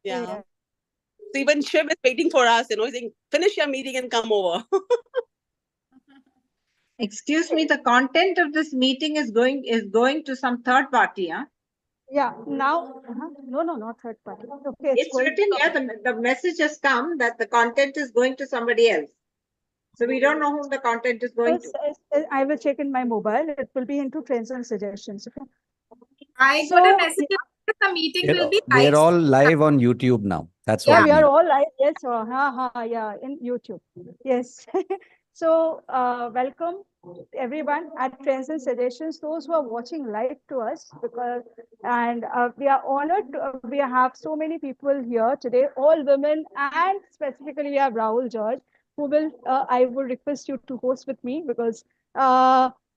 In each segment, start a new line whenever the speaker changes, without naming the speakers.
Yeah. So even Shiv is waiting for us, saying, finish your meeting and come over.
Excuse me, the content of this meeting is going to some third party, huh?
Yeah, now, no, not third party. Okay,
it's written here, the message has come that the content is going to somebody else. So we don't know whom the content is going to.
I will check in my mobile. It will be into trends and suggestions. Okay.
I got a message. The meeting will be live.
We're all live on YouTube now. That's
yeah,
what
we are all live. Yes, yeah, in YouTube. Yes. So welcome everyone at Trends and Suggestions. Those who are watching live to us, and we are honored. We have so many people here today, all women, and specifically we have Rahul George, who will. I will request you to host with me because.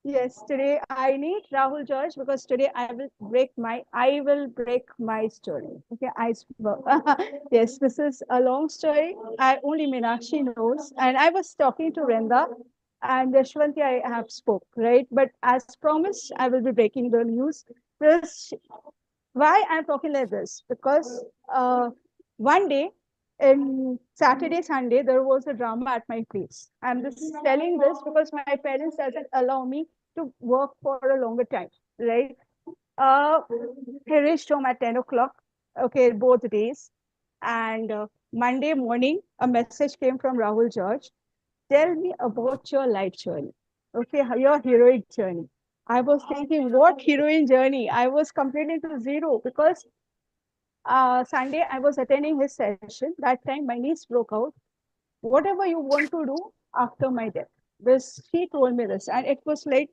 Yes, today I need Rahul George because today I will break my story. Okay, yes, this is a long story. Only Meenakshi knows. And I was talking to Brenda and Yashwanti I have spoke, right? But as promised, I will be breaking the news. Why I'm talking like this? Because one day in Saturday, Sunday, there was a drama at my place. I'm just telling this because my parents doesn't allow me to work for a longer time, right? He reached home at 10 o'clock, okay, both days. And Monday morning, a message came from Rahul George. Tell me about your life journey, okay, your heroic journey. I was thinking, what heroine journey? I was completely to zero because Sunday I was attending his session. That time my niece broke out. Whatever you want to do after my death. She told me this, and it was like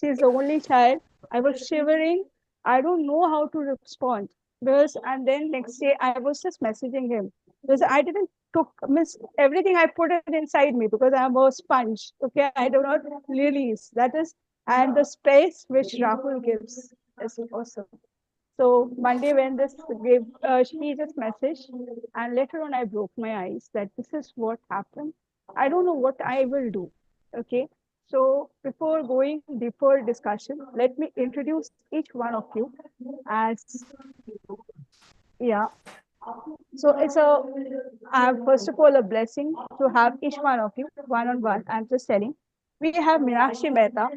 she's the only child. I was shivering. I don't know how to respond. And then next day I was just messaging him because I didn't miss everything. I put it inside me because I'm a sponge. Okay, I do not release. That is, and the space which Rahul gives is awesome. So Monday when she just messaged, and later on I broke my eyes that this is what happened. I don't know what I will do. Okay. So before going deeper discussion, let me introduce each one of you as, yeah. So it's first of all, a blessing to have each one of you one-on-one. I'm just telling. We have Meenakshi Mehta.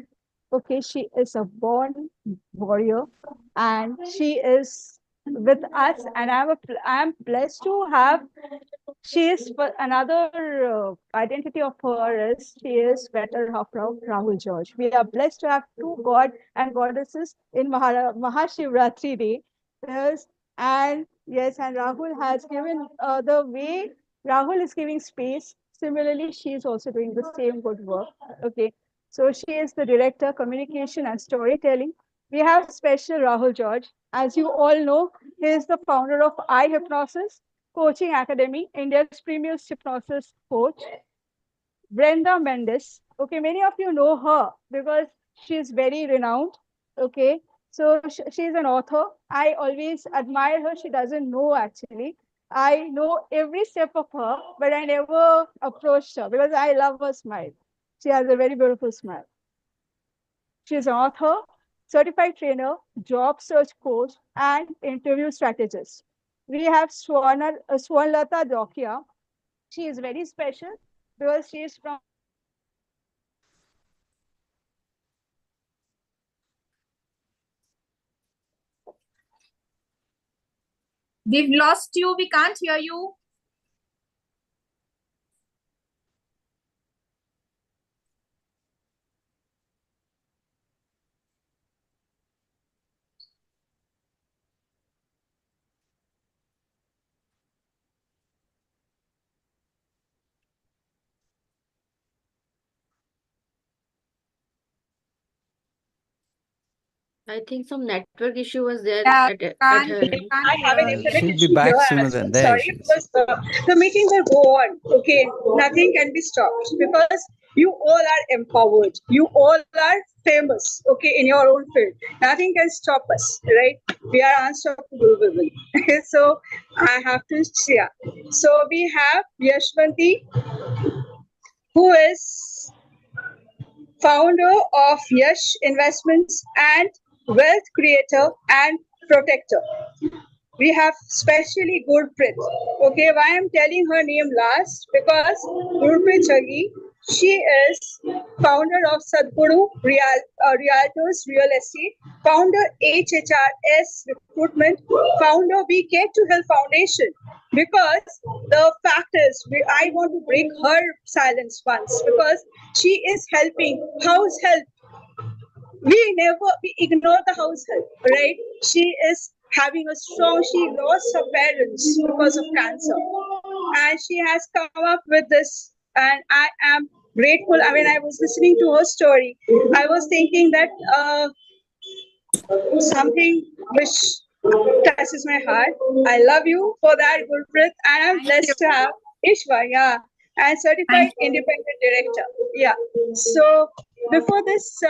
Okay, she is a born warrior and she is with us, and I'm blessed to have. She is another identity of her is she is better half of Rahul George. We are blessed to have two god and goddesses in Mahashivratri day. Yes, and yes, and Rahul has given the way Rahul is giving space. Similarly, she is also doing the same good work. Okay, so she is the director, communication and storytelling. We have special Rahul George. As you all know, he is the founder of i-Hypnosis Coaching Academy, India's premier hypnosis coach. Brenda Mendes. Okay, many of you know her because she is very renowned. Okay, so she is an author. I always admire her. She doesn't know actually. I know every step of her, but I never approached her because I love her smile. She has a very beautiful smile. She is an author, certified trainer, job search coach, and interview strategist. We have Swanlata Dokia. She is very special because she is from
We've lost you. We can't hear you.
I think some network issue was there
Yeah,
at her.
I have an internet
She'll be
issue
back
here.
sooner
I'm
than
so
there.
sorry because the meeting will go on. Okay, nothing can be stopped because you all are empowered. You all are famous. Okay, in your own field, nothing can stop us. Right? We are unstoppable women. So I have to share. So we have Yashwanti, who is founder of Yash Investments and wealth creator and protector. we have specially Gurpreet. Okay, why I'm telling her name last? Because Gurpreet Jaggi, she is founder of Sadguru Realtors Real Estate, founder HHRS Recruitment, founder We Care to Health Foundation. Because the fact is, I want to break her silence once because she is helping house help. We ignore the house help, right? She is having a strong, she lost her parents because of cancer, and she has come up with this, and I am grateful. I mean, I was listening to her story, I was thinking that something which touches my heart. I love you for that, Gurpreet, and I'm
Thank you.
blessed to have Ishwa, yeah, and certified
Thank you.
independent director. Yeah. So before this,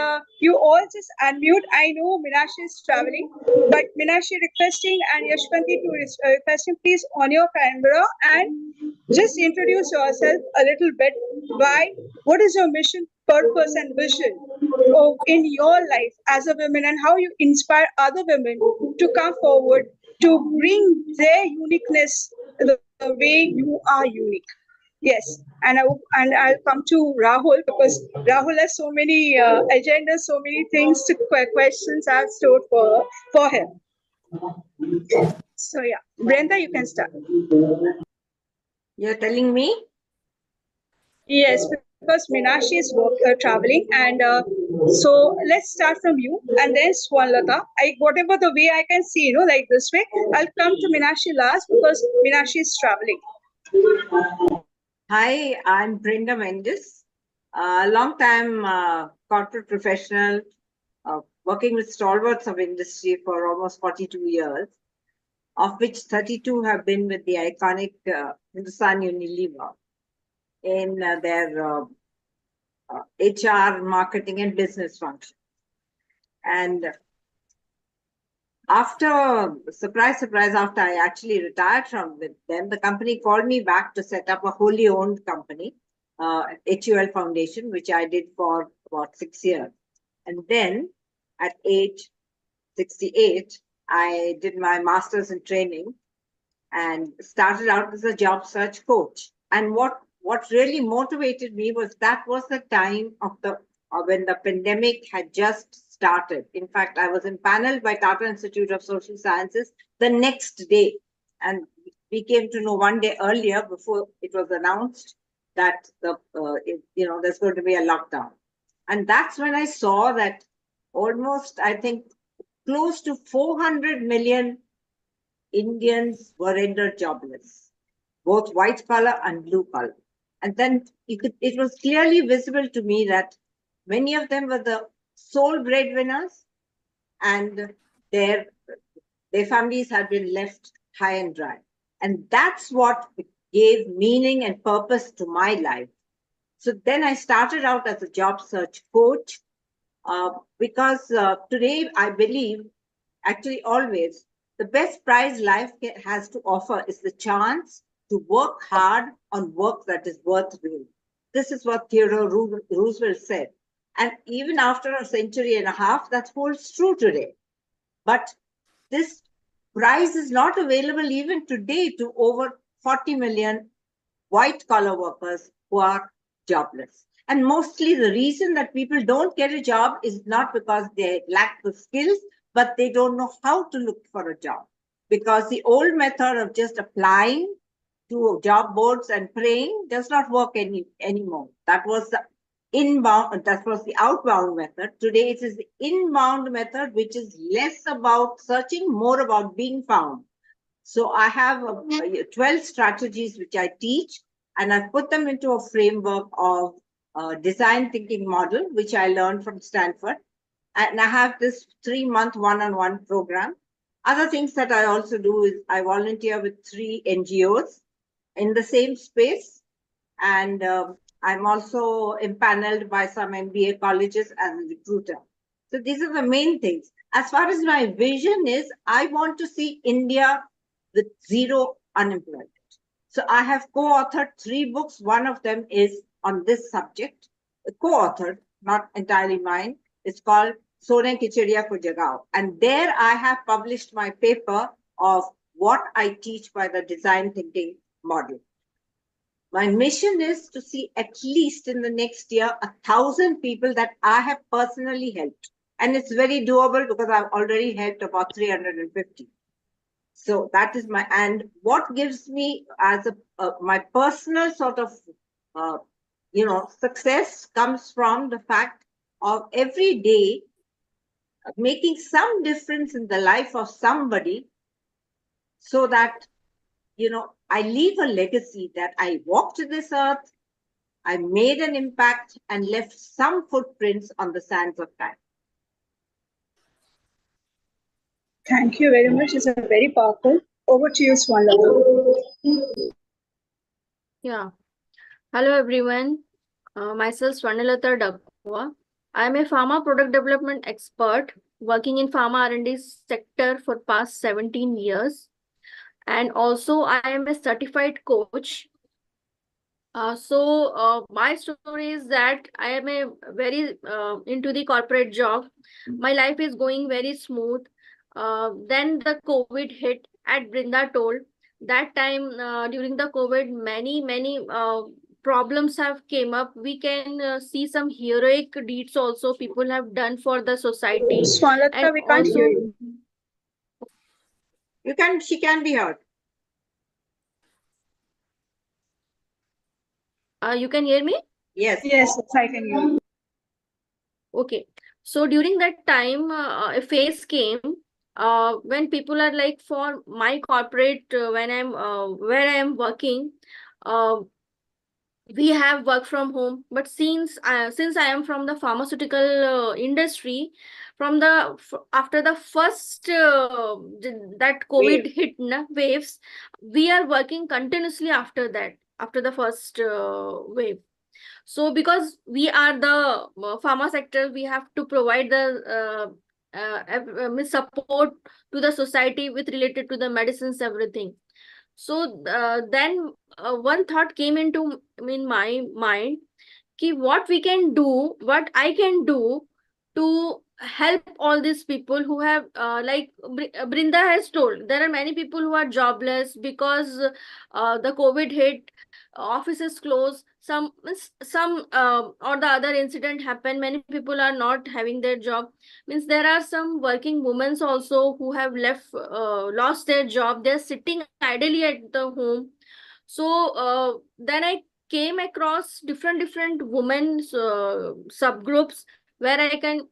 you all just unmute. I know Meenakshi is traveling, but Meenakshi requesting and Yashwanti to requesting, please on your camera and just introduce yourself a little bit. Why? What is your mission, purpose, and vision in your life as a woman, and how you inspire other women to come forward to bring their uniqueness the way you are unique. Yes, and I'll come to Rahul because Rahul has so many agendas, so many things to questions I've stored for him. So yeah, Brenda, you can start.
You're telling me?
Yes, because Meenakshi is traveling, and so let's start from you, and then Swanlata. Whatever the way I can see, like this way. I'll come to Meenakshi last because Meenakshi is traveling.
Hi, I'm Brenda Mendes, long time corporate professional, working with stalwarts of industry for almost 42 years, of which 32 have been with the iconic Hindustan Unilever in their HR, marketing, and business function. And after, surprise, after I actually retired from with them, the company called me back to set up a wholly owned company, HUL Foundation, which I did for about 6 years. And then at age 68, I did my master's in training and started out as a job search coach. And what really motivated me was that was the time of when the pandemic had just started. In fact, I was empaneled by Tata Institute of Social Sciences the next day. And we came to know one day earlier before it was announced that there's going to be a lockdown. And that's when I saw that almost, I think, close to 400 million Indians were rendered jobless, both white collar and blue collar. And then it was clearly visible to me that many of them were the sole breadwinners, and their families had been left high and dry. And that's what gave meaning and purpose to my life. So then I started out as a job search coach, because today I believe, actually always, the best prize life has to offer is the chance to work hard on work that is worth doing. This is what Theodore Roosevelt said. And even after a century and a half, that holds true today. But this prize is not available even today to over 40 million white collar workers who are jobless. And mostly the reason that people don't get a job is not because they lack the skills, but they don't know how to look for a job. Because the old method of just applying to job boards and praying does not work anymore. That was the outbound method. Today it is the inbound method, which is less about searching, more about being found. So I have 12 strategies which I teach, and I've put them into a framework of design thinking model, which I learned from Stanford. And I have this 3-month one-on-one program. Other things that I also do is I volunteer with 3 NGOs in the same space. And I'm also empaneled by some MBA colleges as a recruiter. So these are the main things. As far as my vision is, I want to see India with zero unemployment. So I have co-authored 3 books. One of them is on this subject, co-authored, not entirely mine. It's called Sone Kichadiya Ko Jagao. And there I have published my paper of what I teach by the design thinking model. My mission is to see at least in the next year 1,000 people that I have personally helped. And it's very doable because I've already helped about 350. So that is my, and what gives me as my personal sort of, success comes from the fact of every day making some difference in the life of somebody so that, I leave a legacy that I walked this earth, I made an impact and left some footprints on the sands of time.
Thank you very much. It's a very powerful. Over to you, Swanlata.
Yeah. Hello, everyone. Myself, Swarnalata Dakwa. I'm a pharma product development expert working in pharma R&D sector for past 17 years. And also, I am a certified coach. My story is that I am a very into the corporate job. My life is going very smooth. Then the COVID hit. At Brenda told that time during the COVID, many problems have came up. We can see some heroic deeds also people have done for the society.
Swanlata,
And
we can't hear you.
She can be heard.
You can hear me?
Yes.
Yes, I can hear you.
Okay. So during that time, a phase came when people are like, for my corporate, when I'm where I am working, we have work from home. But since I am from the pharmaceutical industry, from the after the first that COVID hit waves, we are working continuously after that, after the first wave. So because we are the pharma sector, we have to provide the support to the society with related to the medicines, everything. So then one thought came into in my mind, ki what we can do, what I can do to help all these people who have like Brinda has told, there are many people who are jobless because the COVID hit, offices closed, some or the other incident happened, many people are not having their job. Means there are some working women also who have lost their job, they're sitting idly at the home. So then I came across different women's subgroups where I can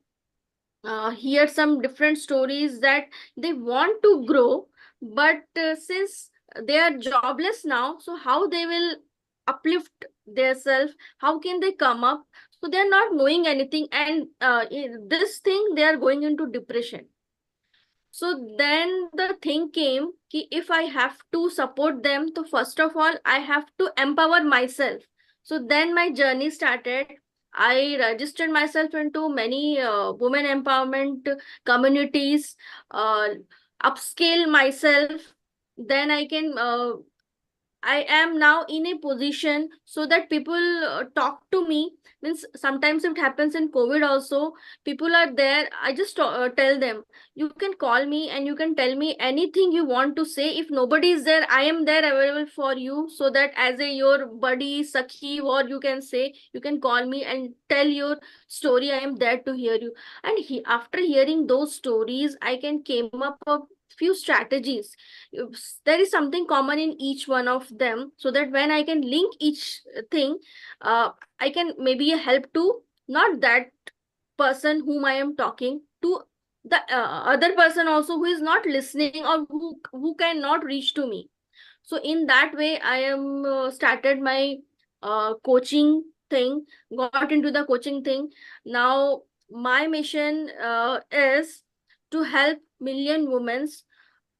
hear some different stories that they want to grow, but since they are jobless now, so how they will uplift themselves, how can they come up, so they are not knowing anything, and in this thing they are going into depression. So then the thing came ki if I have to support them, so first of all I have to empower myself. So then my journey started. I registered myself into many women empowerment communities, uh, upscale myself. Then I am now in a position so that people talk to me. Means sometimes it happens in COVID also. People are there. I just tell them, you can call me and you can tell me anything you want to say. If nobody is there, I am there available for you. So that as a your buddy, sakhi, or you can say, you can call me and tell your story. I am there to hear you. And after hearing those stories, I can came up a few strategies. There is something common in each one of them, so that when I can link each thing, I can maybe help to not that person whom I am talking to, the other person also who is not listening or who cannot reach to me. So in that way I am started my coaching thing, got into the coaching thing. Now my mission is to help million women.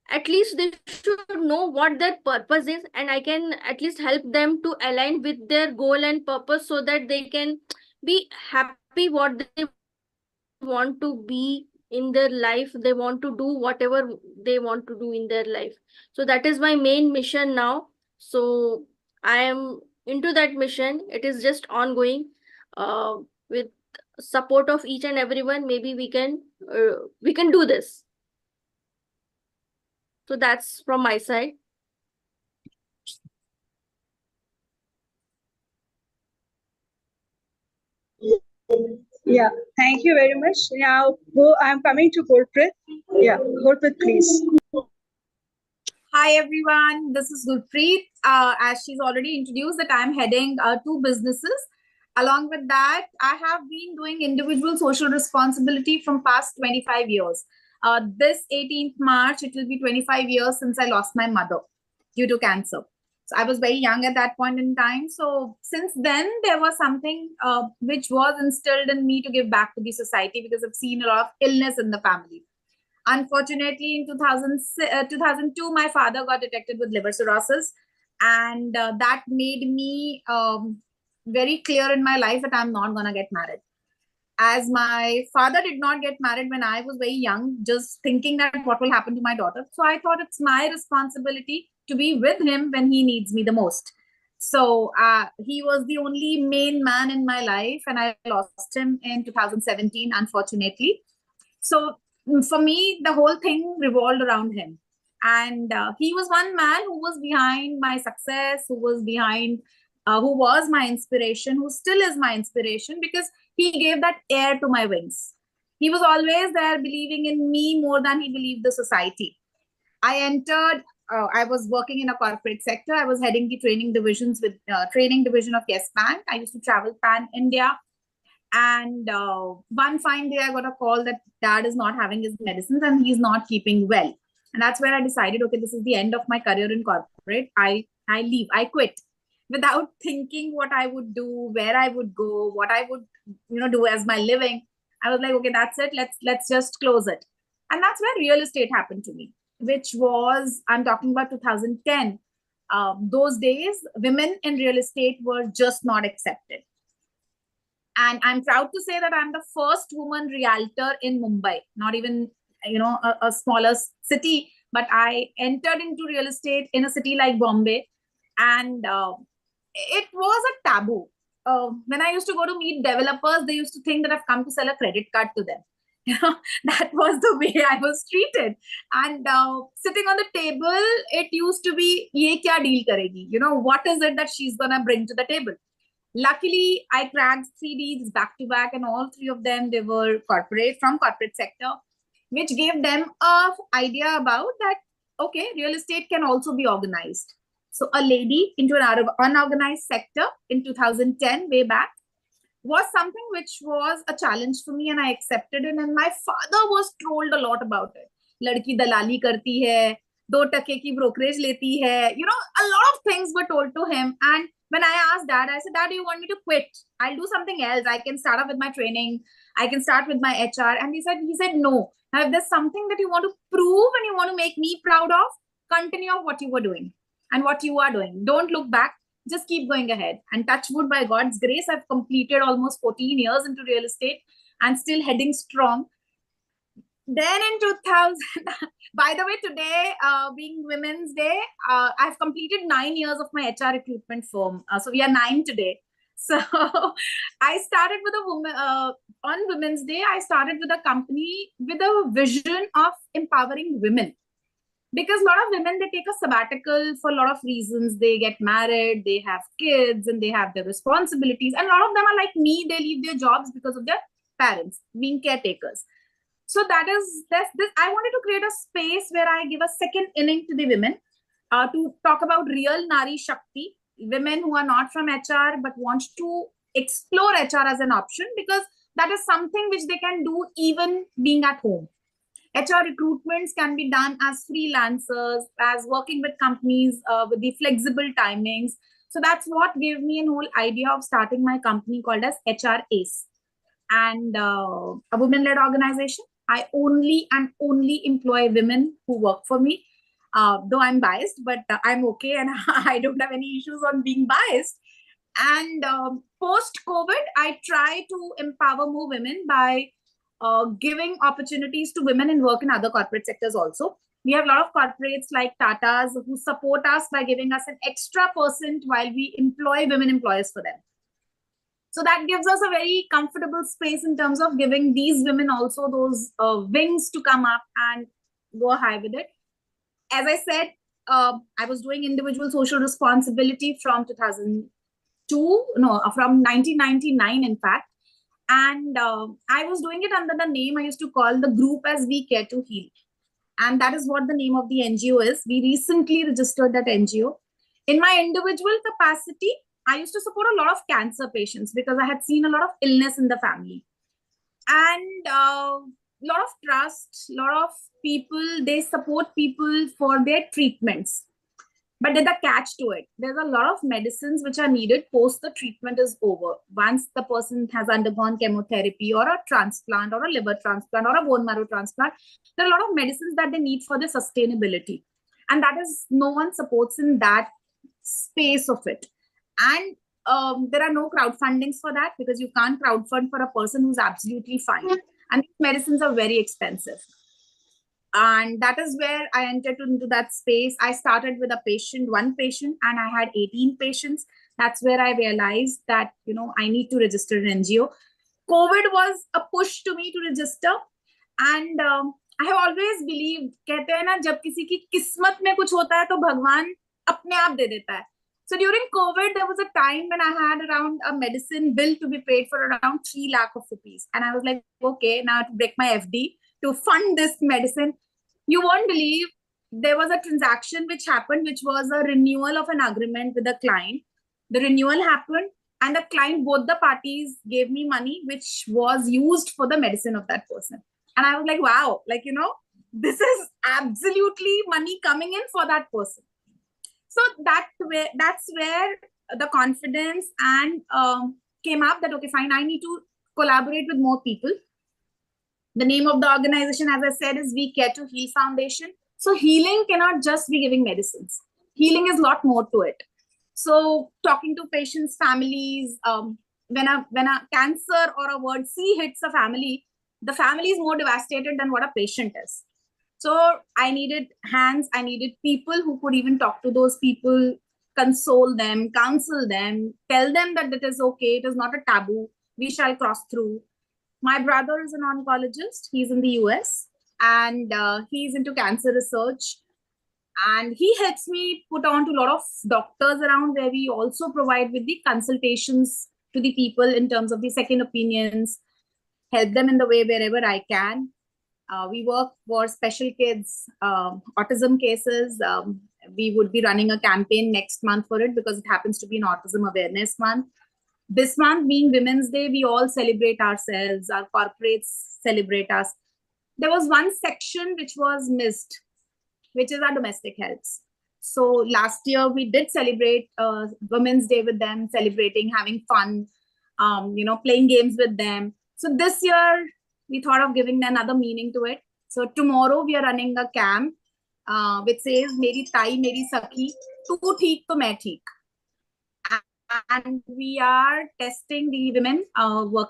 At least they should know what their purpose is, and I can at least help them to align with their goal and purpose, so that they can be happy what they want to be in their life, they want to do whatever they want to do in their life. So that is my main mission now. So I am into that mission. It is just ongoing. With support of each and everyone, maybe we can do this. So that's from my side.
Yeah, thank you very much. Now, I'm coming to Gurpreet. Yeah, Gurpreet, please.
Hi everyone, this is Gurpreet. As she's already introduced that I'm heading two businesses. Along with that, I have been doing individual social responsibility from past 25 years. This 18th March, it will be 25 years since I lost my mother due to cancer. So I was very young at that point in time. So since then, there was something which was instilled in me to give back to the society because I've seen a lot of illness in the family. Unfortunately, in 2002, my father got detected with liver cirrhosis, and that made me very clear in my life that I'm not going to get married. As my father did not get married when I was very young, just thinking that what will happen to my daughter. So I thought it's my responsibility to be with him when he needs me the most. So he was the only main man in my life, and I lost him in 2017, unfortunately. So for me, the whole thing revolved around him. And he was one man who was behind my success, who was behind, who was my inspiration, who still is my inspiration because he gave that air to my wings. He was always there believing in me more than he believed the society. I was working in a corporate sector. I was heading the training divisions with training division of Yes Bank. I used to travel pan India. And one fine day, I got a call that dad is not having his medicines and he's not keeping well. And that's where I decided, okay, this is the end of my career in corporate. I leave. I quit without thinking what I would do, where I would go, what I would do as my living. I was like, okay, that's it. Let's just close it. And that's where real estate happened to me, which was, I'm talking about 2010. Those days, women in real estate were just not accepted. And I'm proud to say that I'm the first woman realtor in Mumbai, not even, a smaller city, but I entered into real estate in a city like Bombay. And it was a taboo. When I used to go to meet developers, they used to think that I've come to sell a credit card to them. That was the way I was treated. And sitting on the table, it used to be, ye kya deal karegi? What is it that she's going to bring to the table? Luckily, I cracked 3 deals back to back, and all 3 of them, they were from corporate sector, which gave them a idea about that, okay, real estate can also be organized. So a lady into an unorganized sector in 2010, way back, was something which was a challenge for me, and I accepted it. And my father was trolled a lot about it. Ladki dalali karti hai, 2% ki brokerage leti hai. A lot of things were told to him. And when I asked dad, I said, Dad, do you want me to quit? I'll do something else. I can start up with my training. I can start with my HR. And he said, no. Now, if there's something that you want to prove and you want to make me proud of, continue what you were doing and what you are doing. Don't look back. Just keep going ahead. And touch wood, by God's grace, I've completed almost 14 years into real estate and still heading strong. Then in 2000, by the way, today being Women's Day, I've completed 9 years of my HR recruitment firm. So we are 9 today. So I started with a woman on Women's Day. I started with a company with a vision of empowering women. Because a lot of women, they take a sabbatical for a lot of reasons. They get married, they have kids, and they have their responsibilities. And a lot of them are like me. They leave their jobs because of their parents being caretakers. So this. I wanted to create a space where I give a second inning to the women to talk about real Nari Shakti, women who are not from HR but want to explore HR as an option, because that is something which they can do even being at home. HR recruitments can be done as freelancers, as working with companies with the flexible timings. So that's what gave me an whole idea of starting my company called as HR Ace, and a women-led organization. I only employ women who work for me, though I'm biased, but I'm okay, and I don't have any issues on being biased. And post-COVID, I try to empower more women by giving opportunities to women in work in other corporate sectors also. We have a lot of corporates like Tatas who support us by giving us an extra % while we employ women employers for them. So that gives us a very comfortable space in terms of giving these women also those wings to come up and go high with it. as I said, I was doing individual social responsibility from 1999, in fact. And I was doing it under the name I used to call the group as We Care to Heal. And that is what the name of the NGO is. We recently registered that NGO. In my individual capacity, I used to support a lot of cancer patients because I had seen a lot of illness in the family. And a lot of trust, a lot of people, they support people for their treatments. But there's a catch to it. There's a lot of medicines which are needed post the treatment is over. Once the person has undergone chemotherapy or a transplant or a liver transplant or a bone marrow transplant, there are a lot of medicines that they need for the sustainability. And that is, no one supports in that space of it. And there are no crowdfundings for that because you can't crowdfund for a person who's absolutely fine. And these medicines are very expensive. And that is where I entered into that space. I started with one patient, and I had 18 patients. That's where I realized that, I need to register an NGO. COVID was a push to me to register. And I have always believed, कहते हैं ना, जब किसी की किस्मत में कुछ होता है तो भगवान अपने आप दे देता है. So during COVID, there was a time when I had around a medicine bill to be paid for around 3 lakh of rupees. And I was like, okay, now to break my FD to fund this medicine. You won't believe, there was a transaction which happened, which was a renewal of an agreement with the client. The renewal happened, and the client, both the parties gave me money, which was used for the medicine of that person. And I was like, wow, this is absolutely money coming in for that person. So that's where the confidence and came up that, okay, fine, I need to collaborate with more people. The name of the organization, as I said, is We Care to Heal Foundation. So healing cannot just be giving medicines. Healing is a lot more to it. So talking to patients, families, when a cancer or a word C hits a family, the family is more devastated than what a patient is. So I needed hands, I needed people who could even talk to those people, console them, counsel them, tell them that it is okay, it is not a taboo, we shall cross through. My brother is an oncologist. He's in the US, and he's into cancer research. And he helps me put on to a lot of doctors around, where we also provide with the consultations to the people in terms of the second opinions, help them in the way wherever I can. We work for special kids, autism cases. We would be running a campaign next month for it because it happens to be an Autism Awareness Month. This month being Women's Day, we all celebrate ourselves, our corporates celebrate us. There was one section which was missed, which is our domestic helps. So last year we did celebrate Women's Day with them, celebrating, having fun, playing games with them. So this year we thought of giving another meaning to it. So tomorrow we are running a camp which says, Meri Tai, Meri Sakhi, Tu Theek to Main Theek. And we are testing the women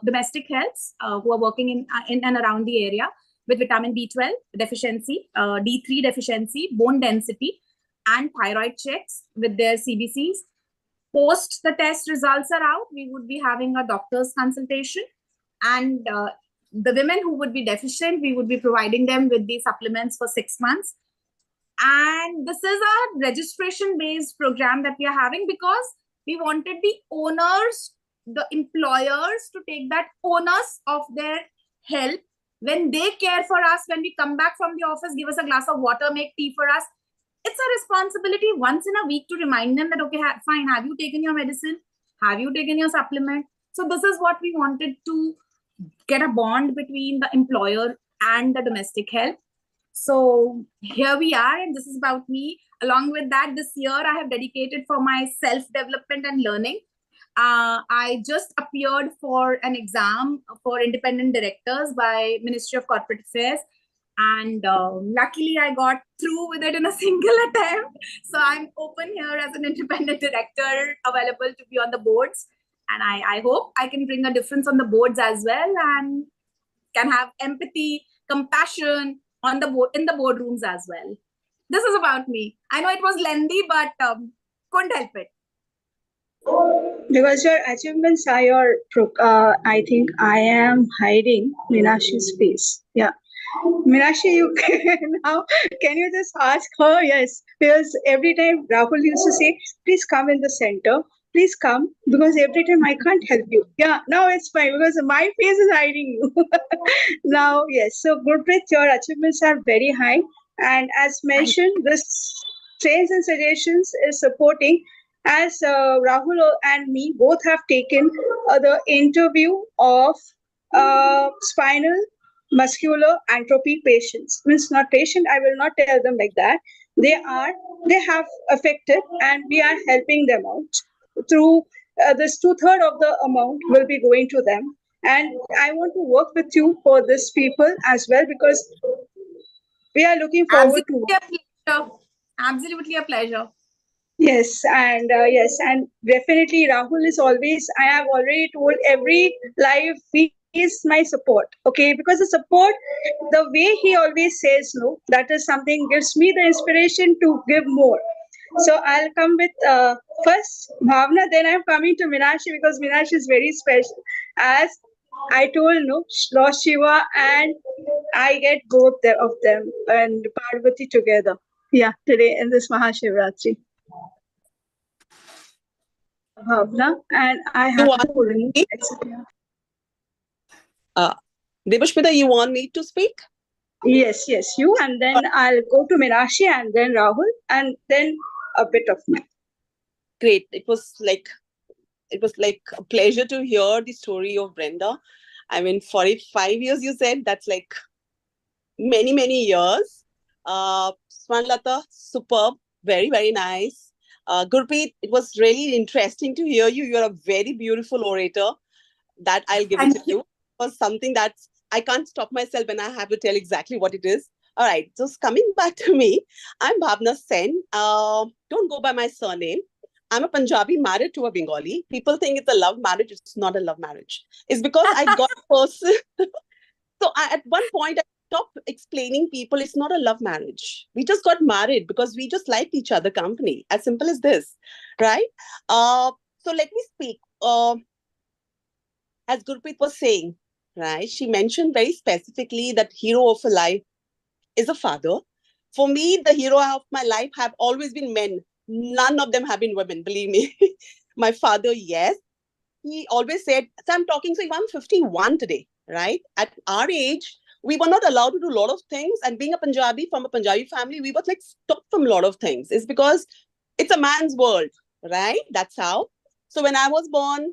domestic health who are working in and around the area with vitamin B12 deficiency, D3 deficiency, bone density, and thyroid checks with their CBCs. Post the test results are out, we would be having a doctor's consultation, and the women who would be deficient, we would be providing them with the supplements for 6 months. And this is a registration-based program that we are having because we wanted the owners, the employers, to take that onus of their help. When they care for us, when we come back from the office, give us a glass of water, make tea for us. It's a responsibility once in a week to remind them that, okay, fine, have you taken your medicine? Have you taken your supplement? So this is what we wanted to get a bond between the employer and the domestic help. So here we are, and this is about me. Along with that, this year I have dedicated for my self-development and learning. I just appeared for an exam for independent directors by Ministry of Corporate Affairs. And luckily I got through with it in a single attempt. So I'm open here as an independent director, available to be on the boards. And I hope I can bring a difference on the boards as well, and can have empathy, compassion on the board, in the boardrooms as well. This is about me. I know it was lengthy, but couldn't help it.
Because your achievements are your, I think I am hiding Meenakshi's face. Yeah. Meenakshi, you can now, can you just ask her? Yes, because every time Rahul used to say, please come in the center, please come, because every time I can't help you. Yeah, now it's fine because my face is hiding you. Now, yes, so Gurpreet, your achievements are very high. And as mentioned, this trains and suggestions is supporting as Rahul and me both have taken the interview of spinal muscular atrophy patients. Means not patient, I will not tell them like that. They are, they have affected and we are helping them out through this two-third of the amount will be going to them. And I want to work with you for this people as well because we are looking forward to.
Absolutely a pleasure. Absolutely a pleasure.
Yes, and definitely Rahul is always, I have already told every live, he is my support. Okay, because the support, the way he always says no, that is something gives me the inspiration to give more. So I'll come with first Bhavna, then I'm coming to Meenakshi because Meenakshi is very special. As I told no, Lord Shiva and I get both of them and Parvati together. Yeah, today in this Mahashivratri. Bhavna, and I
You
have
want
to ring,
me?
etc.
Debasmita, you want me to speak?
Yes, yes, you, and then I'll go to Meenakshi and then Rahul, and then a bit of me.
Great. It was like a pleasure to hear the story of Brenda. I mean, 45 years you said, that's like many, many years. Swanlata, superb, very, very nice. Gurpreet, it was really interesting to hear you. You're a very beautiful orator. That I'll give it to
Thank you.
you. It was something that I can't stop myself when I have to tell exactly what it is. All right, just coming back to me, I'm Bhavna Sen. Don't go by my surname. I'm a Punjabi married to a Bengali. People think it's a love marriage. It's not a love marriage. It's because I got a person. So at one point, I stopped explaining people it's not a love marriage. We just got married because we just liked each other company. As simple as this, right? So let me speak. As Gurpreet was saying, right? She mentioned very specifically that hero of a life is a father. For me, the hero of my life have always been men. None of them have been women, believe me. My father, yes. He always said, so I'm talking, so I'm 51 today, right? At our age, we were not allowed to do a lot of things. And being a Punjabi from a Punjabi family, we were like stopped from a lot of things. It's because it's a man's world, right? That's how. So when I was born,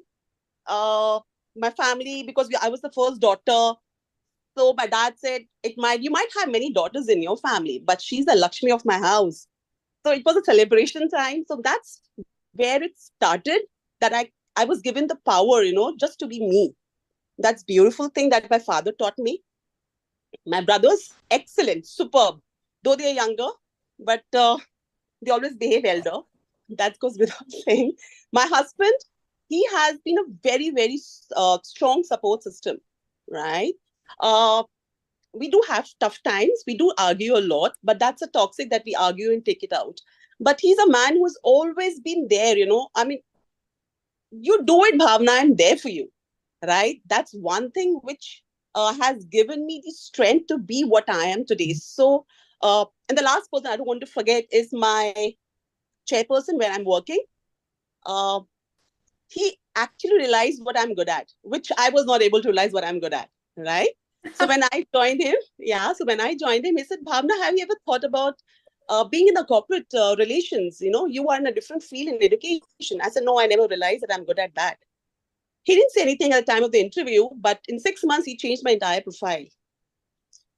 uh, my family, because I was the first daughter, so my dad said, you might have many daughters in your family, but she's the Lakshmi of my house. So it was a celebration time. So that's where it started, that I was given the power, just to be me. That's beautiful thing that my father taught me. My brothers, excellent, superb. Though they are younger, but they always behave elder. That goes without saying. My husband, he has been a very, very strong support system, right? Uh, we do have tough times. We do argue a lot, but that's a toxic that we argue and take it out. But he's a man who's always been there, I mean, you do it, Bhavna, I'm there for you, right? That's one thing which has given me the strength to be what I am today. So, and the last person I don't want to forget is my chairperson where I'm working. Uh, he actually realized what I'm good at, which I was not able to realize what I'm good at, right? So when I joined him, he said, Bhavna, have you ever thought about being in the corporate relations? You are in a different field in education. I said, no, I never realized that I'm good at that. He didn't say anything at the time of the interview, but in 6 months, he changed my entire profile.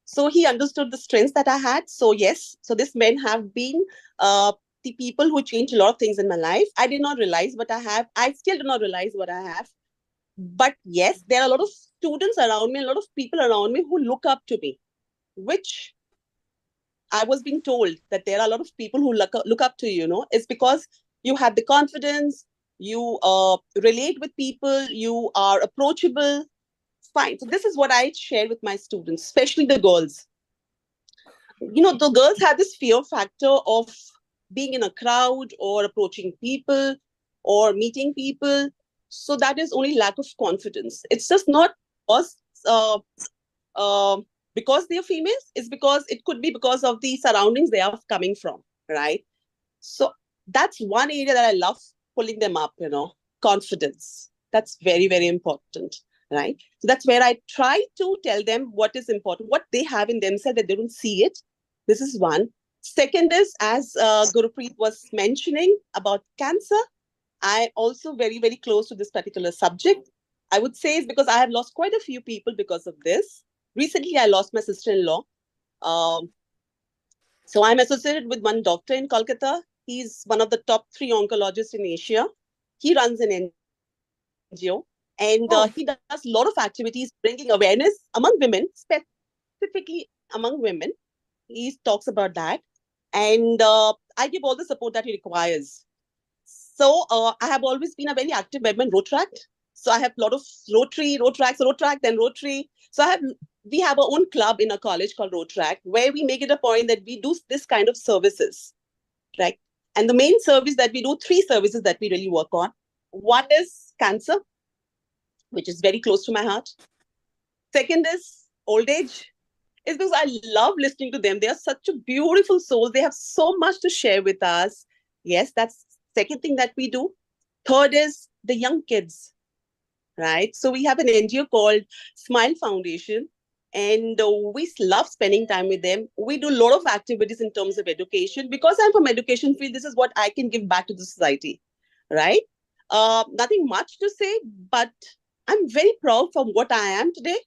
So he understood the strengths that I had. So yes, so these men have been the people who changed a lot of things in my life. I did not realize what I have. I still do not realize what I have. But yes, there are a lot of students around me, a lot of people around me who look up to me, which I was being told that there are a lot of people who look up to you, It's because you have the confidence, you relate with people, you are approachable. Fine. So this is what I share with my students, especially the girls. The girls have this fear factor of being in a crowd or approaching people or meeting people. So that is only lack of confidence. It's just not us. because they're females, it's because it could be because of the surroundings they are coming from, right? So that's one area that I love pulling them up, confidence. That's very, very important, right? So that's where I try to tell them what is important, what they have in themselves that they don't see it. This is one. Second is, as Gurpreet was mentioning about cancer, I also very, very close to this particular subject. I would say it's because I have lost quite a few people because of this. Recently, I lost my sister-in-law. Um, so I'm associated with one doctor in Kolkata. He's one of the top 3 oncologists in Asia. He runs an NGO, and he does a lot of activities bringing awareness among women, specifically among women. He talks about that. And I give all the support that he requires. So I have always been a very active member in Rotaract. So I have a lot of Rotaract, then Rotary. So we have our own club in a college called Rotaract, where we make it a point that we do this kind of services, right? And the main service that we do, 3 services that we really work on. One is cancer, which is very close to my heart. Second is old age. It's because I love listening to them. They are such a beautiful soul. They have so much to share with us. Yes, that's second thing that we do. Third is the young kids, right? So we have an NGO called Smile Foundation, and we love spending time with them. We do a lot of activities in terms of education. Because I'm from education field, this is what I can give back to the society, right? Nothing much to say, but I'm very proud from what I am today.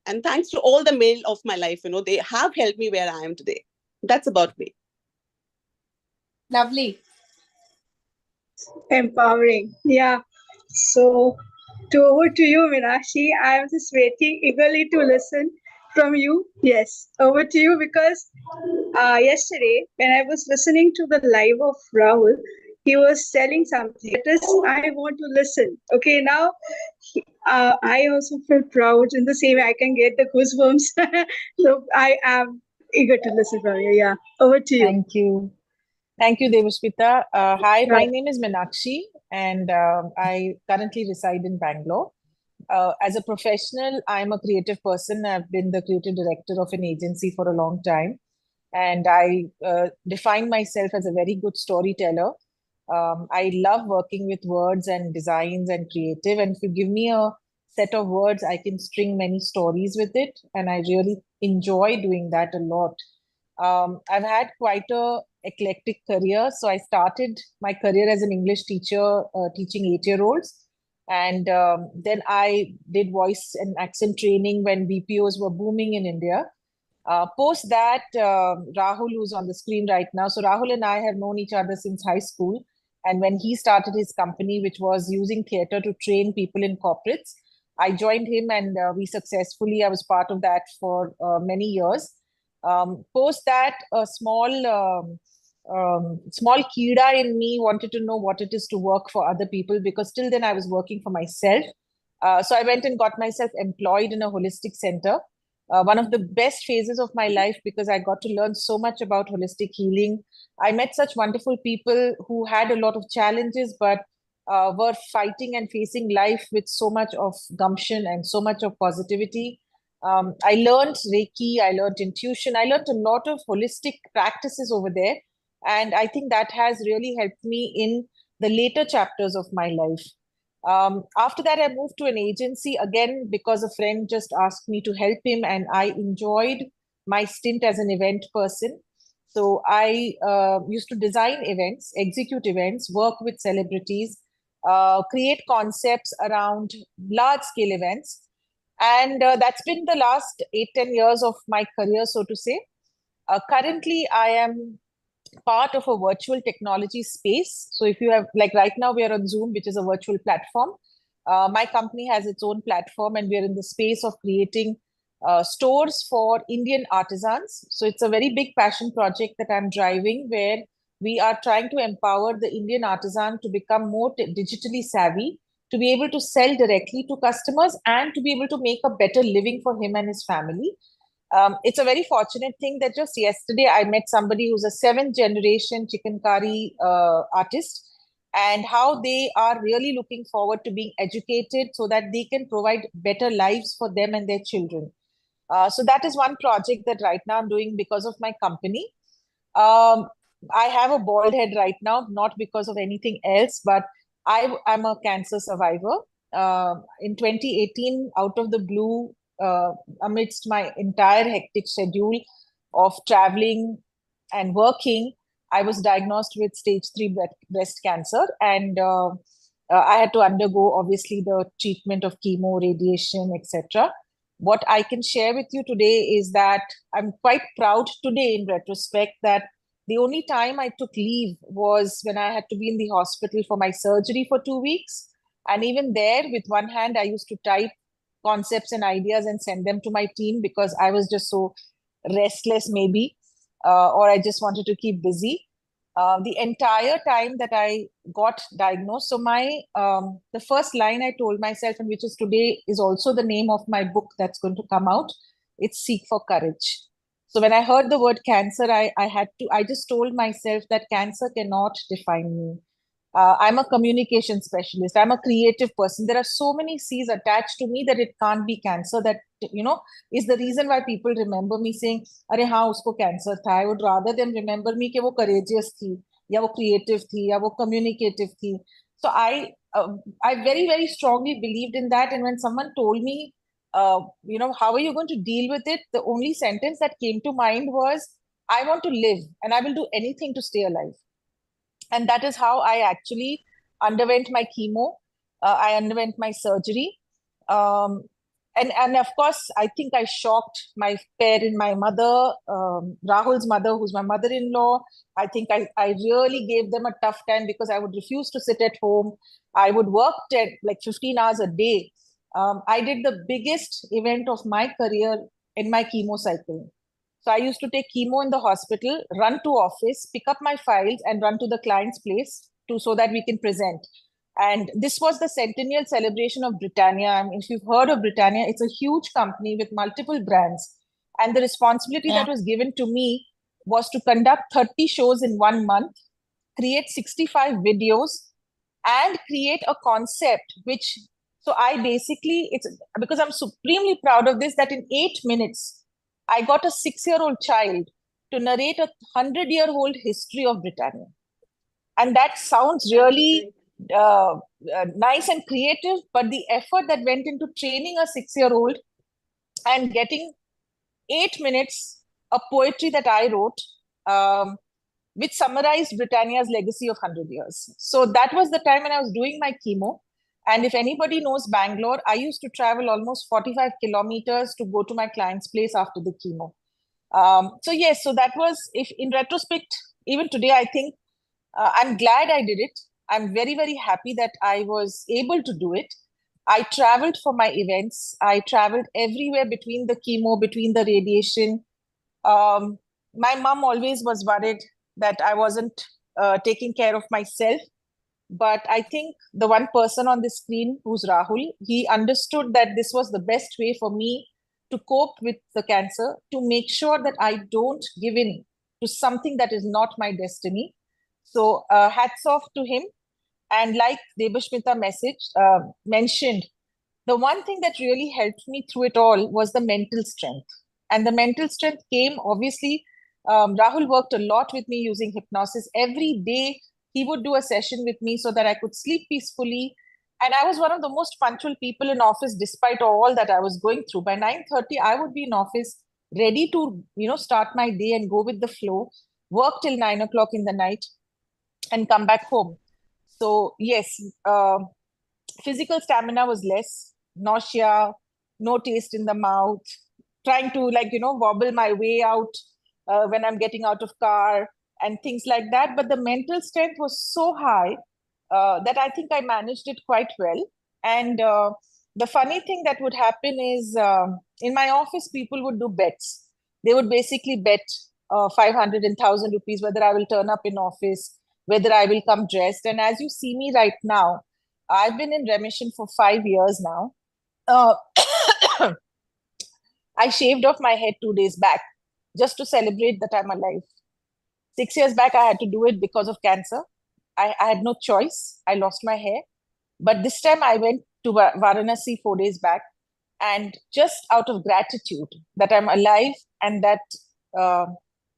And thanks to all the male of my life, they have helped me where I am today. That's about me.
Lovely.
Empowering. Yeah. So over to you, Meenakshi. I am just waiting eagerly to listen from you. Yes, over to you, because yesterday when I was listening to the live of Rahul, he was telling something that is I want to listen. Okay, now I also feel proud in the same way. I can get the goosebumps. So I am eager to listen from you. Yeah, over to you.
Thank you. Thank you, Debasmita. Hi, my name is Meenakshi, and I currently reside in Bangalore. As a professional, I'm a creative person. I've been the creative director of an agency for a long time, and I define myself as a very good storyteller. I love working with words and designs and creative, and if you give me a set of words, I can string many stories with it, and I really enjoy doing that a lot. I've had quite a eclectic career. So I started my career as an English teacher, teaching 8-year-olds. And then I did voice and accent training when BPOs were booming in India. Post that, Rahul, who's on the screen right now. So Rahul and I have known each other since high school. And when he started his company, which was using theater to train people in corporates, I joined him, and I was part of that for many years. Post that, a small kida in me wanted to know what it is to work for other people, because till then I was working for myself. So I went and got myself employed in a holistic center. One of the best phases of my life, because I got to learn so much about holistic healing. I met such wonderful people who had a lot of challenges, but were fighting and facing life with so much of gumption and so much of positivity. I learned Reiki, I learned intuition, I learned a lot of holistic practices over there. And I think that has really helped me in the later chapters of my life. After that, I moved to an agency again because a friend just asked me to help him, and I enjoyed my stint as an event person. So I used to design events, execute events, work with celebrities, create concepts around large-scale events. And that's been the last 8-10 years of my career, so to say. Currently, I am part of a virtual technology space. So if you have, like right now, we are on Zoom, which is a virtual platform. My company has its own platform, and we are in the space of creating stores for Indian artisans. So it's a very big passion project that I'm driving, where we are trying to empower the Indian artisan to become more digitally savvy, to be able to sell directly to customers, and to be able to make a better living for him and his family. It's a very fortunate thing that just yesterday I met somebody who's a 7th generation chicken curry artist, and how they are really looking forward to being educated so that they can provide better lives for them and their children. So that is one project that right now I'm doing because of my company. I have a bald head right now, not because of anything else, but I'm a cancer survivor. In 2018, out of the blue, amidst my entire hectic schedule of traveling and working, I was diagnosed with stage 3 breast cancer, and I had to undergo obviously the treatment of chemo, radiation, etc. What I can share with you today is that I'm quite proud today in retrospect that the only time I took leave was when I had to be in the hospital for my surgery for 2 weeks. And even there, with one hand, I used to type concepts and ideas and send them to my team because I was just so restless, maybe, or I just wanted to keep busy. The entire time that I got diagnosed, so the first line I told myself, and which is today is also the name of my book that's going to come out, it's Seek for Courage. So when I heard the word cancer, I just told myself that cancer cannot define me. I'm a communication specialist. I'm a creative person. There are so many C's attached to me that it can't be cancer. That, is the reason why people remember me saying, "Arey हाँ उसको cancer था." I would rather them remember me कि वो courageous थी, या वो creative थी, या वो communicative थी. So I very, very strongly believed in that. And when someone told me, how are you going to deal with it? The only sentence that came to mind was, "I want to live, and I will do anything to stay alive." And that is how I actually underwent my chemo. I underwent my surgery. And of course, I think I shocked my parent, my mother, Rahul's mother, who's my mother-in-law. I think I really gave them a tough time because I would refuse to sit at home. I would work like 15 hours a day. I did the biggest event of my career in my chemo cycle. So I used to take chemo in the hospital, run to office, pick up my files, and run to the client's place so that we can present. And this was the centennial celebration of Britannia. I mean, if you've heard of Britannia, it's a huge company with multiple brands. And the responsibility that was given to me was to conduct 30 shows in 1 month, create 65 videos, and create a concept which, so I basically, it's because I'm supremely proud of this, that in 8 minutes, I got a 6-year-old child to narrate a 100-year-old history of Britannia. And that sounds really nice and creative, but the effort that went into training a 6-year-old and getting 8 minutes of poetry that I wrote, which summarized Britannia's legacy of 100 years. So that was the time when I was doing my chemo. And if anybody knows Bangalore, I used to travel almost 45 kilometers to go to my client's place after the chemo. So yes, so that was, if in retrospect, even today, I think I'm glad I did it. I'm very, very happy that I was able to do it. I traveled for my events. I traveled everywhere between the chemo, between the radiation. My mom always was worried that I wasn't taking care of myself. But I think the one person on the screen, who's Rahul, he understood that this was the best way for me to cope with the cancer, to make sure that I don't give in to something that is not my destiny. So hats off to him. And like Debasmita mentioned, the one thing that really helped me through it all was the mental strength. And the mental strength came, obviously, Rahul worked a lot with me using hypnosis. Every day, he would do a session with me so that I could sleep peacefully. And I was one of the most punctual people in office, despite all that I was going through. By 9:30, I would be in office, ready to, start my day and go with the flow, work till 9 o'clock in the night, and come back home. So yes, physical stamina was less, nausea, no taste in the mouth, trying to wobble my way out when I'm getting out of car and things like that. But the mental strength was so high that I think I managed it quite well. And the funny thing that would happen is in my office, people would do bets. They would basically bet 500 and 1,000 rupees whether I will turn up in office, whether I will come dressed. And as you see me right now, I've been in remission for 5 years now. I shaved off my head 2 days back just to celebrate that I'm alive. 6 years back, I had to do it because of cancer. I had no choice. I lost my hair. But this time I went to Varanasi 4 days back. And just out of gratitude that I'm alive and that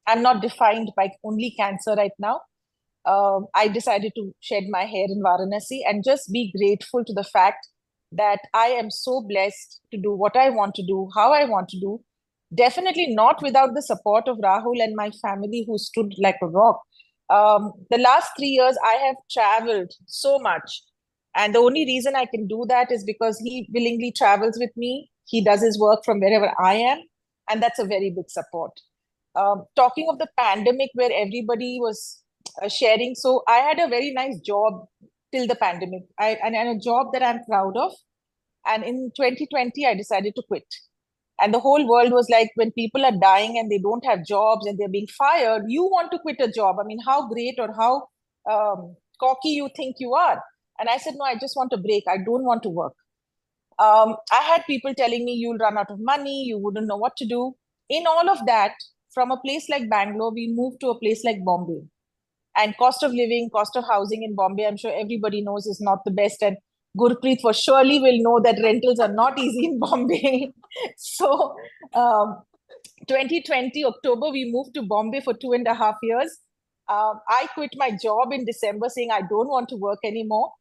I'm not defined by only cancer right now, I decided to shed my hair in Varanasi and just be grateful to the fact that I am so blessed to do what I want to do, how I want to do. Definitely not without the support of Rahul and my family, who stood like a rock. The last 3 years, I have traveled so much. And the only reason I can do that is because he willingly travels with me. He does his work from wherever I am. And that's a very big support. Talking of the pandemic, where everybody was sharing. So I had a very nice job till the pandemic, and a job that I'm proud of. And in 2020, I decided to quit. And the whole world was like, when people are dying and they don't have jobs and they're being fired, you want to quit a job. I mean, how great or how cocky you think you are. And I said, no, I just want a break. I don't want to work. I had people telling me, you'll run out of money, you wouldn't know what to do. In all of that, from a place like Bangalore, we moved to a place like Bombay. And cost of living, cost of housing in Bombay, I'm sure everybody knows, is not the best. And Gurpreet for surely will know that rentals are not easy in Bombay. So 2020 October, we moved to Bombay for 2.5 years. I quit my job in December saying I don't want to work anymore.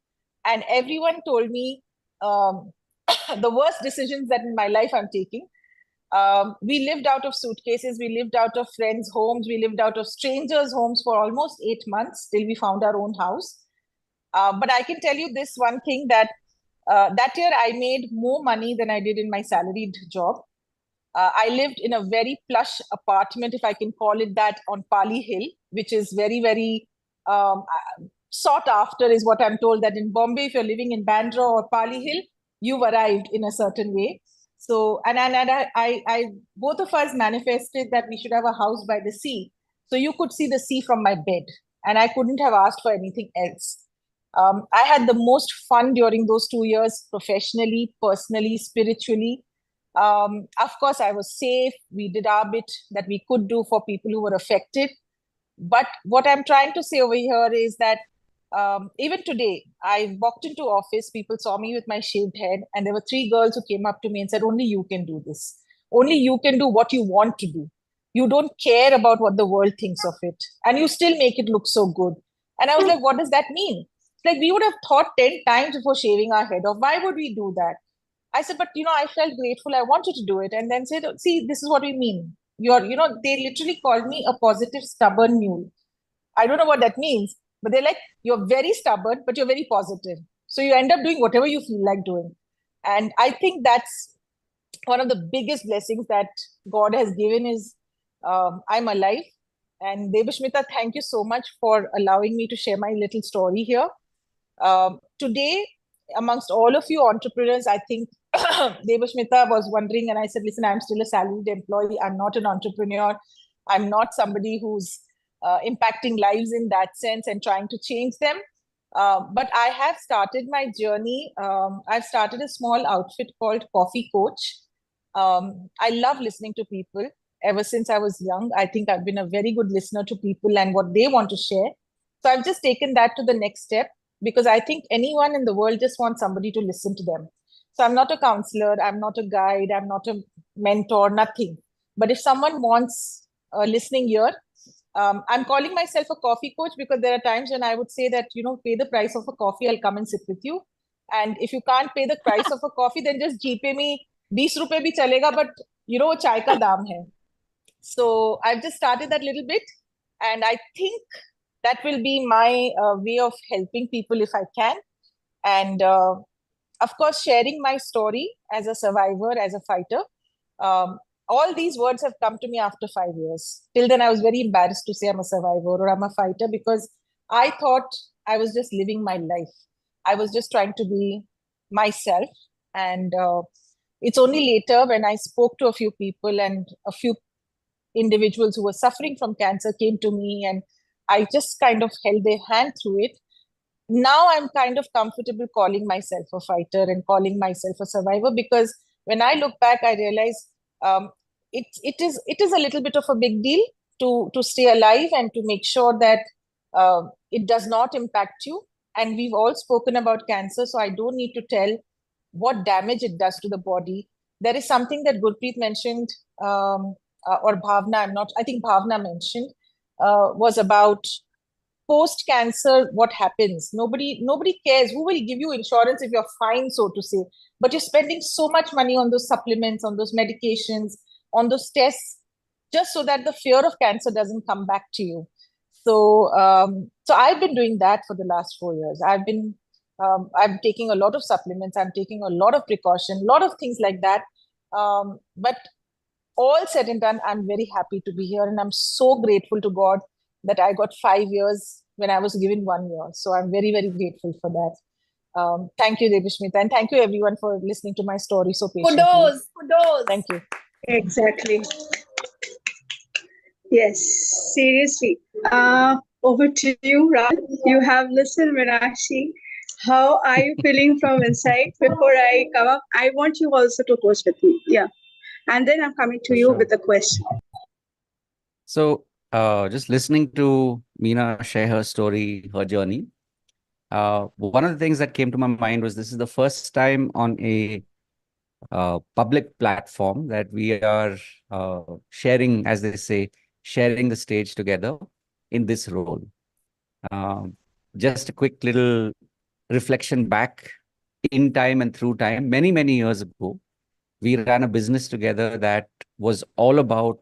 And everyone told me the worst decisions that in my life I'm taking. We lived out of suitcases, we lived out of friends' homes, we lived out of strangers' homes for almost 8 months till we found our own house. But I can tell you this one thing, that that year I made more money than I did in my salaried job. I lived in a very plush apartment, if I can call it that, on Pali Hill, which is very, very sought after, is what I'm told, that in Bombay, if you're living in Bandra or Pali Hill, you've arrived in a certain way. So, and I both of us manifested that we should have a house by the sea. So you could see the sea from my bed, and I couldn't have asked for anything else. I had the most fun during those 2 years, professionally, personally, spiritually. Of course, I was safe. We did our bit that we could do for people who were affected. But what I'm trying to say over here is that even today, I walked into office, people saw me with my shaved head, and there were 3 girls who came up to me and said, only you can do this. Only you can do what you want to do. You don't care about what the world thinks of it. And you still make it look so good. And I was like, what does that mean? It's like we would have thought 10 times before shaving our head off. Why would we do that? I said, but I felt grateful. I wanted to do it. And then said, see, this is what we mean. They literally called me a positive, stubborn mule. I don't know what that means, but they're like, you're very stubborn, but you're very positive. So you end up doing whatever you feel like doing. And I think that's one of the biggest blessings that God has given is I'm alive. And Debasmita, thank you so much for allowing me to share my little story here. Today, amongst all of you entrepreneurs, I think Debasmita was wondering, and I said, listen, I'm still a salaried employee. I'm not an entrepreneur. I'm not somebody who's impacting lives in that sense and trying to change them. But I have started my journey. I've started a small outfit called Coffee Coach. I love listening to people. Ever since I was young, I think I've been a very good listener to people and what they want to share. So I've just taken that to the next step, because I think anyone in the world just wants somebody to listen to them. So I'm not a counselor, I'm not a guide, I'm not a mentor, nothing. But if someone wants a listening ear, I'm calling myself a coffee coach, because there are times when I would say that, pay the price of a coffee, I'll come and sit with you. And if you can't pay the price of a coffee, then just GPay me 20 rupees bhi chalega, but chai ka daam hai. So I've just started that little bit, and I think that will be my way of helping people if I can. And of course, sharing my story as a survivor, as a fighter. All these words have come to me after 5 years. Till then, I was very embarrassed to say I'm a survivor or I'm a fighter, because I thought I was just living my life. I was just trying to be myself. And it's only later when I spoke to a few people, and a few individuals who were suffering from cancer came to me, and I just kind of held their hand through it. Now I'm kind of comfortable calling myself a fighter and calling myself a survivor, because when I look back, I realize it is a little bit of a big deal to stay alive and to make sure that it does not impact you. And we've all spoken about cancer, so I don't need to tell what damage it does to the body. there is something that Gurpreet mentioned, or Bhavna, I think Bhavna mentioned, was about post-cancer, what happens? Nobody cares. Who will give you insurance if you're fine, so to say? But you're spending so much money on those supplements, on those medications, on those tests, just so that the fear of cancer doesn't come back to you. So, so I've been doing that for the last 4 years. I'm taking a lot of supplements. I'm taking a lot of precaution, a lot of things like that. But all said and done, I'm very happy to be here, and I'm so grateful to God that I got 5 years when I was given 1 year. So I'm very, very grateful for that. Thank you, Debasmita, and thank you everyone for listening to my story so patiently.
Kudos.
Thank you.
Exactly. Yes, seriously. Over to you, Rahul. You have listened, Meenakshi. How are you feeling from inside? Before I come up, I want you also to host with me. Yeah. And then I'm coming to you
Sure.
with a question.
So, just listening to Meena share her story, her journey, one of the things that came to my mind was this is the first time on a public platform that we are sharing, as they say, sharing the stage together in this role. Just a quick little reflection back in time and through time. Many, many years ago, we ran a business together that was all about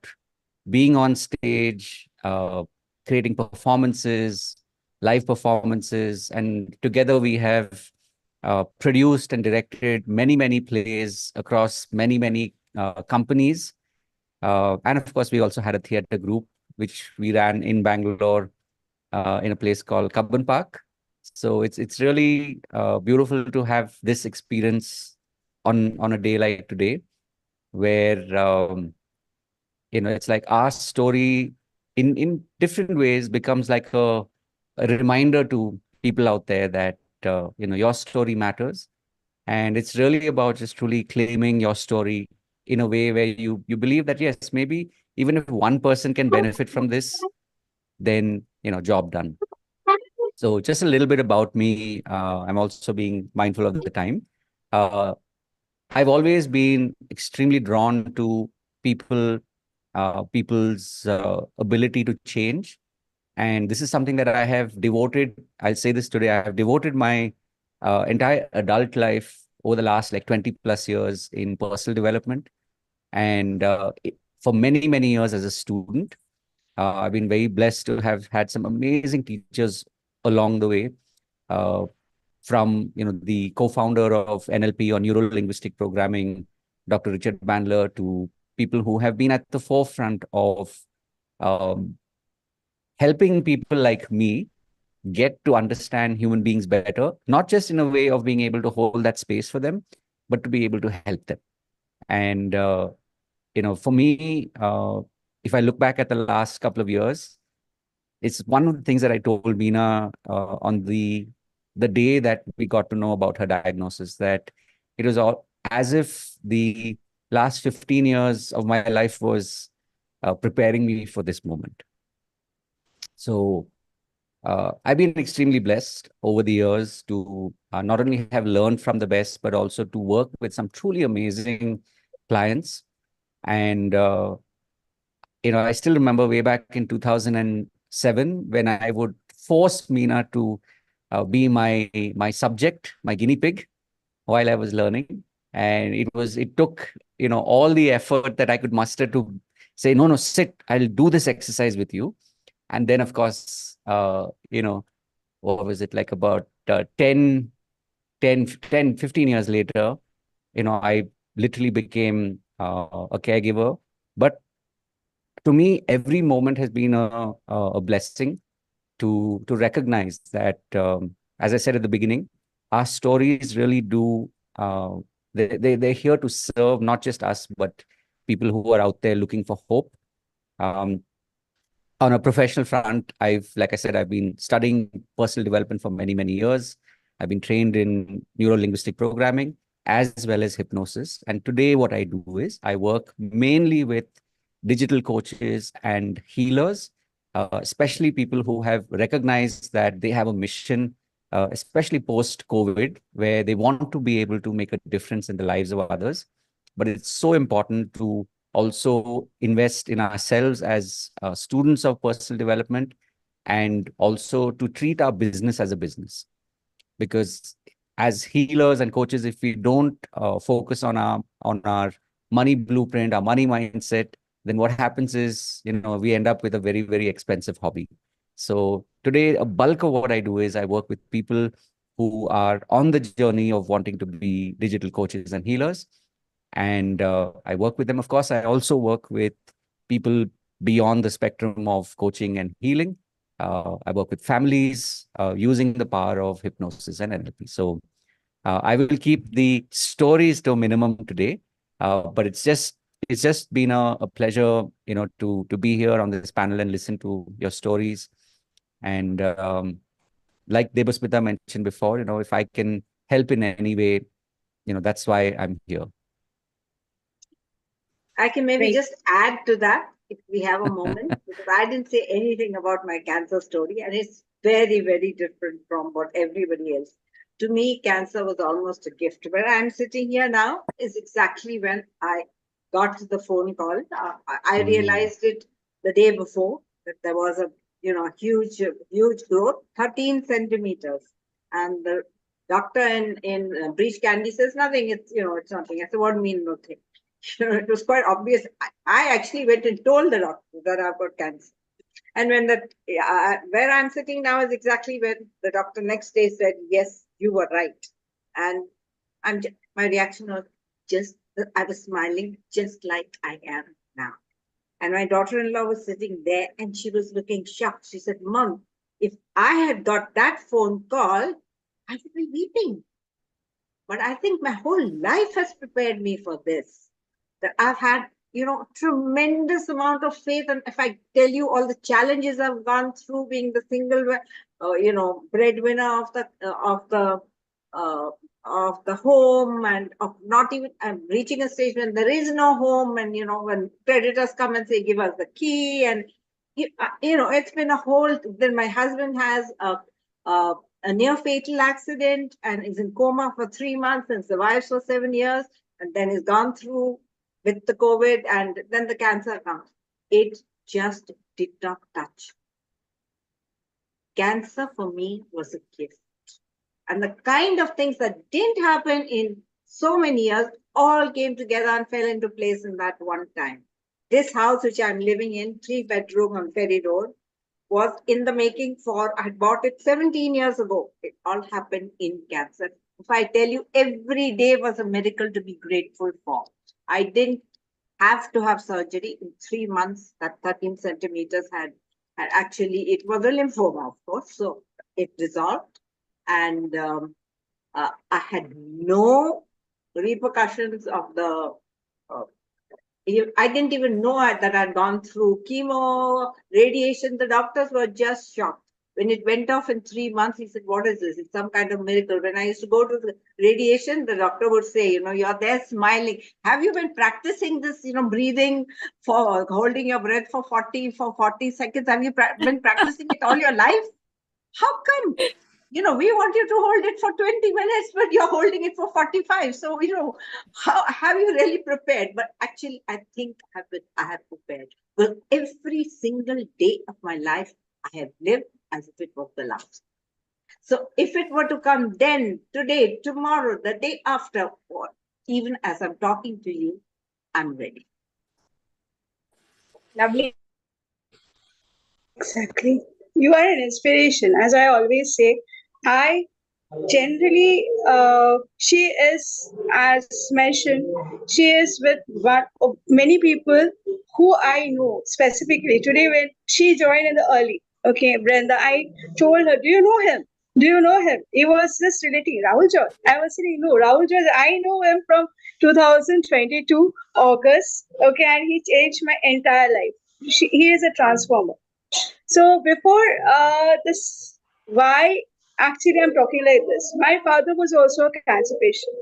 being on stage, creating performances, live performances, and together we have produced and directed many, many plays across many, many companies. And of course, we also had a theatre group, which we ran in Bangalore in a place called Kabban Park. So it's really beautiful to have this experience on a day like today, where it's like our story in different ways becomes like a reminder to people out there that your story matters, and it's really about just truly claiming your story in a way where you believe that yes, maybe even if one person can benefit from this, then job done. So just a little bit about me. I'm also being mindful of the time. I've always been extremely drawn to people's ability to change. And this is something that I have devoted, I'll say this today, I have devoted my entire adult life over the last like 20 plus years in personal development. And for many, many years as a student, I've been very blessed to have had some amazing teachers along the way. From the co-founder of NLP or Neuro Linguistic Programming, Dr. Richard Bandler, to people who have been at the forefront of helping people like me get to understand human beings better, not just in a way of being able to hold that space for them, but to be able to help them. And for me, if I look back at the last couple of years, it's one of the things that I told Meena on the day that we got to know about her diagnosis, that it was all as if the last 15 years of my life was preparing me for this moment. So I've been extremely blessed over the years to not only have learned from the best, but also to work with some truly amazing clients. And, I still remember way back in 2007 when I would force Meena to be my subject, my guinea pig, while I was learning. And it took, all the effort that I could muster to say, no, sit, I'll do this exercise with you. And then, of course, what was it, like about 10, 15 years later, I literally became a caregiver. But to me, every moment has been a blessing to recognize that, as I said at the beginning, our stories really do, they're here to serve not just us, but people who are out there looking for hope. On a professional front, like I said, I've been studying personal development for many, many years. I've been trained in neuro-linguistic programming as well as hypnosis. And today what I do is I work mainly with digital coaches and healers, especially people who have recognized that they have a mission, especially post-COVID, where they want to be able to make a difference in the lives of others. but it's so important to also invest in ourselves as students of personal development, and also to treat our business as a business. Because as healers and coaches, if we don't focus on our money blueprint, our money mindset, then what happens is, we end up with a very, very expensive hobby. So today, a bulk of what I do is I work with people who are on the journey of wanting to be digital coaches and healers. And I work with them. Of course, I also work with people beyond the spectrum of coaching and healing. I work with families using the power of hypnosis and NLP. So I will keep the stories to a minimum today, but it's just been a pleasure, to be here on this panel and listen to your stories. And like Debasmita mentioned before, if I can help in any way, that's why I'm here.
I can maybe
Great.
just add to that if we have a moment, because I didn't say anything about my cancer story, and it's very, very different from what everybody else. To me, cancer was almost a gift. Where I'm sitting here now is exactly when I got the phone call. I realized it the day before that there was a huge growth, 13 centimeters, and the doctor in breech candy says nothing. It's nothing. I said, what do you mean nothing? It was quite obvious. I actually went and told the doctor that I've got cancer. And when where I'm sitting now is exactly where the doctor next day said, yes, you were right. And my reaction was I was smiling just like I am now. And my daughter-in-law was sitting there and she was looking shocked. She said, Mom, if I had got that phone call, I would be weeping. But I think my whole life has prepared me for this. That I've had, tremendous amount of faith. And if I tell you all the challenges I've gone through, being the single, breadwinner of the home, and of not even reaching a stage when there is no home, and when creditors come and say, give us the key, and it's been a whole. Then my husband has a near fatal accident and is in coma for 3 months and survives for 7 years, and then is gone through with the COVID, and then the cancer comes. It just did not touch. Cancer for me was a gift. And the kind of things that didn't happen in so many years all came together and fell into place in that one time. This house, which I'm living in, 3-bedroom on Ferry Road, was in the making I had bought it 17 years ago. It all happened in cancer. If I tell you, every day was a miracle to be grateful for. I didn't have to have surgery. In 3 months, that 13 centimeters had actually, it was a lymphoma, of course, so it dissolved. And I had no repercussions of I didn't even know that I'd gone through chemo, radiation. The doctors were just shocked. When it went off in 3 months, he said, what is this? It's some kind of miracle. When I used to go to the radiation, the doctor would say, you're there smiling. Have you been practicing this, breathing, for holding your breath for 40 seconds? Have you been practicing it all your life? How come? We want you to hold it for 20 minutes, but you're holding it for 45. So, how have you really prepared? But actually, I think I have prepared. Well, every single day of my life, I have lived as if it was the last. So if it were to come then, today, tomorrow, the day after, or even as I'm talking to you, I'm ready.
Lovely. Exactly. You are an inspiration. As I always say, I generally, she is, as mentioned, she is with one of many people who I know specifically. Today, when she joined in the early, okay, Brenda, I told her, do you know him? Do you know him? He was just relating Rahul George. I was saying, no, Rahul George, I know him from 2022 August, okay, and he changed my entire life. He is a transformer. So before this, why actually I'm talking like this? My father was also a cancer patient.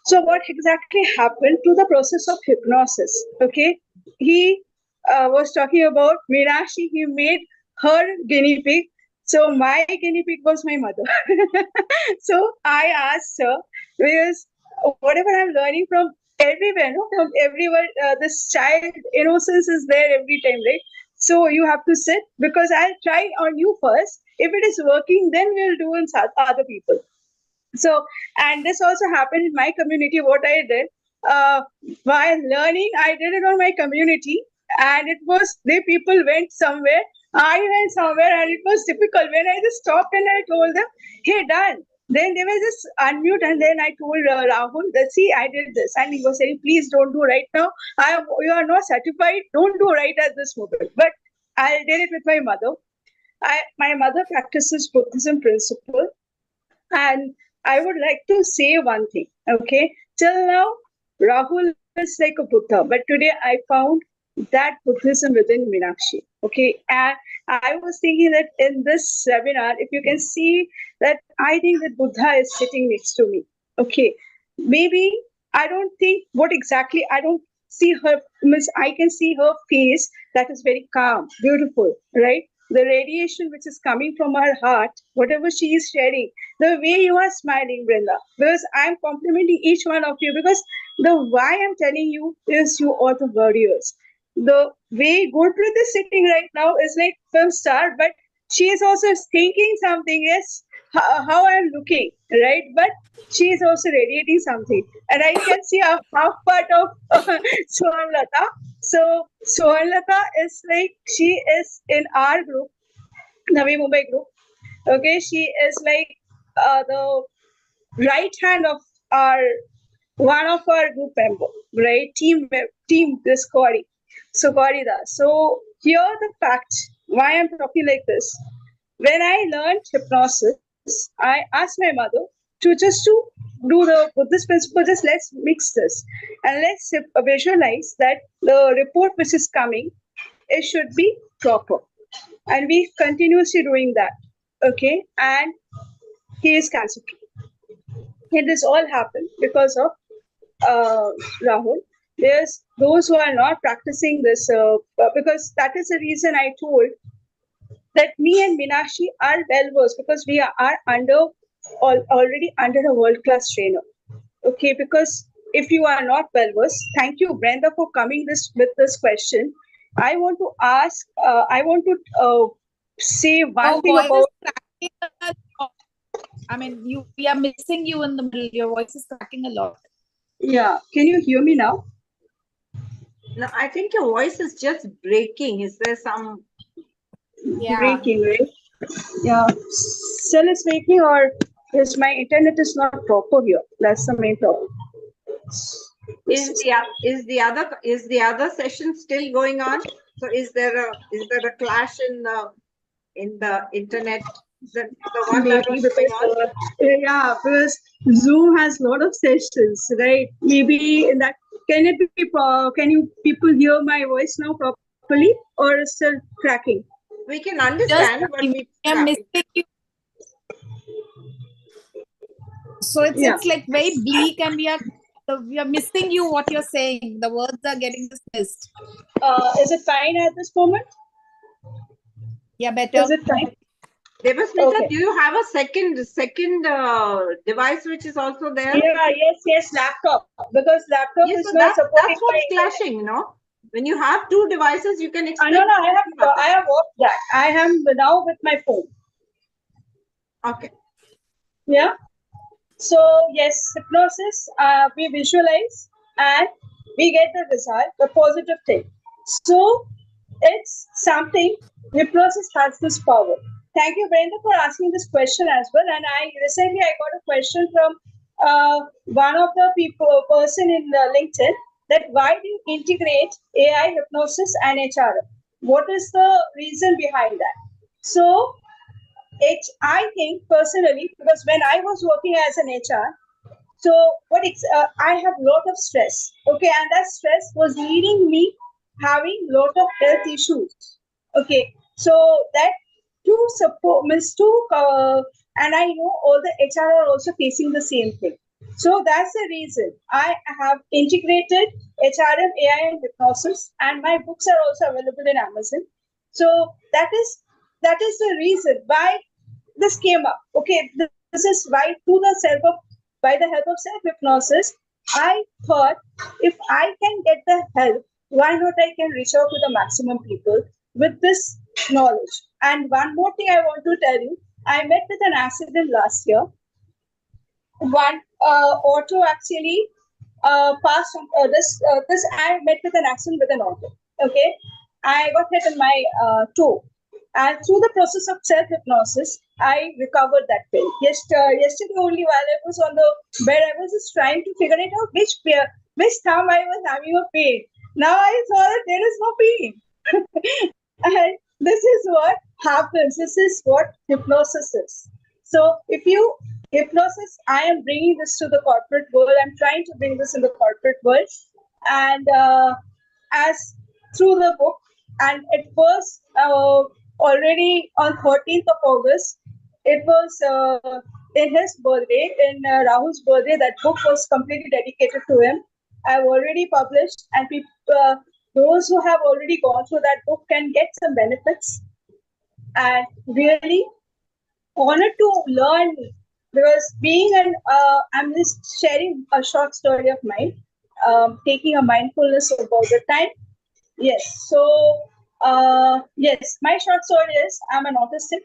So what exactly happened to the process of hypnosis? Okay, he was talking about Meenakshi. He made her guinea pig. So my guinea pig was my mother. So I asked her, because whatever I'm learning from everywhere, no? From everywhere, this child innocence is there every time, right? So you have to sit, because I'll try on you first. If it is working, then we'll do in other people. So, and this also happened in my community. What I did while learning, I did it on my community, and it was the people went somewhere, I went somewhere, and it was difficult. When I just stopped and I told them, "Hey, done." Then they were just unmute, and then I told Rahul that, "See, I did this," and he was saying, "Please don't do right now. You are not certified. Don't do right at this moment." But I did it with my mother. My mother practices Buddhism principle, and I would like to say one thing. Okay, till now, Rahul is like a Buddha, but today I found that Buddhism within Meenakshi. Okay, and I was thinking that in this seminar, if you can see that, I think that Buddha is sitting next to me. Okay, maybe I don't think what exactly, I don't see her, means I can see her face that is very calm, beautiful, right? The radiation which is coming from her heart, whatever she is sharing, the way you are smiling, Brenda, because I'm complimenting each one of you, because the why I'm telling you is you are the warriors. The way Gurpreet is sitting right now is like film star, but she is also thinking something, yes, how I'm looking, right? But she is also radiating something. And I can see a half part of Swarnlata. So Swarnlata is like, she is in our group, Navi Mumbai group. Okay, she is like the right hand of our one of our group member, right? Team this Gauri. So Gaurida. So here the fact why I'm talking like this. When I learned hypnosis, I asked my mother to do the Buddhist principle. Just let's mix this and let's visualize that the report which is coming, it should be proper, and we continuously doing that. Okay, and he is cancer free. And this all happened because of Rahul. There's those who are not practicing this because that is the reason I told that me and Meenakshi are well versed, because we are already under a world class trainer. Okay, because if you are not well versed, thank you, Brenda, for coming with this question. I want to ask. I want to say one thing about.
I mean, we are missing you in the middle. Your voice is cracking a lot.
Yeah, can you hear me now?
No, I think your voice is just breaking. Is there some
breaking, right? Yeah, cell is breaking, or is my internet is not proper here? That's the main problem.
Is the other session still going on? So is there a clash in the internet? The one that was going on?
Yeah, because Zoom has a lot of sessions, right? Maybe in that, can it be? Can you people hear my voice now properly, or is still cracking?
We can understand, but we
are missing you. So it's like very bleak, and we are missing you. What you're saying, the words are getting dismissed.
Is it fine at this moment?
Yeah, better.
Is it fine?
Debasmita, okay. Do you have a second device which is also there?
Yeah, yes, laptop. Because laptop is not supporting.
That's what's clashing, you know. When you have two devices, you can explain.
No, I have worked that. I am now with my phone.
Okay.
Yeah. So yes, hypnosis. We visualize and we get the result, the positive thing. So it's something. Hypnosis has this power. Thank you, Brenda, for asking this question as well. And recently I got a question from one of the person in LinkedIn, that why do you integrate AI, hypnosis, and HRM? What is the reason behind that? So I think personally, because when I was working as an HR, so I have a lot of stress. Okay, and that stress was leading me having a lot of health issues. Okay, so that to support means and I know all the HR are also facing the same thing. So that's the reason I have integrated HRM, AI, and hypnosis, and my books are also available in Amazon. So that is the reason why this came up. Okay, this is why by the help of self hypnosis, I thought if I can get the help, why not I can reach out to the maximum people with this knowledge. And one more thing I want to tell you, I met with an accident last year. One auto actually passed on this I met with an accident with an auto. Okay, I got hit in my toe, and through the process of self hypnosis, I recovered that pain. Yesterday only, while I was on the bed, I was just trying to figure it out which thumb I was having a pain. Now I saw that there is no pain, and this is what happens. This is what hypnosis is. So if you hypnosis, I am bringing this to the corporate world. I'm trying to bring this in the corporate world, and as through the book, and it was already on 13th of August. It was in his birthday, in Rahul's birthday. That book was completely dedicated to him. I've already published, and people, those who have already gone through that book can get some benefits. And really honored to learn, because being an I'm just sharing a short story of mine, taking a mindfulness about the time. Yes, so yes, my short story is I'm an autistic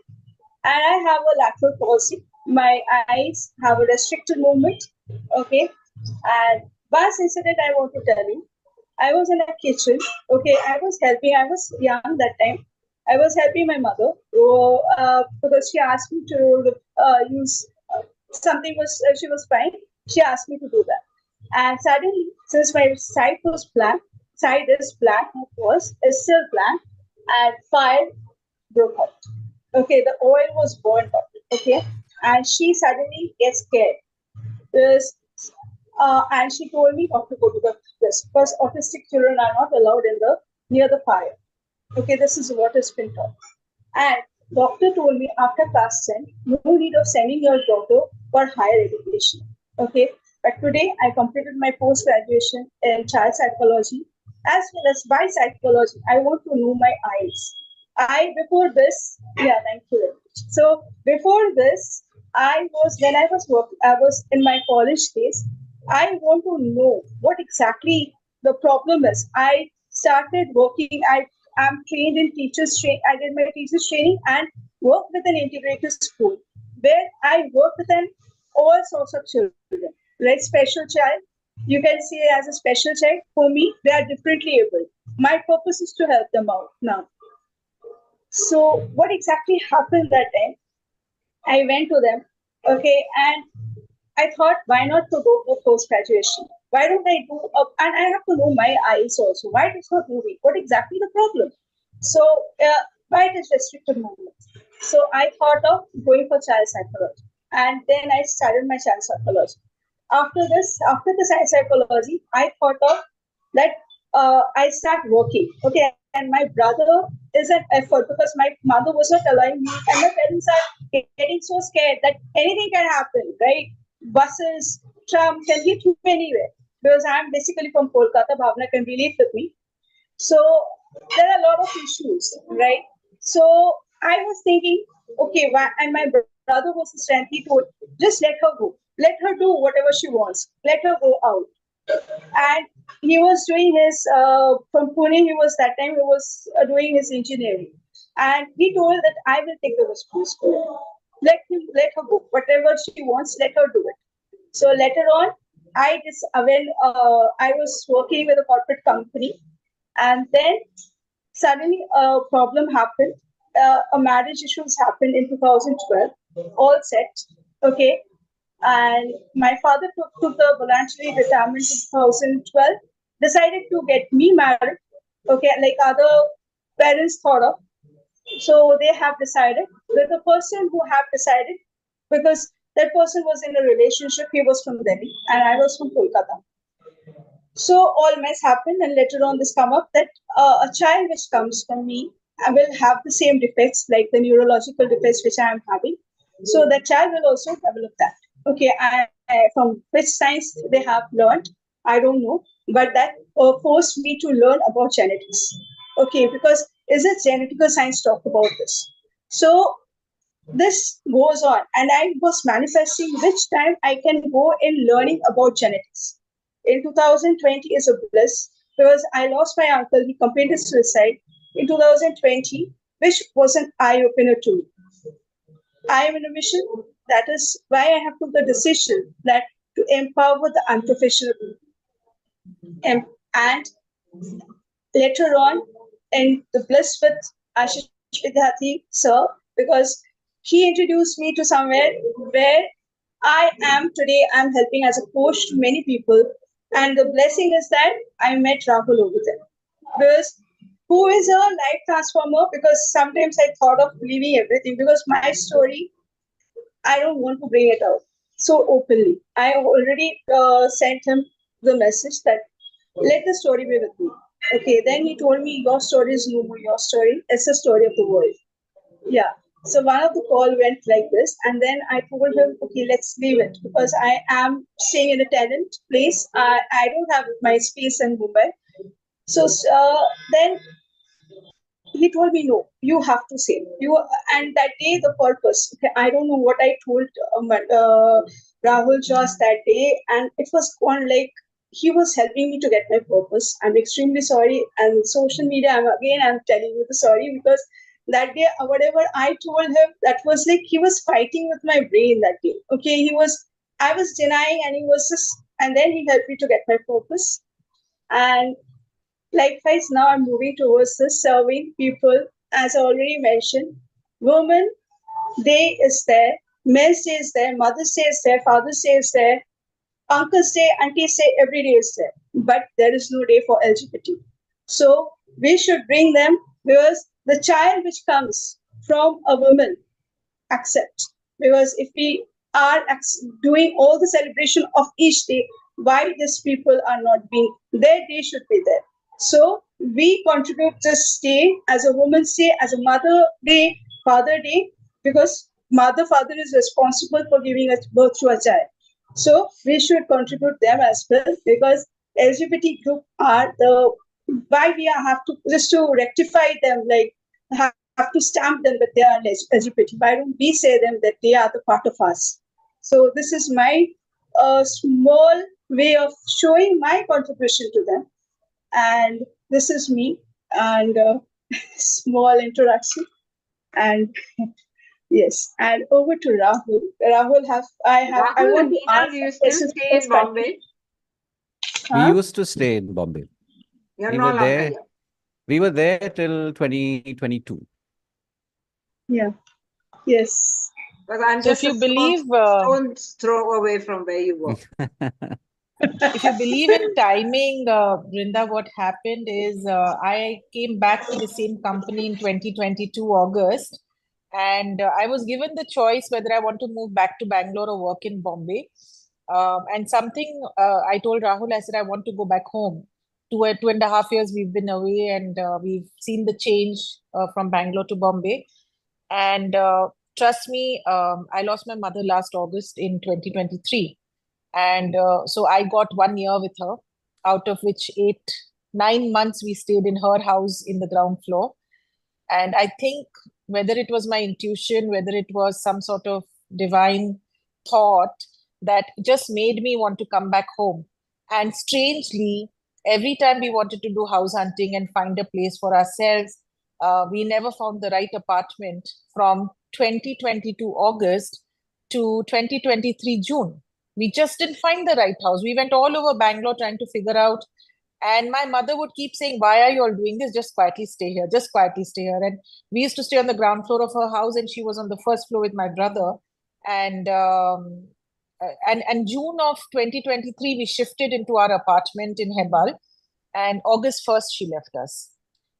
and I have a lateral palsy. My eyes have a restricted movement. Okay, and last incident I want to tell you, I was in a kitchen. Okay, I was helping. I was young that time. I was helping my mother because she asked me to use something. Was she was fine. She asked me to do that, and suddenly, since my side was black, side is black, is still black, and fire broke out. Okay, the oil was burned out. Okay, and she suddenly gets scared. Because and she told me not to go to this because autistic children are not allowed in the near the fire. Okay, this is what has been taught. And doctor told me after class 10, no need of sending your daughter for higher education. Okay, but today I completed my post graduation in child psychology as well as by psychology. I want to know my eyes. Before this, yeah, thank you very much. So before this, when I was working, I was in my college days. I want to know what exactly the problem is. I started working. I'm trained in teachers training. I did my teachers training and worked with an integrated school where I work with all sorts of children, like special child. You can see as a special child. For me, they are differently able. My purpose is to help them out now. So what exactly happened that time? I went to them, okay, and I thought, why not to go for post graduation? Why don't I do? And I have to know my eyes also. Why it is not moving? What exactly the problem? So why it is restricted movement? So I thought of going for child psychology, and then I started my child psychology. After the child psychology, I thought of that I start working. Okay, and my brother is an effort because my mother was not allowing me, and my parents are getting so scared that anything can happen, right? Buses, tram can hit you anywhere because I'm basically from Kolkata. Bhavna can relate with me. So there are a lot of issues, right? So I was thinking, okay, why? And my brother was the strength. He told, just let her go. Let her do whatever she wants. Let her go out. And he was doing his from Pune. He was doing his engineering, and he told that I will take the responsibility. Let her go. Whatever she wants, let her do it. So later on, when I was working with a corporate company, and then suddenly a problem happened. A marriage issues happened in 2012. All set, okay. And my father took the voluntary retirement in 2012. Decided to get me married, okay, like other parents thought of. So they have decided. With the person who have decided, because that person was in a relationship. He was from Delhi, and I was from Kolkata. So all mess happened, and later on this come up that a child which comes from me will have the same defects like the neurological defects which I am having. So the child will also develop that. Okay, from which science they have learned, I don't know, but that forced me to learn about genetics. Okay, because is it genetical science talk about this? So this goes on, and I was manifesting which time I can go in learning about genetics. in 2020 is a bliss because I lost my uncle. He committed suicide in 2020, which was an eye-opener to me. I am in a mission. That is why I have took the decision that to empower the unprofessional people. And later on, in the bliss with Ashish Vidyarthi sir, because he introduced me to somewhere where I am today. I'm helping as a coach to many people, and the blessing is that I met Rahul over there. Because who is a life transformer? Because sometimes I thought of leaving everything because my story, I don't want to bring it out so openly. I already sent him the message that let the story be with me. Okay, then he told me your story is no more your story. It's the story of the world. Yeah. So one of the call went like this, and then I told him, okay, let's leave it because I am staying in a tenant place. I don't have my space in Mumbai. So then he told me, no, you have to say you. And that day, the purpose. Okay, I don't know what I told Rahul just that day, and it was on like he was helping me to get my purpose. I'm extremely sorry. And social media, I'm telling you the sorry because that day, whatever I told him, that was like he was fighting with my brain that day. Okay, I was denying, and he was just, and then he helped me to get my purpose. And likewise, now I'm moving towards this serving people. As I already mentioned, Women Day is there, Men's Day is there, Mother's Day is there, Father's Day is there, Uncle's Day, Auntie's Day, every day is there. But there is no day for LGBT. So we should bring them because the child which comes from a woman accept. Because if we are doing all the celebration of each day, why these people are not being, their day should be there. So we contribute this day as a woman's day, as a mother day, father day, because father is responsible for giving us birth to a child. So we should contribute them as well because LGBT group are the why we have to just to rectify them, like have to stamp them that they are LGBT. Why don't we say them that they are the part of us? So this is my small way of showing my contribution to them. And this is me and small introduction. And yes, and over to Rahul. Rahul, I want to ask.
You still stay in Bombay?
We used to stay in Bombay.
You're
We
no
were
longer
there.
here.
We were there till 2022.
Yeah. Yes.
Because I'm
So
just
if you believe,
stone's throw away from where you were.
if you believe in timing, Brenda, what happened is I came back to the same company in 2022 August, and I was given the choice whether I want to move back to Bangalore or work in Bombay. And something I told Rahul, I said I want to go back home. 2.5 years we've been away, and we've seen the change from Bangalore to Bombay. And trust me, I lost my mother last August in 2023. And so I got 1 year with her, out of which 9 months we stayed in her house in the ground floor. And I think whether it was my intuition, whether it was some sort of divine thought that just made me want to come back home. And strangely, every time we wanted to do house hunting and find a place for ourselves, we never found the right apartment from 2022 August to 2023 June. We just didn't find the right house. We went all over Bangalore trying to figure out. And my mother would keep saying, why are you all doing this? Just quietly stay here. Just quietly stay here. And we used to stay on the ground floor of her house, and she was on the first floor with my brother. And June of 2023, we shifted into our apartment in Hebal. And August 1st, she left us.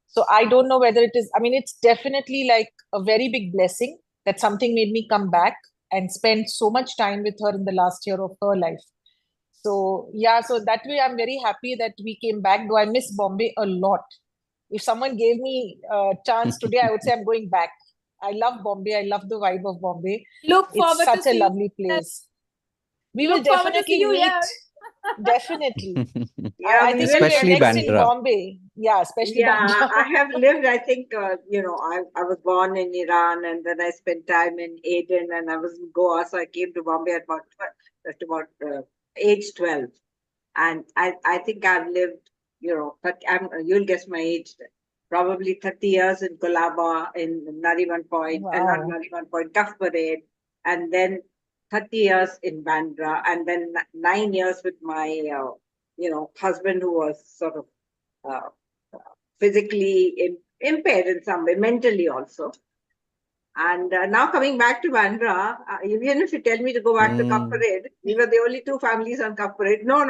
So I don't know whether it is, I mean, it's definitely like a very big blessing that something made me come back and spend so much time with her in the last year of her life. So yeah, so that way I'm very happy that we came back, though I miss Bombay a lot. If someone gave me a chance today, I would say I'm going back. I love Bombay. I love the vibe of Bombay.
Look
It's
forward
such
to
a
see
lovely place. We will
Look forward to
definitely
see you
meet.
here.
Definitely.
Yeah,
I
we
think
will
when we are
Especially
next in
Bandra.
Bombay. Yeah, especially
Yeah,
Bandra.
I have lived, I think, I was born in Iran, and then I spent time in Aden, and I was in Goa, so I came to Bombay at about age 12. And I think I've lived, you'll guess my age, probably 30 years in Colaba, in Nariman Point, not
Wow.
Nariman Point, Tough Parade, and then 30 years in Bandra, and then 9 years with my, husband who was sort of physically impaired in some way, mentally also. And now coming back to Bandra, even if you tell me to go back to Cup Parade, we were the only two families on Cup Parade. No.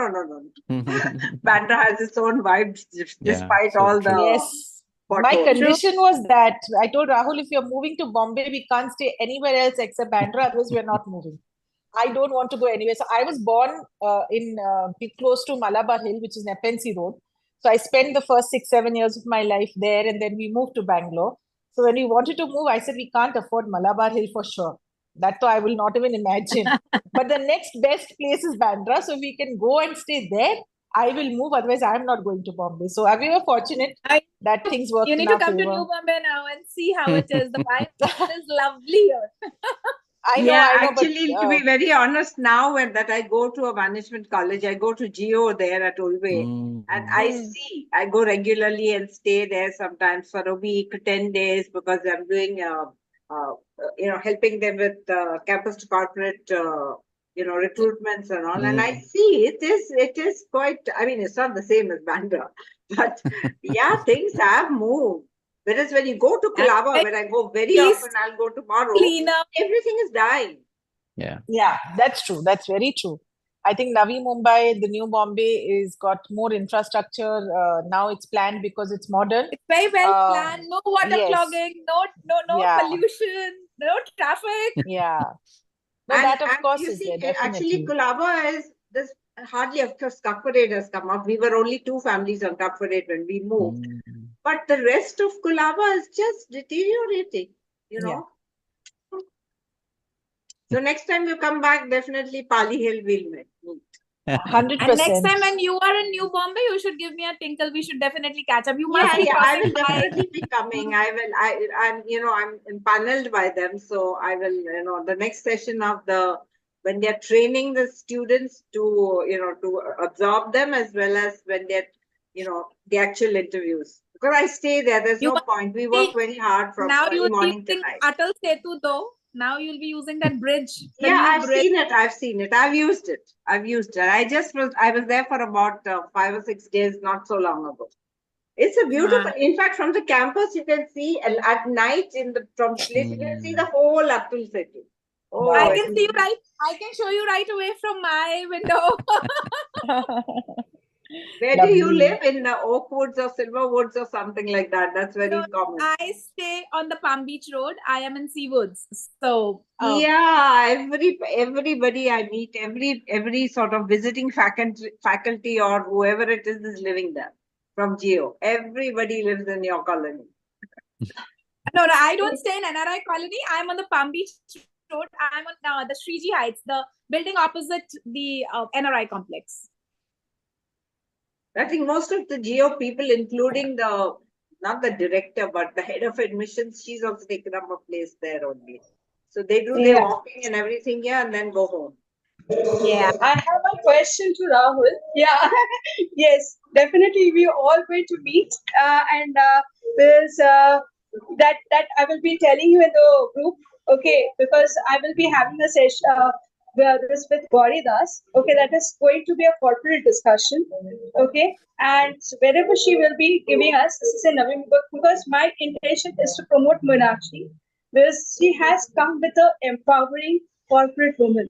Bandra has its own vibes, despite
so
all
true.
the
Yes. My
potholes.
condition was that I told Rahul, if you're moving to Bombay, we can't stay anywhere else except Bandra, otherwise we're not moving. I don't want to go anywhere. So I was born in close to Malabar Hill, which is Nepean Road. So I spent the first 6-7 years of my life there, and then we moved to Bangalore. So when we wanted to move, I said we can't afford Malabar Hill for sure. That I will not even imagine. But the next best place is Bandra, so we can go and stay there. I will move, otherwise I am not going to Bombay. So we were fortunate that things worked
You
in
need
our
to come to
favor.
New Bombay now and see how it is. The vibe is lovely here.
I know,
Actually,
but
to be very honest, now that I go to a management college, I go to Geo there at Ulve, and I go regularly and stay there sometimes for a week, 10 days, because I'm doing, helping them with campus to corporate, recruitments and all. And I see it is quite, I mean, it's not the same as Bandra, but yeah, things have moved. Whereas when you go to Colaba, where I go very often, I'll go tomorrow, everything is dying.
Yeah, that's true. That's very true. I think Navi Mumbai, the new Bombay, is got more infrastructure. Now it's planned because it's modern.
It's very well planned. No water
yes.
clogging, no pollution, no traffic.
Yeah. No,
And
that of course
you
is
see,
there,
actually,
definitely.
Colaba is this hardly, of course, Cup Parade has come up. We were only two families on Cup Parade when we moved. But the rest of Colaba is just deteriorating, So next time you come back, definitely Pali Hill will meet.
100%.
And next time when you are in New Bombay, you should give me a tinkle. We should definitely catch up. You must be
I will
crossing by.
definitely be coming. I'm empaneled by them. So I will, the next session of when they're training the students to absorb them, as well as when they're, the actual interviews. Because I stay there, there's no point. We work very hard from early morning to night.
Atal Setu though. Now you'll be using that bridge.
I've seen it. I've used it. I was there for about 5 or 6 days, not so long ago. It's a beautiful, in fact, from the campus, you can see at night from place, you can see the whole Atul Setu.
Oh, I can see you I can show you right away from my window.
Where do you live? In Oak Woods or Silver Woods or something like that? That's very common.
I stay on the Palm Beach Road. I am in Sea Woods. So
everybody I meet, every sort of visiting faculty or whoever it is living there from Geo. Everybody lives in your colony.
No, I don't stay in NRI colony. I'm on the Palm Beach Road. I'm on the Sriji Heights, the building opposite the NRI complex.
I think most of the Geo people, including not the director, but the head of admissions, she's also taken up a place there only. So they do their walking and everything here and then go home.
Yeah, I have a question to Rahul. Yeah, yes, definitely we are all going to meet, and there's that I will be telling you in the group, okay? Because I will be having a session with Gauri Das, okay? That is going to be a corporate discussion, okay? And wherever she will be giving us, this is in November, because my intention is to promote Meenakshi, because she has come with the empowering corporate woman.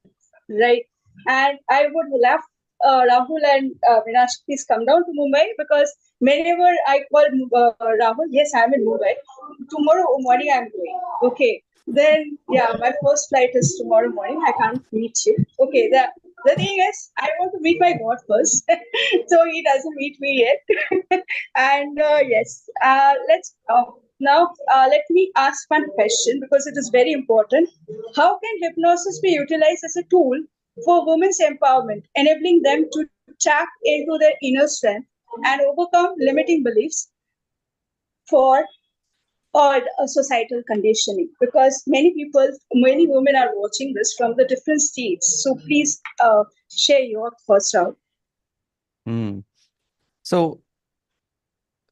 Right, and I would love Rahul and Meenakshi, please come down to Mumbai, because whenever I call Rahul, yes, I'm in Mumbai. Tomorrow morning I'm going. Okay, then my first flight is tomorrow morning. I can't meet you. Okay, the thing is, I want to meet my God first, so he doesn't meet me yet. And yes, let's. Now, let me ask one question, because it is very important. How can hypnosis be utilized as a tool for women's empowerment, enabling them to tap into their inner strength and overcome limiting beliefs or societal conditioning? Because many women are watching this from the different states. So please share your first out.
Hmm. So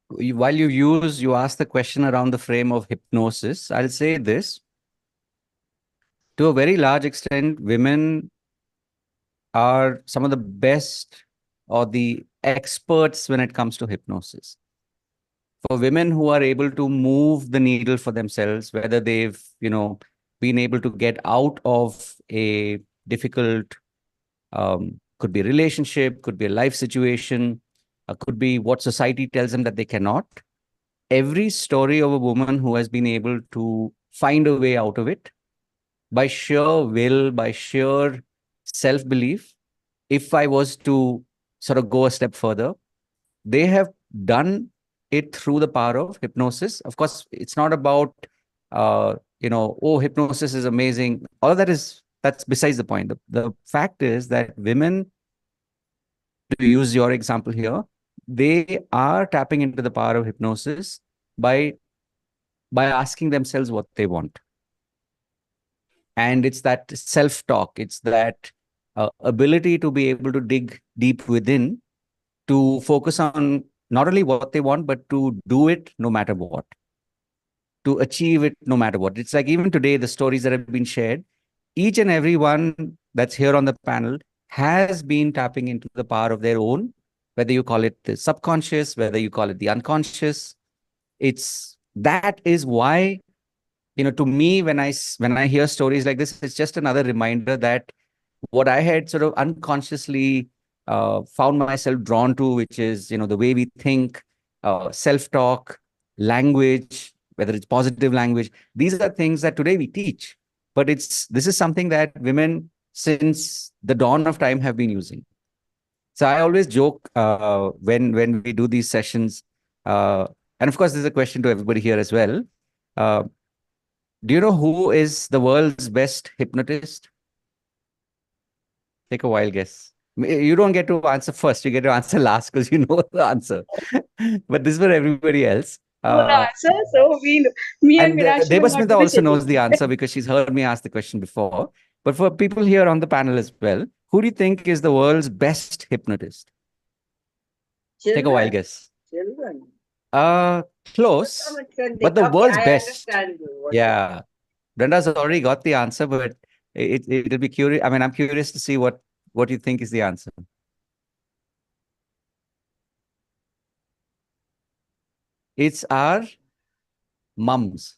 while you ask the question around the frame of hypnosis, I'll say this. To a very large extent, women are some of the best or the experts when it comes to hypnosis. For women who are able to move the needle for themselves, whether they've, been able to get out of a difficult, could be a relationship, could be a life situation, could be what society tells them that they cannot. Every story of a woman who has been able to find a way out of it by sheer will, by sheer self-belief, if I was to sort of go a step further, they have done it through the power of hypnosis. Of course, it's not about, oh, hypnosis is amazing. All of that's besides the point. The fact is that women, to use your example here, they are tapping into the power of hypnosis by asking themselves what they want. And it's that self-talk, it's that ability to be able to dig deep within, to focus on not only what they want, but to do it no matter what, to achieve it no matter what. It's like even today, the stories that have been shared, each and every one that's here on the panel has been tapping into the power of their own, whether you call it the subconscious, whether you call it the unconscious. That is why, to me, when I hear stories like this, it's just another reminder that what I had sort of unconsciously found myself drawn to, which is, the way we think, self-talk, language, whether it's positive language, these are things that today we teach. But this is something that women, since the dawn of time, have been using. So I always joke when we do these sessions, and of course, there's a question to everybody here as well. Do you know who is the world's best hypnotist? Take a wild guess. You don't get to answer first. You get to answer last because you know the answer. But this is for everybody else.
Know the answer. So me and
And
Meenakshi will not
Debasmita
be
also
checking.
knows the answer because she's heard me ask the question before. But for people here on the panel as well, who do you think is the world's best hypnotist? Take a wild guess.
Children.
Close, but the world's best. Yeah. Brenda's already got the answer, but it'll be curious. I mean, I'm curious to see what you think is the answer. It's our mums,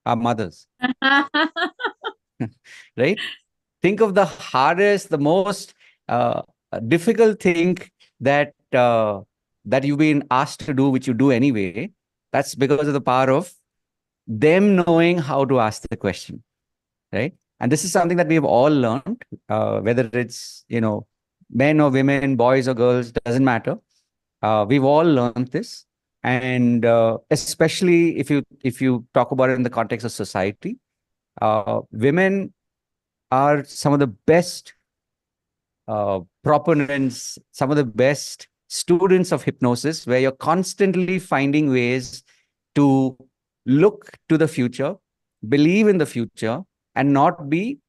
our mothers, right? Think of the hardest, the most difficult thing that you've been asked to do, which you do anyway. That's because of the power of them knowing how to ask the question, right? And this is something that we have all learned, whether it's, men or women, boys or girls, doesn't matter. We've all learned this. And especially if you talk about it in the context of society, women are some of the best proponents, some of the best students of hypnosis, where you're constantly finding ways to look to the future, believe in the future, and not be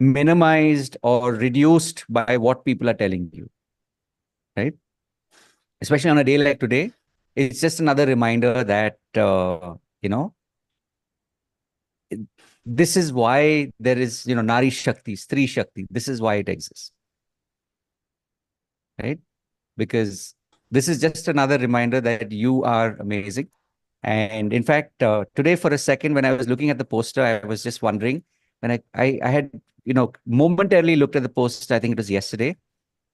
minimized or reduced by what people are telling you, right? Especially on a day like today, it's just another reminder that, this is why there is, Nari Shakti, Stri Shakti. This is why it exists, right? Because this is just another reminder that you are amazing. And in fact, today for a second, when I was looking at the poster, I was just wondering, when I had, momentarily looked at the poster, I think it was yesterday.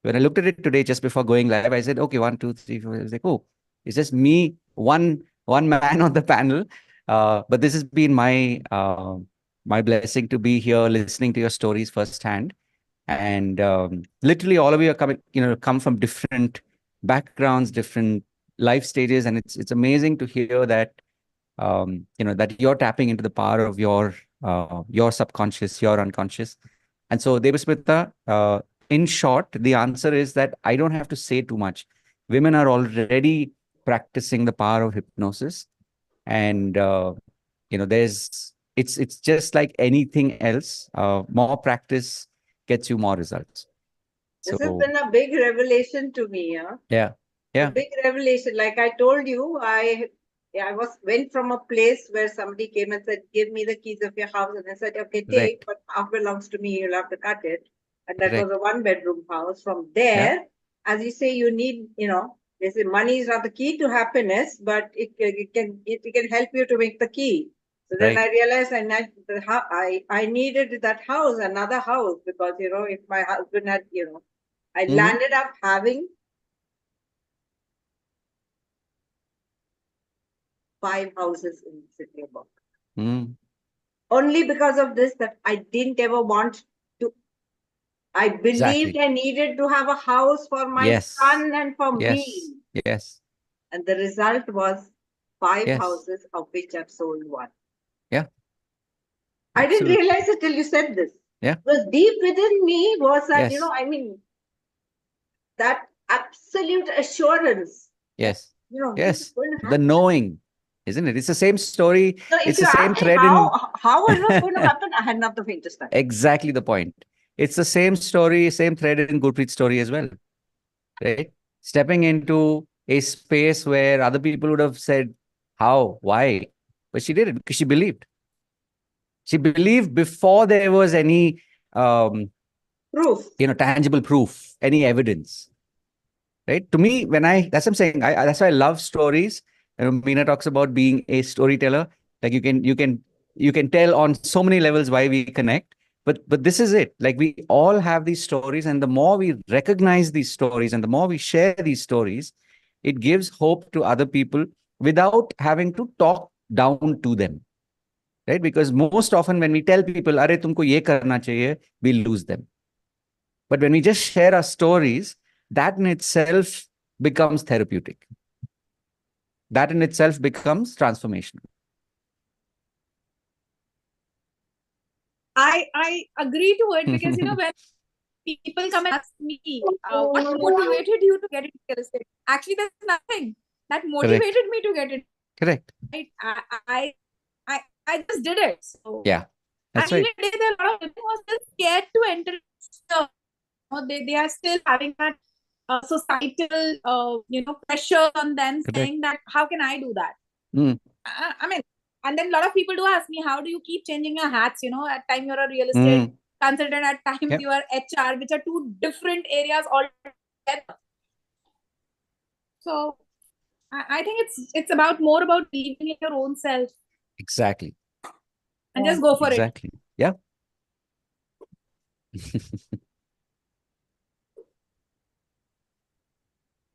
When I looked at it today, just before going live, I said, okay, 1, 2, 3, 4. I was like, oh, it's just me, one man on the panel. But this has been my blessing to be here, listening to your stories firsthand. And literally all of you are come from different backgrounds, different life stages. And it's amazing to hear that, that you're tapping into the power of your subconscious, your unconscious. And so, Debasmita, in short, the answer is that I don't have to say too much. Women are already practicing the power of hypnosis. And, it's just like anything else. More practice gets you more results.
This has
So
been a big revelation to me. Huh?
yeah,
A
yeah,
big revelation. Like I told you, I went from a place where somebody came and said, "Give me the keys of your house," and I said, "Okay, take,
correct,
but half belongs to me. You'll have to cut it." And that was
correct.
a 1-bedroom house. From
Yeah,
there, as you say, you need, they say money is not the key to happiness, but it can help you to make the key. So then I
right.
realized I needed that house, another house, because if my husband had, I
Hmm.
landed up having 5 houses in the city of Bombay.
Hmm.
Only because of this, that I didn't ever want to. I believed
Exactly.
I needed to have a house for my
Yes.
son and for
Yes.
me.
Yes.
And the result was 5
Yes.
houses, of which I've sold 1.
Yeah.
I didn't
Absolutely.
realize it till you said this.
Yeah.
Because deep within me was that,
Yes.
that absolute assurance.
Yes.
This
Yes.
is going to
The
happen.
knowing, isn't it? It's the same story.
So
It's
if
the
you
same
ask me
thread in
how it was going to happen, I had not the faintest idea.
exactly the point. It's the same story, same thread in Gurpreet's story as well, right? Stepping into a space where other people would have said, how, why? But she did it because she believed. She believed before there was any,
Proof.
tangible proof, any evidence. Right? To me, that's what I'm saying. That's why I love stories. Meena talks about being a storyteller. Like you can tell on so many levels why we connect. But this is it. Like we all have these stories, and the more we recognize these stories, and the more we share these stories, it gives hope to other people without having to talk down to them. Right? Because most often when we tell people, "Arey tumko ye karna chahiye," we lose them. But when we just share our stories, that in itself becomes therapeutic. That in itself becomes transformational.
I agree to it because when people come and ask me what motivated you to get into real estate, actually there's nothing that motivated me to get it.
Correct.
Right? I just did it. So
Yeah, that's
and
right.
even today there are a lot of women who are still scared to enter. They are still having that societal pressure on them,
Correct.
saying that how can I do that?
Mm.
I mean, and then a lot of people do ask me, how do you keep changing your hats? At time you're a real estate consultant, at times
Yep.
you are HR, which are 2 different areas altogether. So I think it's about more about believing in your own self
Exactly.
and just go for it.
Exactly. Yeah.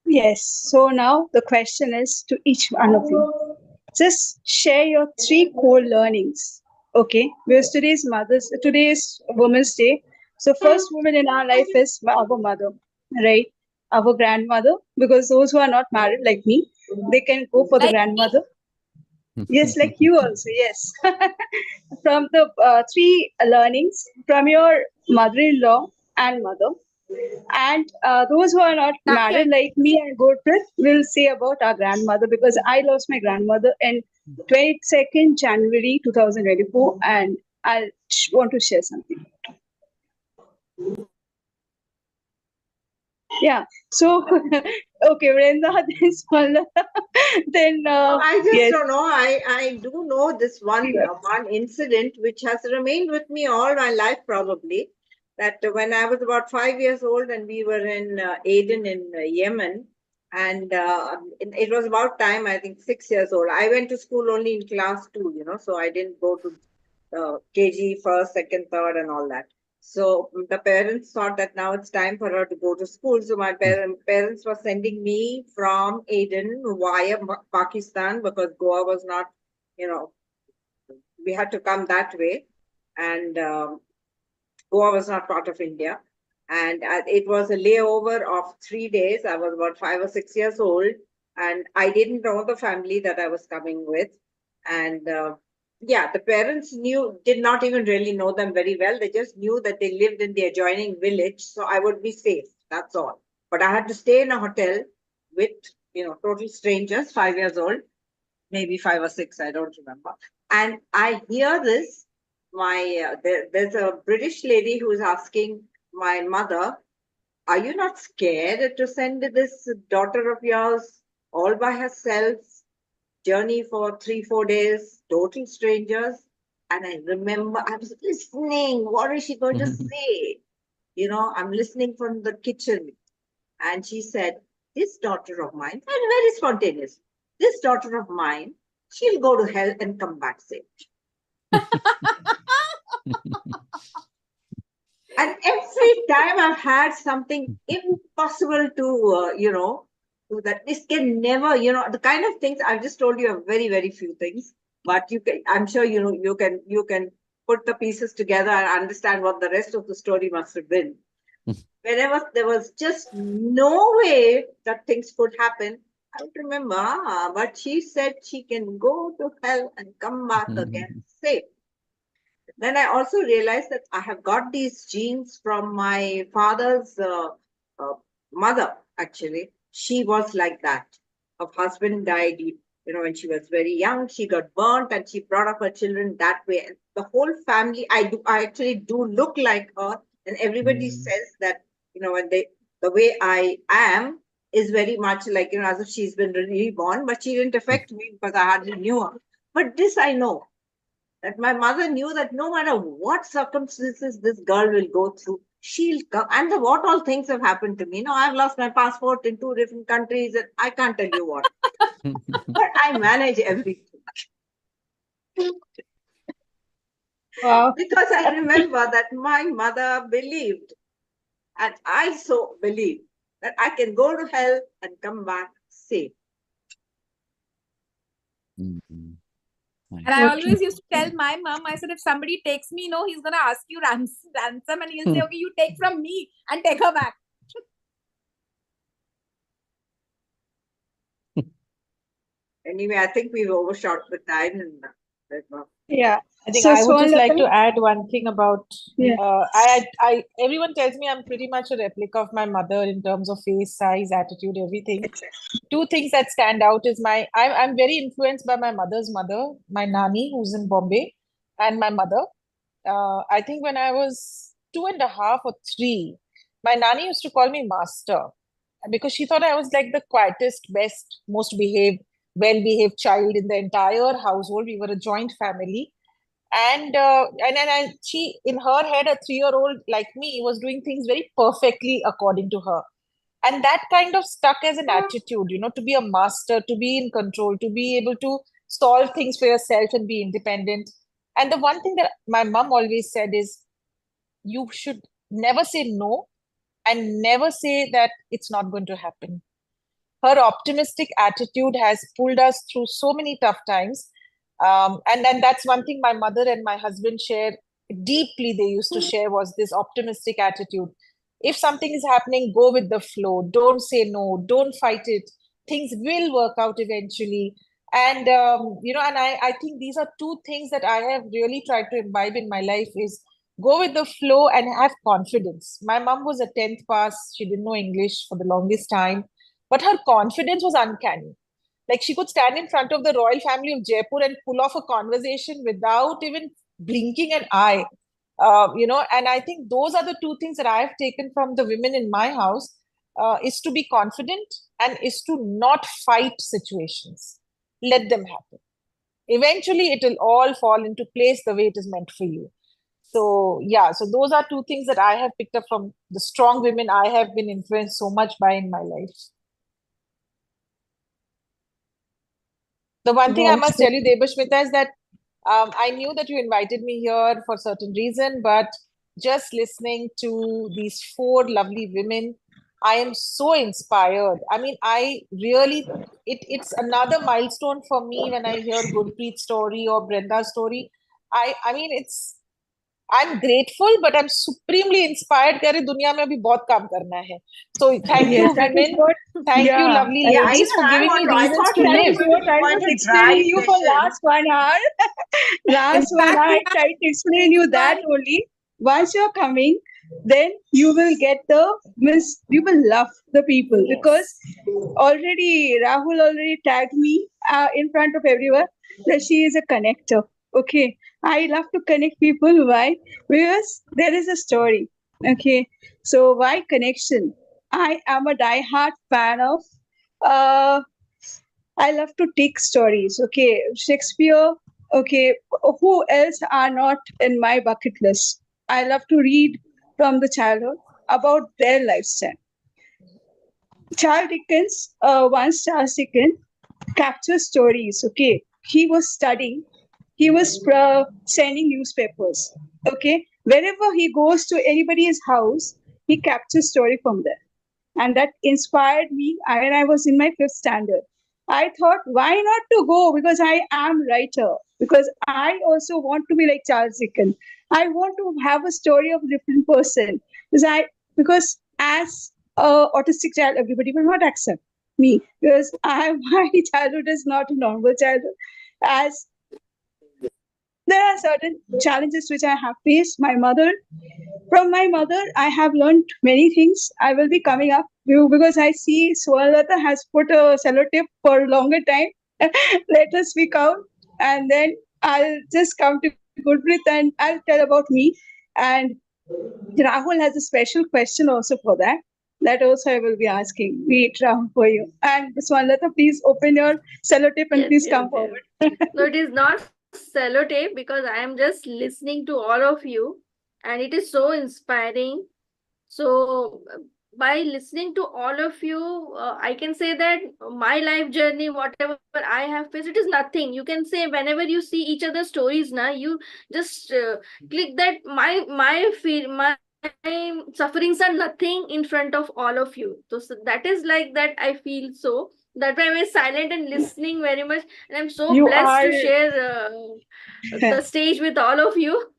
Yes. So now the question is to each one of you. Just share your 3 core learnings. Okay. Because today's Women's Day. So first woman in our life is our mother, right? Our grandmother. Because those who are not married like me, they can go for the
Like me.
grandmother. Yes, like you also. Yes. From the 3 learnings from your mother-in-law and mother. And those who are not married, like me and Gurpreet, will say about our grandmother because I lost my grandmother in 22nd January 2024, and I want to share something. Yeah. So, okay, Brenda, this one. Then,
I just
yes.
don't know. I do know this one incident which has remained with me all my life, probably. That when I was about 5 years old and we were in Aden in Yemen, and it was about time, I think 6 years old. I went to school only in class 2, so I didn't go to KG, first, second, third, and all that. So the parents thought that now it's time for her to go to school. So my parents were sending me from Aden via Pakistan because Goa was not, we had to come that way. And Goa was not part of India. And it was a layover of 3 days. I was about 5 or 6 years old. And I didn't know the family that I was coming with. And yeah, the parents did not even really know them very well. They just knew that they lived in the adjoining village. So I would be safe. That's all. But I had to stay in a hotel with, total strangers, 5 years old, maybe 5 or 6, I don't remember. And I hear this. There's a British lady who is asking my mother, are you not scared to send this daughter of yours all by herself, journey for 3-4 days, total strangers? And I remember I was listening. What is she going to say? I'm listening from the kitchen. And she said, this daughter of mine, and very spontaneous, this daughter of mine, she'll go to hell and come back safe. And every time I've had something impossible to, do that. This can never, the kind of things I've just told you are very, very few things. But I'm sure, you can put the pieces together and understand what the rest of the story must have been. Whenever there was just no way that things could happen, I don't remember, but she said she can go to hell and come back again safe. Then I also realized that I have got these genes from my father's mother, actually. She was like that. Her husband died, when she was very young. She got burnt and she brought up her children that way. And the whole family, I actually do look like her. And everybody says that, the way I am is very much like, as if she's been reborn, but she didn't affect me because I hardly knew her. But this I know, that my mother knew that no matter what circumstances this girl will go through, she'll come. And what all things have happened to me. I've lost my passport in 2 different countries, and I can't tell you what. But I manage everything.
Wow.
Because I remember that my mother believed, and I so believe, that I can go to hell and come back safe.
And I always used to tell my mom, I said, if somebody takes me, he's going to ask you ransom and he'll say, okay, you take from me and take her back.
Anyway, I think we've overshot the time.
Yeah.
I think
So,
I would just like
Swarnalata?
to add one thing about
Yeah.
everyone tells me I'm pretty much a replica of my mother in terms of face, size, attitude, everything. Two things that stand out is I'm very influenced by my mother's mother, my nani, who's in Bombay, and my mother. I think when I was 2.5 or 3, my nani used to call me master because she thought I was like the quietest, best, most well-behaved child in the entire household. We were a joint family. And she, in her head, a 3-year-old like me was doing things very perfectly according to her. And that kind of stuck as an attitude, to be a master, to be in control, to be able to solve things for yourself and be independent. And the one thing that my mom always said is, you should never say no and never say that it's not going to happen. Her optimistic attitude has pulled us through so many tough times. And then that's one thing my mother and my husband share deeply. They used to share was this optimistic attitude. If something is happening, go with the flow. Don't say no. Don't fight it. Things will work out eventually. And, and I think these are two things that I have really tried to imbibe in my life is go with the flow and have confidence. My mom was a 10th pass. She didn't know English for the longest time, but her confidence was uncanny. Like she could stand in front of the royal family of Jaipur and pull off a conversation without even blinking an eye. And I think those are the two things that I have taken from the women in my house is to be confident and is to not fight situations. Let them happen. Eventually, it will all fall into place the way it is meant for you. So, yeah, so those are two things that I have picked up from the strong women I have been influenced so much by in my life. The one thing I must tell you, Debasmita, is that I knew that you invited me here for a certain reason, but just listening to these 4 lovely women, I am so inspired. I mean, I really, it's another milestone for me when I hear Gurpreet's story or Brenda's story. I mean, I'm grateful, but I'm supremely inspired. कि अरे दुनिया में अभी बहुत काम करना है. So thank you, women. Thank you, lovely ladies, for giving me reasons to live.
I was explaining you for last 1 hour. Last 1 hour, I tried to explain you that only. Once you're coming, then you will get you will love the people because Rahul already tagged me in front of everyone that she is a connector. Okay. I love to connect people. Why? Because there is a story. Okay, so why connection? I am a diehard fan of. Uh, I love to take stories. Okay, Shakespeare. Okay, who else are not in my bucket list? I love to read from the childhood about their lifestyle. Charles Dickens capture stories. Okay, he was studying, he was sending newspapers. Okay, wherever he goes to anybody's house, he captures story from there, and that inspired me when I was in my fifth standard. I thought, why not to go? Because I am writer. Because I also want to be like Charles Dickens. I want to have a story of a different person. Because as a autistic child, everybody will not accept me because my childhood is not a normal childhood. As there are certain challenges which I have faced. From my mother, I have learned many things. I will be coming up because I see Swarlata has put a sellotape for a longer time. Let us speak out, and then I'll just come to Gurpreet and I'll tell about me. And Rahul has a special question also for that. That also I will be asking. Wait, Rahul, for you. And Swarlata, please open your sellotape and
Yes,
please
yes,
come
yes.
forward.
No, it is not sellotape because I am just listening to all of you, and it is so inspiring. So, by listening to all of you, I can say that my life journey, whatever I have faced, it is nothing. You can say whenever you see each other's stories, na, you just click that my sufferings are nothing in front of all of you. So that is like that. I feel so. That why I'm silent and listening very much, and I'm so
You
blessed
are
to share the stage with all of you.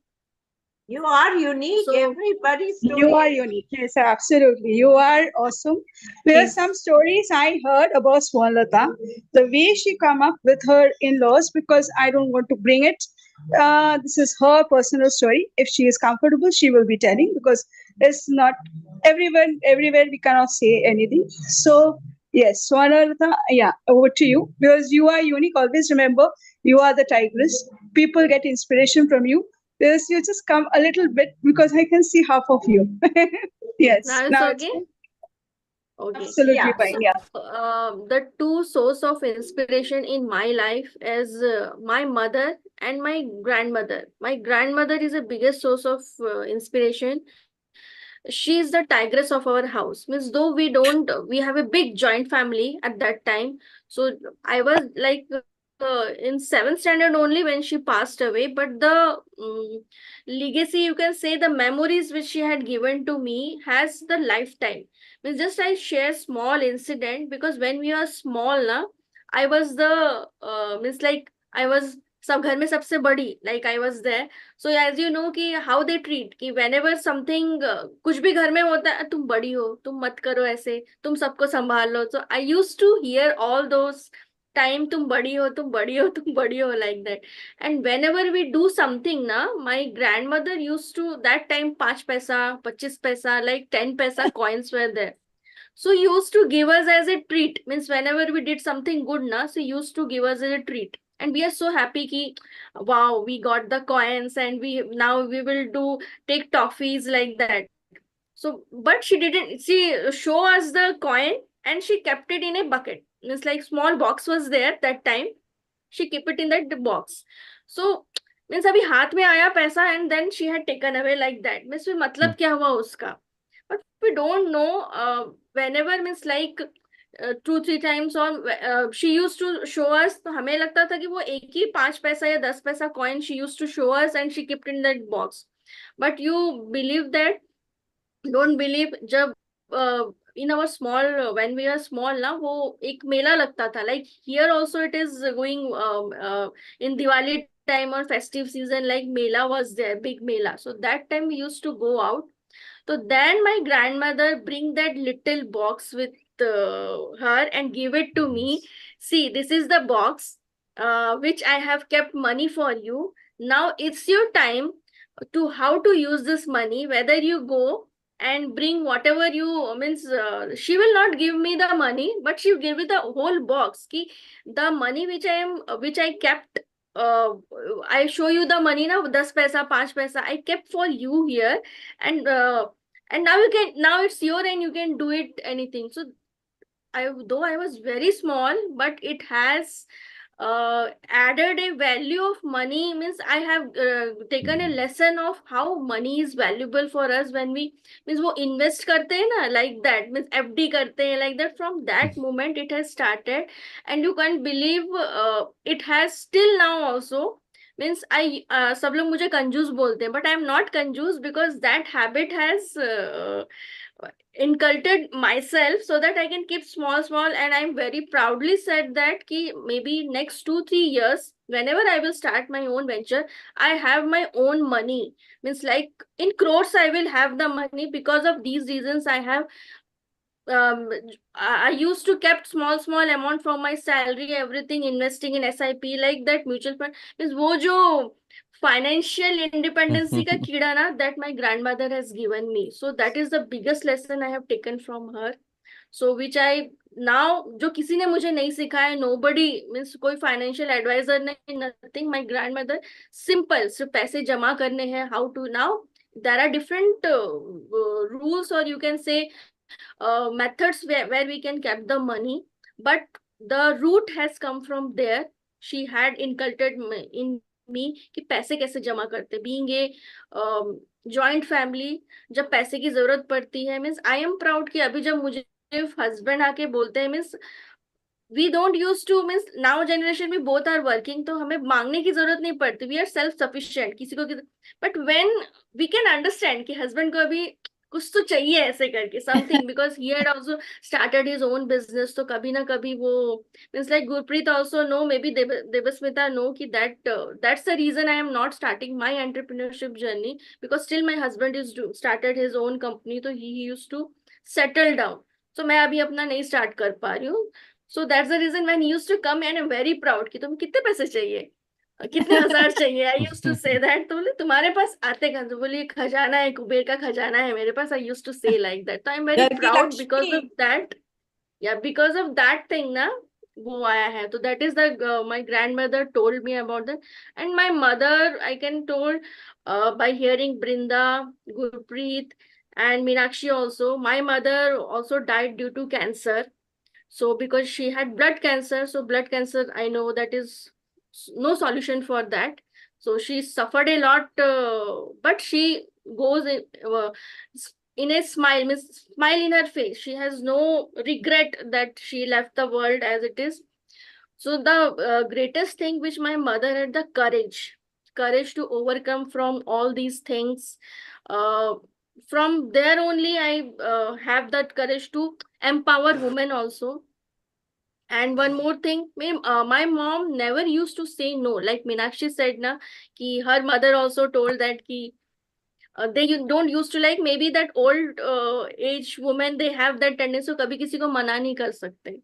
You are unique.
So
Everybody's
You are
story.
unique. Yes, absolutely. You are awesome. There are some stories I heard about Swarlata. The way she come up with her in-laws, because I don't want to bring it. This is her personal story. If she is comfortable, she will be telling because it's not everywhere we cannot say anything. So yes, Swarlata, yeah, over to you because you are unique. Always remember, you are the tigress. People get inspiration from you. Yes, you just come a little bit because I can see half of you. Yes,
now it's
now it's
okay. Okay.
absolutely
Yeah.
fine.
So,
Yeah.
the two source of inspiration in my life is my mother and my grandmother. My grandmother is the biggest source of inspiration. She is the tigress of our house. Means though we have a big joint family at that time. So I was like in seventh standard only when she passed away. But the legacy, you can say, the memories which she had given to me has the lifetime. Means just I share small incident because when we were small na, I was the means like I was सब घर में सबसे बड़ी, like I was there. So as you know कि how they treat कि whenever something कुछ भी घर में होता है, तुम बड़ी हो, तुम मत करो ऐसे, तुम सबको संभाल लो. So I used to hear all those time, तुम बड़ी हो, तुम बड़ी हो, तुम बड़ी हो, like that. And whenever we do something ना, my grandmother used to that time 5 पैसा 25 पैसा like 10 पैसा coins were there. So used to give us as a treat. Means whenever we did something good na, so used to give us as a treat. And we are so happy ki wow, we got the coins and we now we will do take toffees like that. So but she didn't, she show us the coin and she kept it in a bucket. It's like small box was there that time. She kept it in that box. So means अभी हाथ में आया पैसा and then she had taken away like that. Means फिर मतलब क्या हुआ उसका? But we don't know. Whenever means like 2-3 times or she used to show us, तो हमें लगता था कि वो एक ही 5 पैसा या 10 पैसा coin she used to show us and she kept in that box. But you believe that, don't believe, जब in our small when we are small ना, वो एक मेला लगता था. Like here also it is going in Diwali time or festive season, like mela was there, big mela. So that time we used to go out. So then my grandmother bring that little box with her and give it to me. See, this is the box which I have kept money for you. Now it's your time to how to use this money. Whether you go and bring whatever you means, she will not give me the money, but she will give me the whole box. Ki the money which I kept. Uh, I show you the money now, 10 paisa, 5 paisa. I kept for you here, and And now it's your and you can do it anything. So though I was very small, but it has added a value of money. Means I have taken a lesson of how money is valuable for us when we means वो invest करते हैं ना, like that, means FD करते हैं like that. From that moment it has started, and you can't believe it has still now also. Means I सब लोग मुझे कंजूस बोलते हैं, but I am not कंजूस because that habit has inculcated myself so that I can keep small, and I'm very proudly said that ki maybe next 2-3 years, whenever I will start my own venture, I have my own money. Means like in crores I will have the money. Because of these reasons I have I used to kept small amount from my salary, everything investing in SIP like that, mutual fund. Means वो जो financial independency का कीड़ा ना, that my grandmother has given me. So that is the biggest lesson I have taken from her. So which I now, जो किसी ने मुझे नहीं सिखाया, nobody, means कोई financial advisor नहीं, nothing. My grandmother, simple, सिर्फ पैसे जमा करने हैं, how to. Now there are different rules, or you can say methods where we can keep the money, but the root has come from there. She had inculcated in me कि पैसे कैसे जमा करते. Being a joint family, जब पैसे की जरूरत पड़ती है, means I am proud कि अभी जब मुझे husband आके बोलते हैं, means we don't used to, means now generation में both are working, तो हमें मांगने की जरूरत नहीं पड़ती. We are self sufficient. किसी को but when we can understand कि husband को अभी कुछ तो चाहिए ऐसे करके something, because he had also started his own business, तो कभी ना कभी वो, means like Gurpreet also know, maybe Debasmita know कि that's the reason I am not starting my entrepreneurship journey, because still my husband started his own company, तो he used to settle down. So मैं अभी अपना नहीं start कर पा रही हूँ. So that's the reason when he used to come, and I'm very proud कि तुम कितने पैसे चाहिए, कितने हजार चाहिए. I used to say that. तो बोले तुम्हारे पास आते कहाँ से, बोले खजाना है, कुबेर का खजाना है मेरे पास. I used to say like that. So I'm very proud because of that. Yeah, because of that thing ना वो आया है. तो that is the my grandmother told me about that. And my mother, I can told by hearing Brenda, Gurpreet, and Meenakshi also. My mother also died due to cancer. So because she had blood cancer, so blood cancer, I know that is no solution for that. So she suffered a lot, but she goes in a smile, means smile in her face. She has no regret that she left the world as it is. So the greatest thing which my mother had, the courage to overcome from all these things. From there only I have that courage to empower women also. And one more thing, my mom never used to say no. Like Meenakshi said na, ki her mother also told that ki they don't used to, like maybe that old age women, they have that tendency, so kabhi kisi ko mana nahi kar sakte.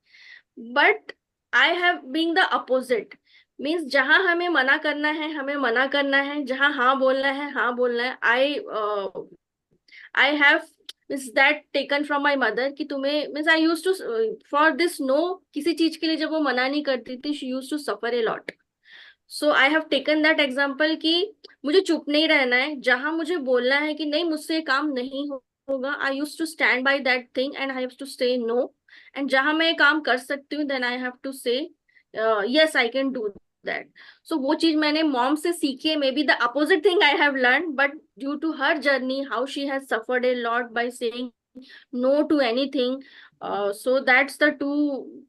But I have been the opposite. Means जहाँ हमें मना करना है हमें मना करना है, जहाँ हाँ बोलना है हाँ बोलना है. I have is that taken from my mother कि तुम्हें, means I used to for this no, किसी चीज के लिए जब वो मना नहीं करती थी, she used to suffer a lot. So I have taken that example कि मुझे चुप नहीं रहना है, जहाँ मुझे बोलना है कि नहीं मुझसे काम नहीं होगा, I used to stand by that thing and I have to say no. And जहाँ मैं काम कर सकती हूँ, then I have to say yes, I can do that. So वो चीज मैंने मॉम से सीखी है. Maybe the opposite thing I have learned, but due to her journey, how she has suffered a lot by saying no to anything. So that's the two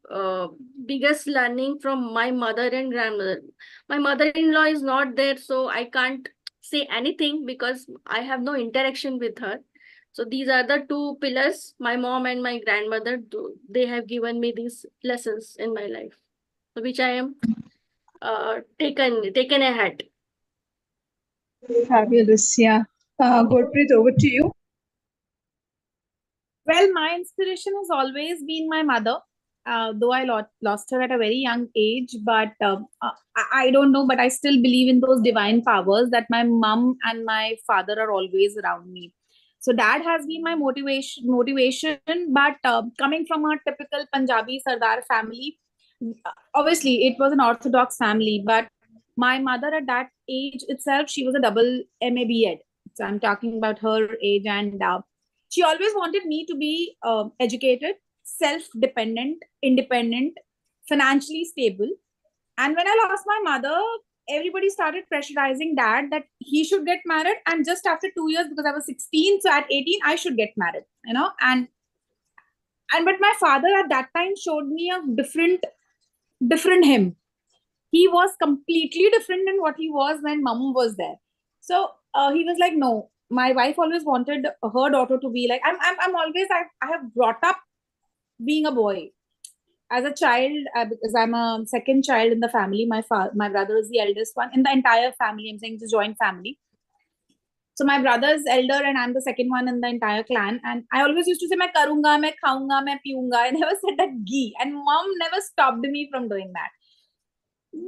biggest learning from my mother and grandmother. My mother-in-law is not there, so I can't say anything because I have no interaction with her. So these are the two pillars, my mom and my grandmother. They have given me these lessons in my life, so which I am taken ahead.
Fabulous. Yeah. Gurpreet, over to you.
Well, my inspiration has always been my mother, though I lost her at a very young age. But I don't know, but I still believe in those divine powers that my mom and my father are always around me. So dad has been my motivation. But coming from a typical Punjabi Sardar family, obviously it was an orthodox family. But my mother at that age itself, she was a double MA B.Ed. So I'm talking about her age, and she always wanted me to be educated, self-dependent, independent, financially stable. And when I lost my mother, everybody started pressurizing dad that he should get married. And just after 2 years, because I was 16, so at 18, I should get married, you know. And but my father at that time showed me a different him. He was completely different than what he was when mom was there. So he was like, no, my wife always wanted her daughter to be like, I'm always, I have brought up being a boy. As a child, because I'm a second child in the family, my brother is the eldest one in the entire family. I'm saying it's a joint family. So my brother is elder and I'm the second one in the entire clan. And I always used to say, "Main karunga, main khaunga, main piyunga." I never said that ghee. And mom never stopped me from doing that.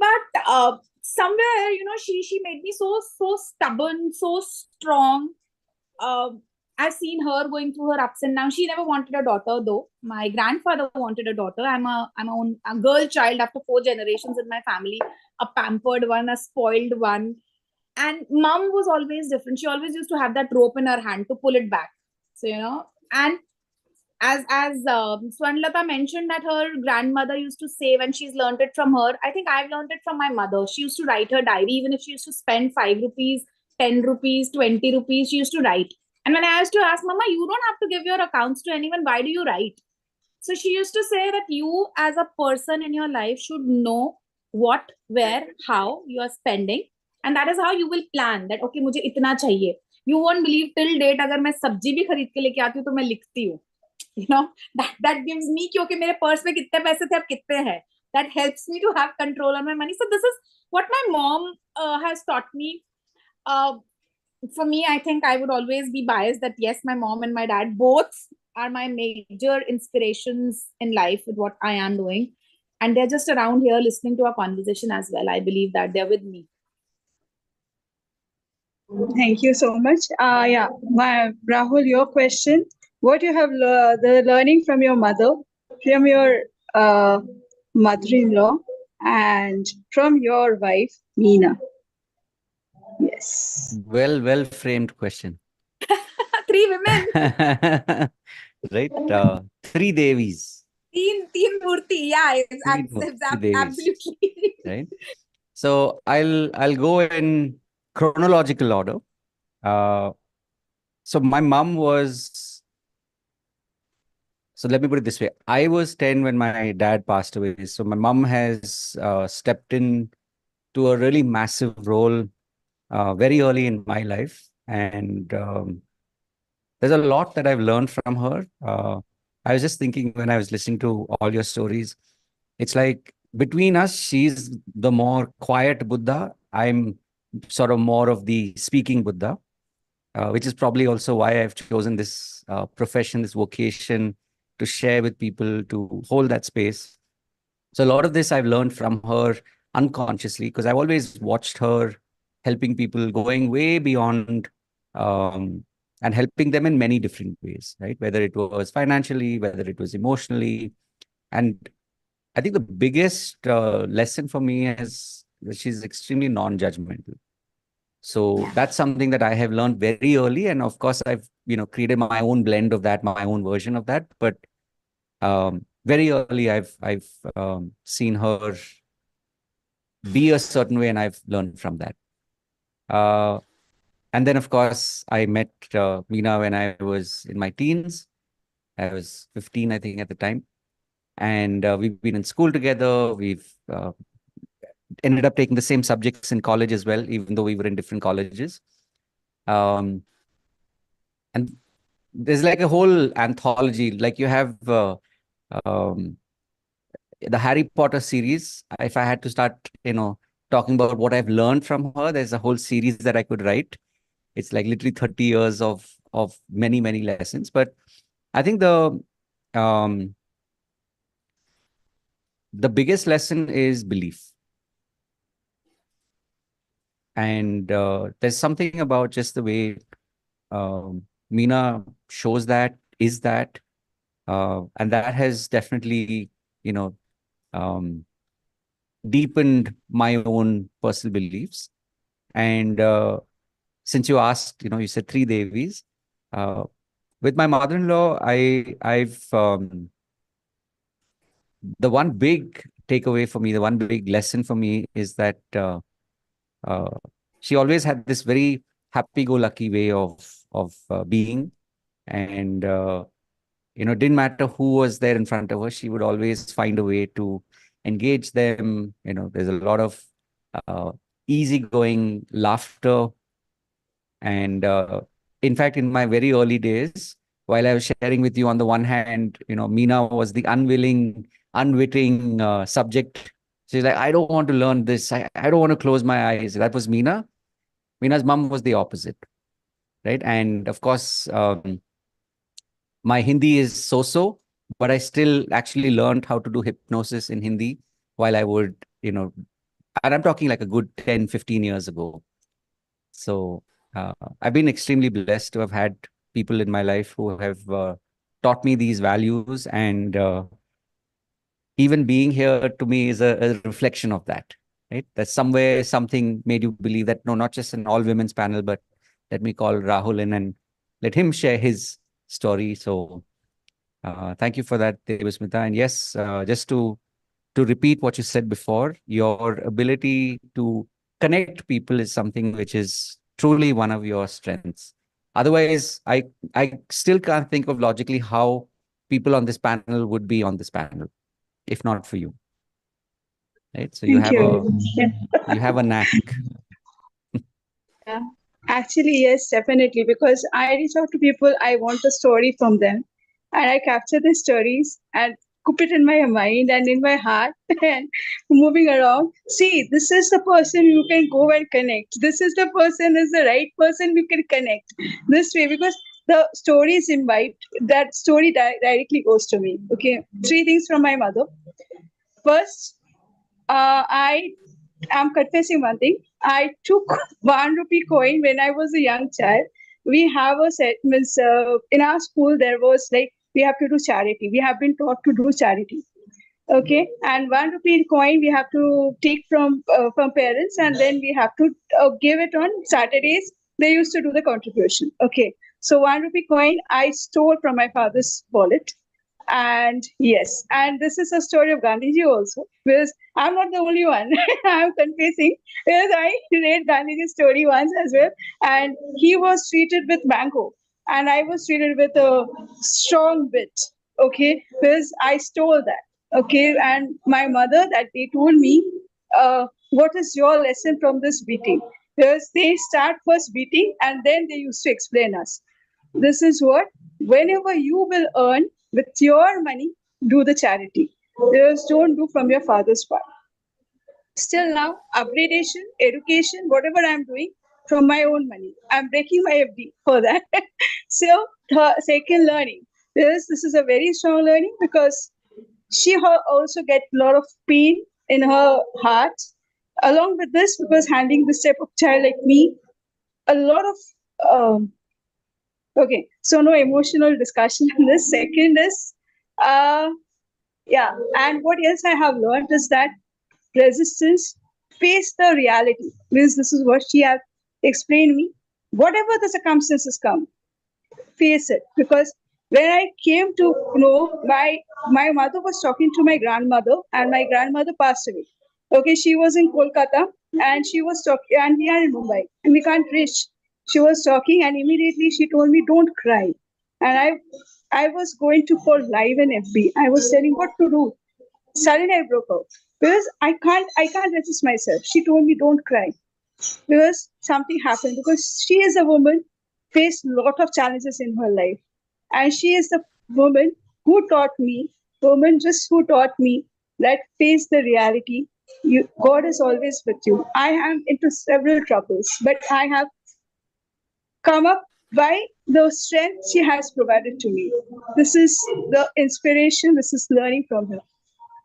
But somewhere, you know, she made me so stubborn, so strong. I've seen her going through her ups and downs. She never wanted a daughter, though. My grandfather wanted a daughter. I'm a girl child after 4 generations in my family, a pampered one, a spoiled one. And mom was always different. She always used to have that rope in her hand to pull it back. So, you know, and as Swarnlata mentioned that her grandmother used to save and she's learned it from her. I think I've learned it from my mother. She used to write her diary, even if she used to spend 5 rupees, 10 rupees, 20 rupees, she used to write. And when I used to ask, Mama, you don't have to give your accounts to anyone. Why do you write? So she used to say that you as a person in your life should know what, where, how you are spending. And that is how you will plan that, okay, मुझे इतना चाहिए. You won't believe till date अगर मैं सब्जी भी खरीद के लेके आती हूँ तो मैं लिखती हूँ. You know, that gives me कि okay, मेरे पर्स में कितने पैसे थे अब कितने हैं. That helps me to have control on my money. So this is what my mom has taught me. For me, I think I would always be biased that yes, my mom and my dad both are my major inspirations in life with what I am doing. And they're just around here listening to our conversation as well. I believe that they're with me.
Thank you so much. Yeah, Rahul, your question. What you have the learning from your mother, from your mother-in-law, and from your wife, Meena? Yes.
Well framed question.
3 women.
Right? 3 Devis.
Teen Murti. Yeah, it's absolutely.
Right? So I'll go in chronological order. So my mom was, so let me put it this way. I was 10 when my dad passed away. So my mom has stepped in to a really massive role very early in my life. And there's a lot that I've learned from her. I was just thinking when I was listening to all your stories, it's like between us, she's the more quiet Buddha. I'm sort of more of the speaking Buddha, which is probably also why I've chosen this profession, this vocation to share with people, to hold that space. So a lot of this I've learned from her unconsciously because I've always watched her helping people, going way beyond and helping them in many different ways, right? Whether it was financially, whether it was emotionally. And I think the biggest lesson for me is that she's extremely non-judgmental. So that's something that I have learned very early. And of course, I've, created my own blend of that, my own version of that. But very early, I've seen her be a certain way and I've learned from that. And then, of course, I met Meena when I was in my teens. I was 15, I think, at the time. And we've been in school together. We've ended up taking the same subjects in college as well, even though we were in different colleges. And there's like a whole anthology. Like you have the Harry Potter series. If I had to start, talking about what I've learned from her, there's a whole series that I could write. It's like literally 30 years of many, many lessons. But I think the biggest lesson is belief. And there's something about just the way Meena shows that, is that, and that has definitely, deepened my own personal beliefs. And since you asked, you said 3 Devis, with my mother-in-law, I've the one big takeaway for me, the one big lesson for me is that uh, she always had this very happy-go-lucky way of being, and didn't matter who was there in front of her, she would always find a way to engage them. There's a lot of easygoing laughter, and in fact, in my very early days, while I was sharing with you, on the one hand, Meena was the unwitting subject. She's like, I don't want to learn this. I don't want to close my eyes. That was Meena. Meena's mom was the opposite, right? And of course, my Hindi is so-so, but I still actually learned how to do hypnosis in Hindi while I would, and I'm talking like a good 10, 15 years ago. So I've been extremely blessed to have had people in my life who have taught me these values, and even being here to me is a reflection of that, right? That somewhere something made you believe that, no, not just an all women's panel, but let me call Rahul in and let him share his story. So thank you for that, Debasmita. And yes, just to repeat what you said before, your ability to connect people is something which is truly one of your strengths. Otherwise, I still can't think of logically how people on this panel would be on this panel, if not for you. Right? So you have a knack.
Yeah. Actually, yes, definitely. Because I reach out to people, I want a story from them, and I capture the stories and keep it in my mind and in my heart and moving around. See, this is the person you can go and connect. This is the person, is the right person you can connect this way, because the story is imbibed. That story directly goes to me. Okay, 3 things from my mother. First, I am confessing one thing. I took 1 rupee coin when I was a young child. We have a set, means in our school there was like, we have to do charity. We have been taught to do charity. Okay, and 1 rupee coin we have to take from parents, and then we have to give it on Saturdays. They used to do the contribution. Okay, so 1 rupee coin I stole from my father's wallet. And yes, and this is a story of Gandhiji also, because I'm not the only one. I'm confessing, because I read Gandhiji's story once as well, and he was treated with mango, and I was treated with a strong bit. Okay, because I stole that. Okay, and my mother that day told me, "What is your lesson from this beating?" Because they start first beating, and then they used to explain us. This is what, whenever you will earn with your money, do the charity. Just don't do from your father's part. Still now, upgradation, education, whatever I'm doing from my own money. I'm breaking my FD for that. So, second, learning. This is a very strong learning, because she also get a lot of pain in her heart. Along with this, because handling this type of child like me, a lot of okay, so no emotional discussion on this. Second is, yeah, and what else I have learned is that resistance, face the reality. Means this is what she have explained me. Whatever the circumstances come, face it. Because when I came to know, my mother was talking to my grandmother, and my grandmother passed away. Okay, she was in Kolkata, and she was talking, and we are in Mumbai, and we can't reach. She was talking, and immediately she told me, "Don't cry." And I was going to for live in FB. I was telling what to do. Suddenly I broke out, because I can't resist myself. She told me, "Don't cry," because something happened. Because she is a woman, faced a lot of challenges in her life, and she is the woman who taught me, who taught me that face the reality. God is always with you. I am into several troubles, but I have come up by the strength she has provided to me. This is the inspiration. This is learning from her.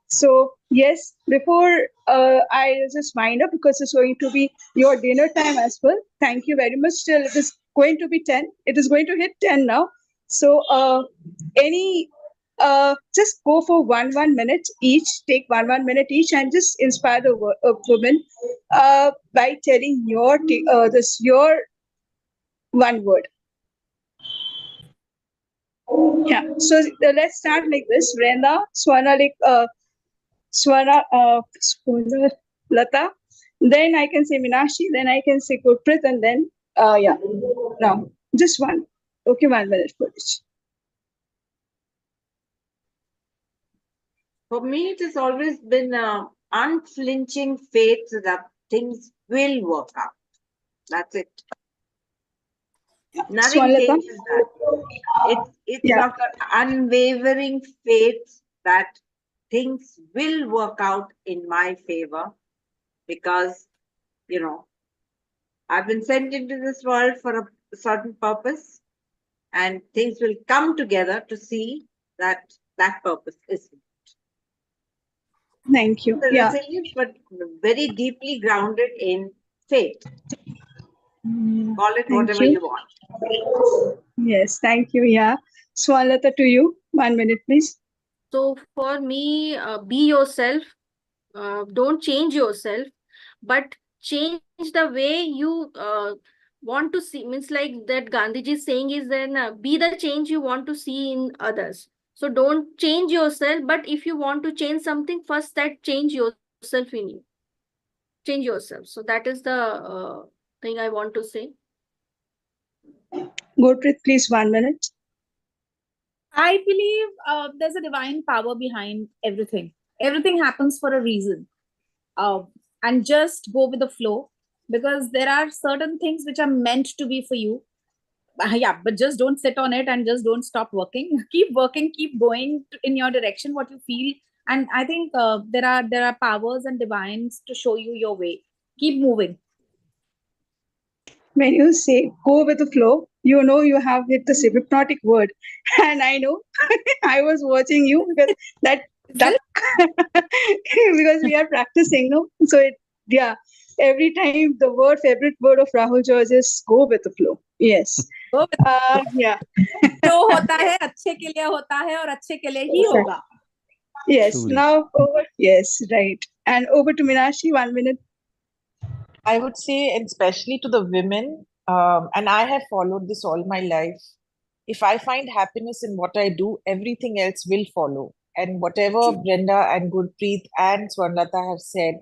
So yes, before I just wind up, because it's going to be your dinner time as well. Thank you very much. Still, it is going to be 10. It is going to hit 10 now. So just go for one minute each. Take one minute each, and just inspire the woman by telling your one word. Yeah. So let's start like this. Brenda, Swana, Lata. Then I can say Meenakshi. Then I can say Gurpreet, and then yeah. Now just one. Okay, 1 minute for each.
For me, it has always been unflinching faith that things will work out. That's it. Nothing
Swanlata.
changes that. It's
Yeah.
of an unwavering faith that things will work out in my favor because, you know, I've been sent into this world for a certain purpose and things will come together to see that that purpose is.
Thank you. Yeah.
Resilience, but very deeply grounded in faith. Call it
Thank
whatever you want.
Yes. Thank you. Yeah. Swanlata, to you. 1 minute, please.
So for me, be yourself. Don't change yourself, but change the way you want to see. Means like that Gandhiji is saying is then be the change you want to see in others. So don't change yourself, but if you want to change something, first that change yourself in you. Change yourself. So that is the thing I want to say.
Gurpreet, please, 1 minute.
I believe there's a divine power behind everything. Everything happens for a reason. And just go with the flow because there are certain things which are meant to be for you. Yeah, but just don't sit on it and just don't stop working. Keep working, keep going in your direction, what you feel. And I think there are powers and divines to show you your way. Keep moving.
When you say go with the flow, you know you have hit the hypnotic word. And I know I was watching you because that because we are practicing, no? So yeah, every time the favorite word of Rahul George is go with the flow. Yes.
Go with
Yeah.
जो होता है अच्छे के लिए होता है और अच्छे के लिए ही होगा.
Yes.
Truly.
Now over. Yes, right. And over to Meenakshi, 1 minute.
I would say, and especially to the women, and I have followed this all my life. If I find happiness in what I do, everything else will follow. And whatever Brenda and Gurpreet and Swarnlata have said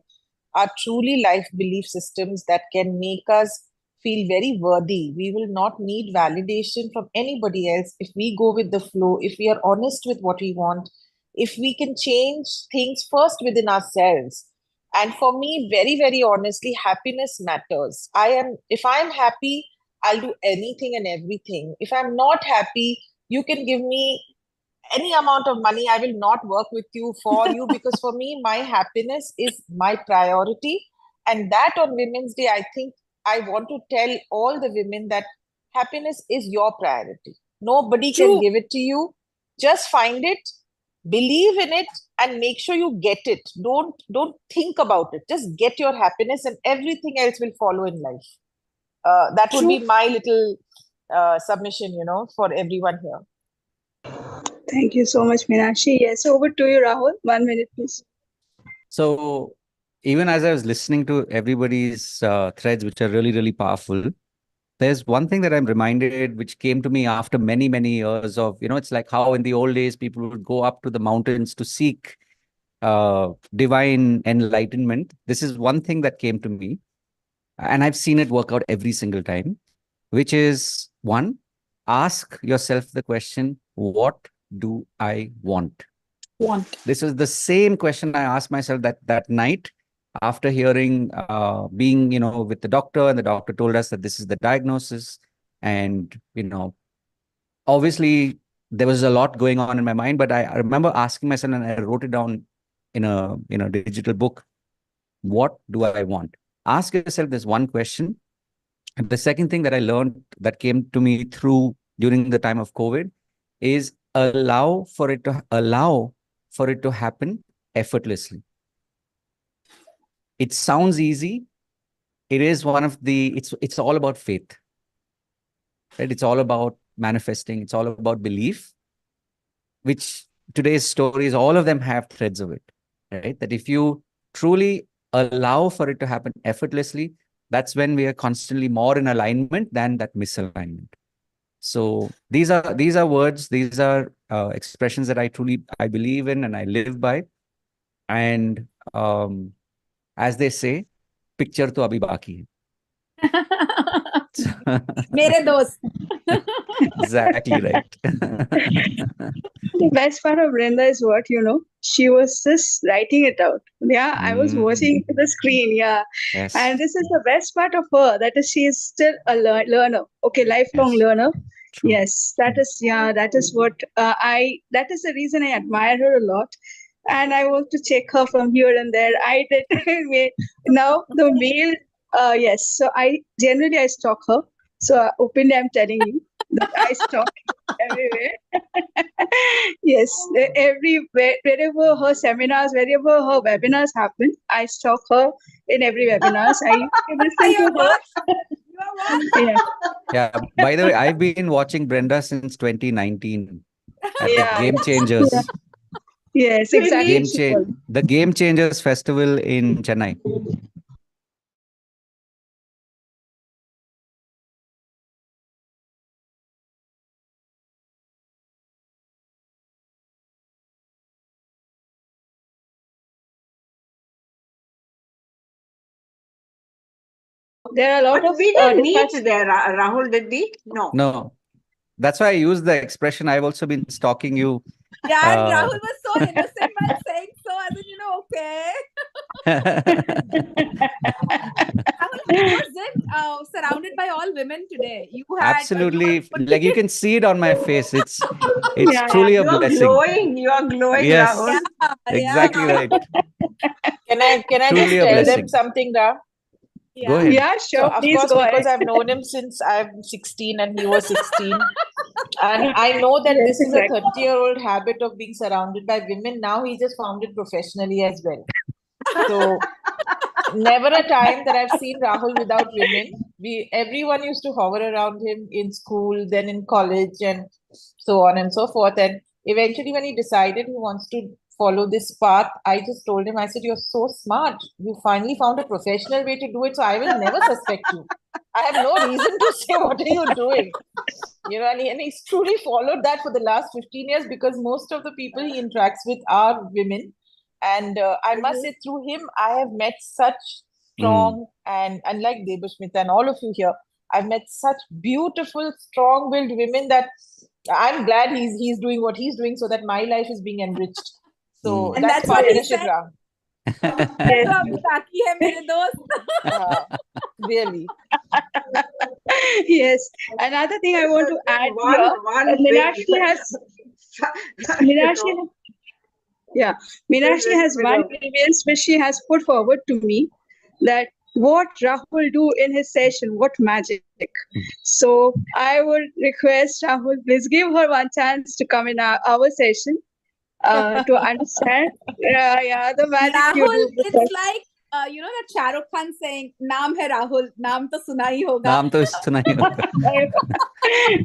are truly life belief systems that can make us feel very worthy. We will not need validation from anybody else if we go with the flow, if we are honest with what we want, if we can change things first within ourselves. And for me, very, very honestly, happiness matters. If I'm happy, I'll do anything and everything. If I'm not happy, you can give me any amount of money. I will not work with you for you because for me, my happiness is my priority. And that on Women's Day, I think I want to tell all the women that happiness is your priority. Nobody can give it to you. Just find it, believe in it, and make sure you get it. Don't think about it. Just get your happiness, and everything else will follow in life. That would be my little submission, for everyone here.
Thank you so much, Meenakshi. Yes, over to you, Rahul. 1 minute, please.
So even as I was listening to everybody's threads, which are really, really powerful, there's one thing that I'm reminded, which came to me after many, many years of, it's like how in the old days, people would go up to the mountains to seek divine enlightenment. This is one thing that came to me, and I've seen it work out every single time, which is one, ask yourself the question, what do I want? This is the same question I asked myself that night after hearing, being, with the doctor, and the doctor told us that this is the diagnosis. And, obviously there was a lot going on in my mind, but I remember asking myself, and I wrote it down in a, digital book. What do I want? Ask yourself this one question. And the second thing that I learned that came to me through during the time of COVID is allow for it to happen effortlessly. It sounds easy. It is one of the, it's all about faith, right? It's all about manifesting. It's all about belief, which today's stories, all of them have threads of it, right? That if you truly allow for it to happen effortlessly, that's when we are constantly more in alignment than that misalignment. So these are words, these are expressions that I believe in and I live by. And as they say, picture to abhi baki hai.
Mere dost.
Exactly right.
The best part of Brenda is what, she was just writing it out. Yeah, I was watching the screen. Yeah.
Yes.
And this is the best part of her, that is, she is still a learner. Okay, lifelong
Yes.
learner.
True.
Yes, that is what that is the reason I admire her a lot. And I want to check her from here and there. I did. Now, the mail, yes. So I stalk her. So openly, I'm telling you that I stalk everywhere. Yes, everywhere, wherever her seminars, wherever her webinars happen, I stalk her in every webinars. I listen to her. Yeah.
Yeah. By the way, I've been watching Brenda since 2019 at the
Yeah.
Game Changers.
Yeah. Yes, exactly.
The Game Changers Festival in Chennai.
There are a lot
But
of
we didn't meet
discussions.
there, Rahul, did we? No.
No. That's why I use the expression. I've also been stalking you.
Yeah, and Rahul was so innocent while saying so, as in, okay. Rahul, you wasn't surrounded by all women today. You had
Absolutely. Like you can see it on my face. It's truly a
You're
blessing.
glowing. You're glowing,
Yes.
Rahul.
Exactly right.
Can I
Truly
just
a
tell them
blessing.
something, Ra?
Go ahead.
Yeah,
So
sure.
of
Please
course,
go
because
ahead.
I've known him since I'm 16 and he was 16. And I know that
Yes,
this is a
exactly.
30-year-old habit of being surrounded by women. Now he just found it professionally as well. So never a time that I've seen Rahul without women. Everyone used to hover around him in school, then in college, and so on and so forth. And eventually, when he decided he wants to follow this path, I just told him, I said, "You're so smart. You finally found a professional way to do it. So I will never suspect you. I have no reason to say, what are you doing?" And he's truly followed that for the last 15 years, because most of the people he interacts with are women. And I must say, through him, I have met such strong, and unlike Debasmita and all of you here, I've met such beautiful, strong-willed women that I'm glad he's doing what he's doing, so that my life is being enriched. So
And
that's
that's what he
partnership,
said.
Ram.
Yes.
Baki hai mere dost.
Really.
Yes. Another thing I want to add here, Meenakshi has one grievance which she has put forward to me, that what Rahul do in his session, what magic. So I would request Rahul, please give her one chance to come in our session to understand the magic you
Rahul,
do.
it's like that Shah Rukh Khan saying, "Naam hai Rahul, naam to suna hi hoga."
नाम तो सुना ही होगा.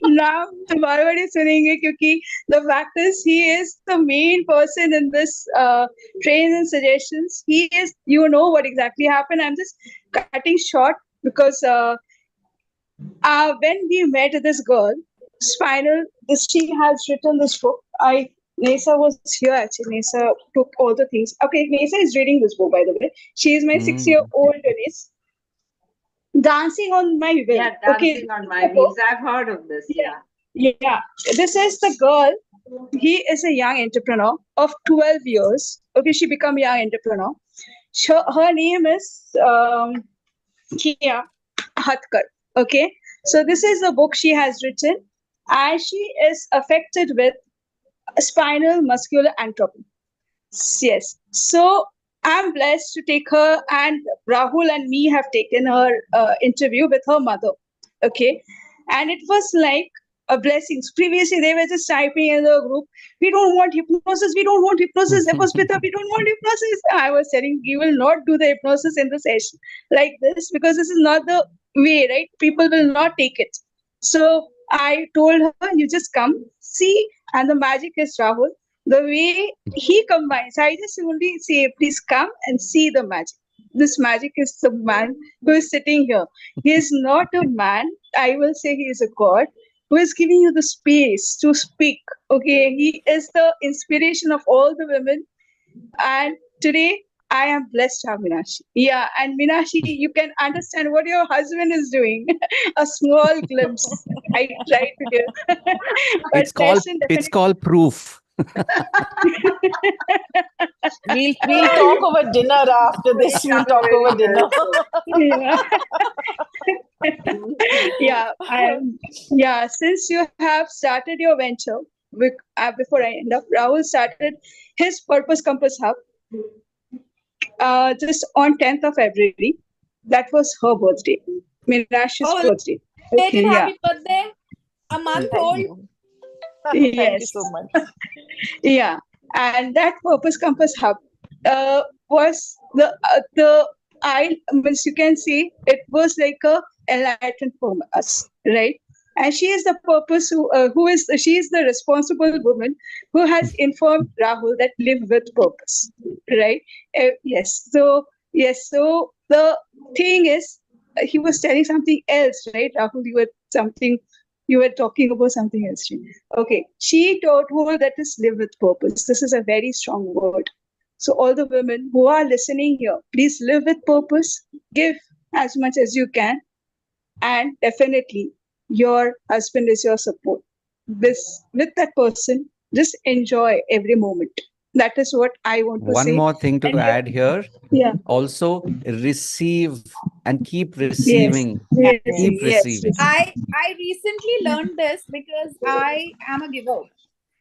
नाम तो बार बार ही सुनेंगे, क्योंकि the fact is he is the main person in this trains and suggestions. He is, what exactly happened. I'm just cutting short because when we met this girl, Spinal, she has written this book. Nesa was here actually. Nesa took all the things. Okay, Nesa is reading this book, by the way. She is my 6-year-old niece. Dancing on My Will.
Yeah, Dancing on My Wheels. I've heard of this. Yeah.
Yeah. This is the girl. He is a young entrepreneur of 12 years. Okay, she become a young entrepreneur. Her name is Kia Hatkar. Okay, so this is the book she has written, and she is affected with spinal muscular atrophy. Yes. So I'm blessed to take her, and Rahul and me have taken her interview with her mother. Okay. And it was like a blessing. Previously, they were just typing in the group, "We don't want hypnosis. We don't want hypnosis. Debasmita, we don't want hypnosis." I was telling, you will not do the hypnosis in the session like this, because this is not the way, right? People will not take it. So I told her, you just come, see, and the magic is Rahul. The way he combines, I just only say, please come and see the magic. This magic is the man who is sitting here. He is not a man. I will say he is a god. who is giving you the space to speak. Okay, he is the inspiration of all the women. And today I am blessed to have Meenakshi. Yeah, and Meenakshi, you can understand what your husband is doing. A small glimpse I tried to give. But
It's called
passion definitely.
proof.
We'll talk over dinner after this. We'll talk over dinner.
Yeah. Yeah, yeah. Since you have started your venture, before I end up, Rahul started his Purpose Compass Hub just on 10th of February. That was her birthday, Meenakshi's
Oh,
birthday.
belated
Okay, yeah.
happy birthday. A month
Thank
old.
you. Thank you
Yes.
so much.
Yeah, and that Purpose Compass Hub was the I means you can see it was like a enlightenment for us, right? And she is the purpose she is the responsible woman who has informed Rahul that live with purpose, right? Yes. So the thing is, he was telling something else, right? Rahul, you were talking about something else. Okay, she told her that is live with purpose. This is a very strong word. So all the women who are listening here, please live with purpose, give as much as you can, and definitely your husband is your support. With that person, just enjoy every moment. That is what I want to
One
say.
more thing to
And
add here.
yeah.
Also, receive and keep
Yes.
receiving.
Yes.
Keep
Yes.
receiving.
I recently learned this because I am a giver.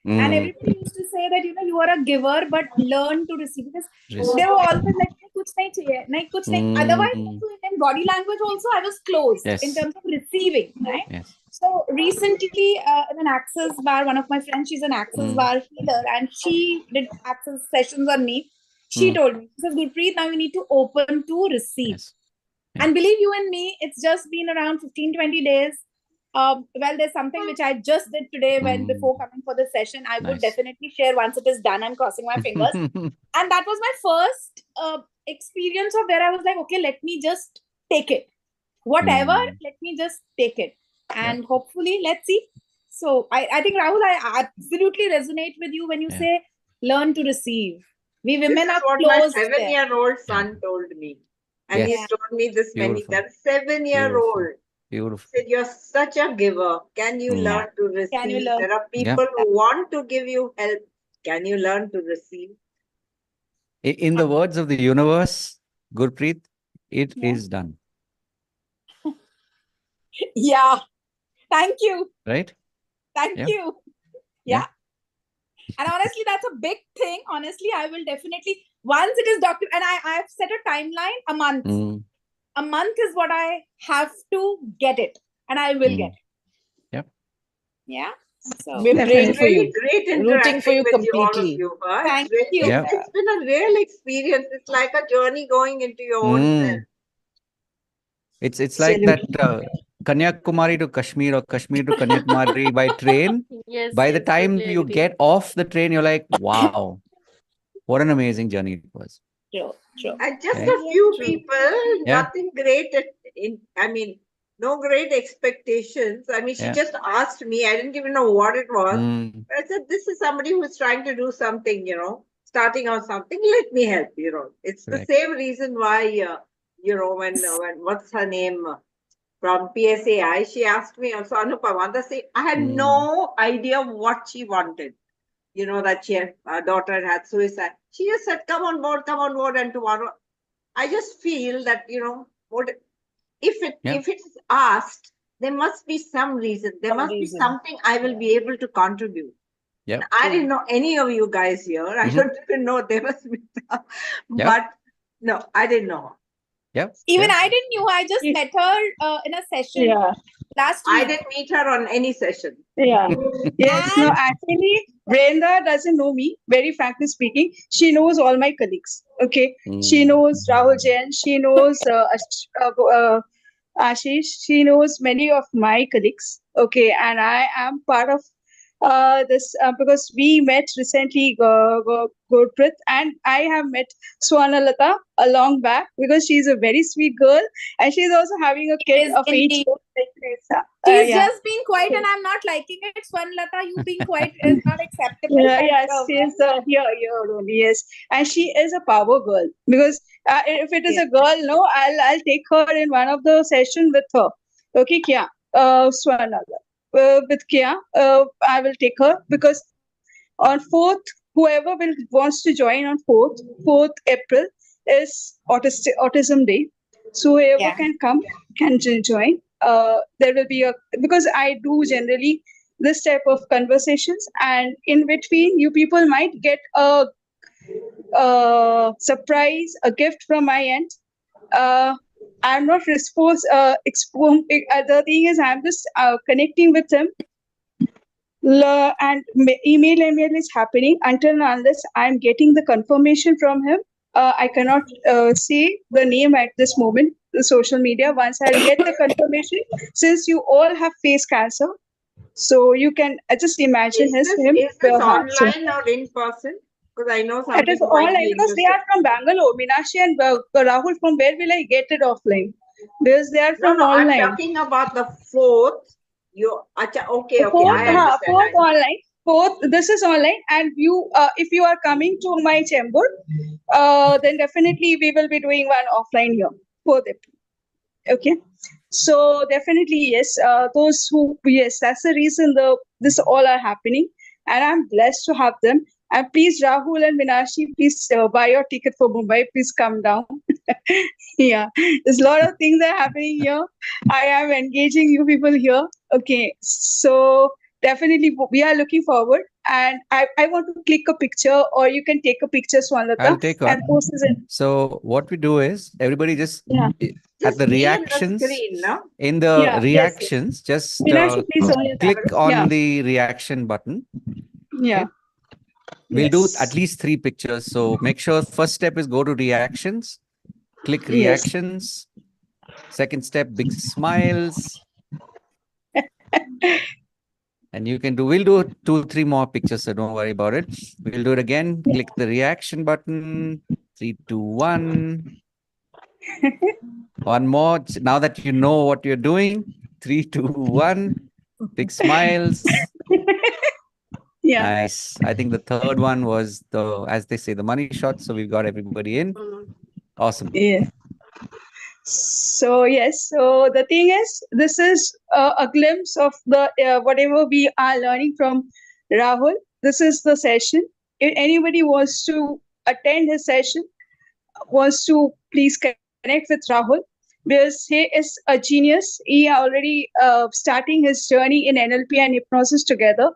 And
Mm,
everybody used to say that, you are a giver, but learn to receive. Because
receive.
they were always like, kuch nahi chahiye, nahi, kuch nahi. Otherwise,
Mm,
also in body language also, I was closed in
yes.
terms of receiving, right?
Yes.
So recently, in an Access bar, one of my friends, she's an Access bar healer, and she did Access sessions on me. She told me, she says, Gurpreet, now you need to open to receive.
Yes.
And believe you and me, it's just been around 15-20 days. Well, there's something which I just did today before coming for the session. I would definitely share once it is done. I'm crossing my fingers. And that was my first experience of where I was like, okay, let me just take it. Whatever, let me just take it. And hopefully, let's see. So I think, Rahul, I absolutely resonate with you when you say learn to receive. We women are
what
closed
my
there.
7-year-old son told me. And he told me this many
Beautiful.
times. 7-year-old.
Beautiful.
Said, you're such a giver. Can you learn to receive?
Can you learn?
There are people who want to give you help. Can you learn to receive?
In the words of the universe, Gurpreet, it is done.
Yeah. Thank you.
Right?
Thank
Yeah.
you. Yeah. And honestly, that's a big thing. Honestly, I will definitely, once it is documented, and I've set a timeline, a month. A month is what I have to get it. And I will get it.
Yep.
Yeah. So
We're praying for you.
Great
Rooting for
interacting
you
with you, all of
completely.
you. Huh?
Thank
It's
you.
It's been a real experience. It's like a journey going into your own self.
It's like that Kanyakumari to Kashmir or Kashmir to Kanyakumari by train.
Yes,
By the
yes,
time
totally
you
agree.
get off the train, you're like, wow, what an amazing journey it was.
True.
And just
Right?
a few people,
Yeah.
nothing great. No great expectations. She just asked me. I didn't even know what it was. But I said, this is somebody who's trying to do something, starting out something. Let me help, It's the same reason why, when what's her name from PSAI, she asked me also, Anupama, I had no idea what she wanted. That her daughter had suicide. She just said, come on board, and tomorrow. I just feel that, if it's asked, there must be some reason. There must be something I will be able to contribute.
Yep.
I didn't know any of you guys here. I don't even know Debasmita. But no, I didn't know her.
Yep.
Even I didn't know. I just met her in a session last week.
I didn't meet her on any session.
Yeah. Yes. No, actually, Brenda doesn't know me, very frankly speaking. She knows all my colleagues. Okay. She knows Rahul Jain. She knows Ashish. She knows many of my colleagues. Okay. And I am part of because we met recently, Gurpreet, and I have met Swarnalata a long back because she's a very sweet girl and she's also having a kid
Is
of 8
indeed.
years. Like this.
She's
Yeah.
just being quiet and I'm not liking it. Swarnlata, you being quiet is not acceptable.
Yeah,
But,
yes, she's here only, yes, and she is a power girl because if it is
Yes.
a girl, no, I'll take her in one of the session with her. Okay, Kya, Swarnalata, with Kya, I will take her because on 4th, whoever will wants to join on 4th April is Autism Day. So whoever
yeah.
can come can join. There will be a, because I do generally this type of conversations, and in between you people might get a surprise, a gift from my end. I'm not the thing is I'm just connecting with him, and email is happening until and unless I'm getting the confirmation from him. I cannot say the name at this moment, the social media. Once I'll get the confirmation, since you all have face cancer, so you can just imagine him.
Is this
So
online or in person? Because I know some
it is
people might
online
be
because they
interested.
are from Bangalore. Meenakshi and Rahul, from where will I get it offline? Because they are
No,
from
no, I'm
online.
talking about the 4th. Okay,
The
okay, I understand.
fourth online. Fourth, this is online, and you, if you are coming to my chamber, then definitely we will be doing one offline here. 4th April. Okay, so definitely yes. Those who, yes, that's the reason this all are happening, and I'm blessed to have them. And please, Rahul and Meenakshi, please buy your ticket for Mumbai. Please come down. Yeah, there's a lot of things that are happening here. I am engaging you people here. Okay, so definitely we are looking forward. And I want to click a picture, or you can take a picture,
I'll
Swanlata,
take
and
one.
post it.
So what we do is everybody just
Yeah.
at
Just
the
be in the
reactions,
screen, no?
in the
Yeah, yes, yes.
reactions, just
Meenakshi, please on your
click
tablet.
on
Yeah,
the reaction button.
yeah.
Okay. We'll do
Yes.
at least 3 pictures. So make sure first step is go to reactions, click
Yes.
reactions. Second step, big smiles. And you can do, we'll do 2-3 more pictures, so don't worry about it. We'll do it again. Click the reaction button. 3, 2, 1. One more. Now that you know what you're doing. 3, 2, 1. Big smiles.
Yeah.
Nice. I think the third one was the, as they say, the money shot. So we've got everybody in. Awesome.
Yeah. So yes, so the thing is, this is a glimpse of the whatever we are learning from Rahul. This is the session. If anybody wants to attend his session, wants to please connect with Rahul, because he is a genius. He already starting his journey in NLP and hypnosis together.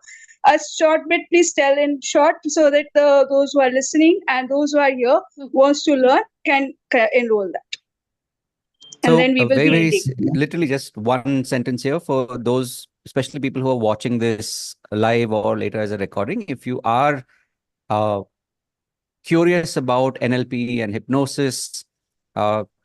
A short bit, please tell in short, so that those who are listening and those who are here wants to learn can enroll that. And
So
then we will
very,
be
very,
ending.
literally just one sentence here for those, especially people who are watching this live or later as a recording. If you are curious about NLP and hypnosis,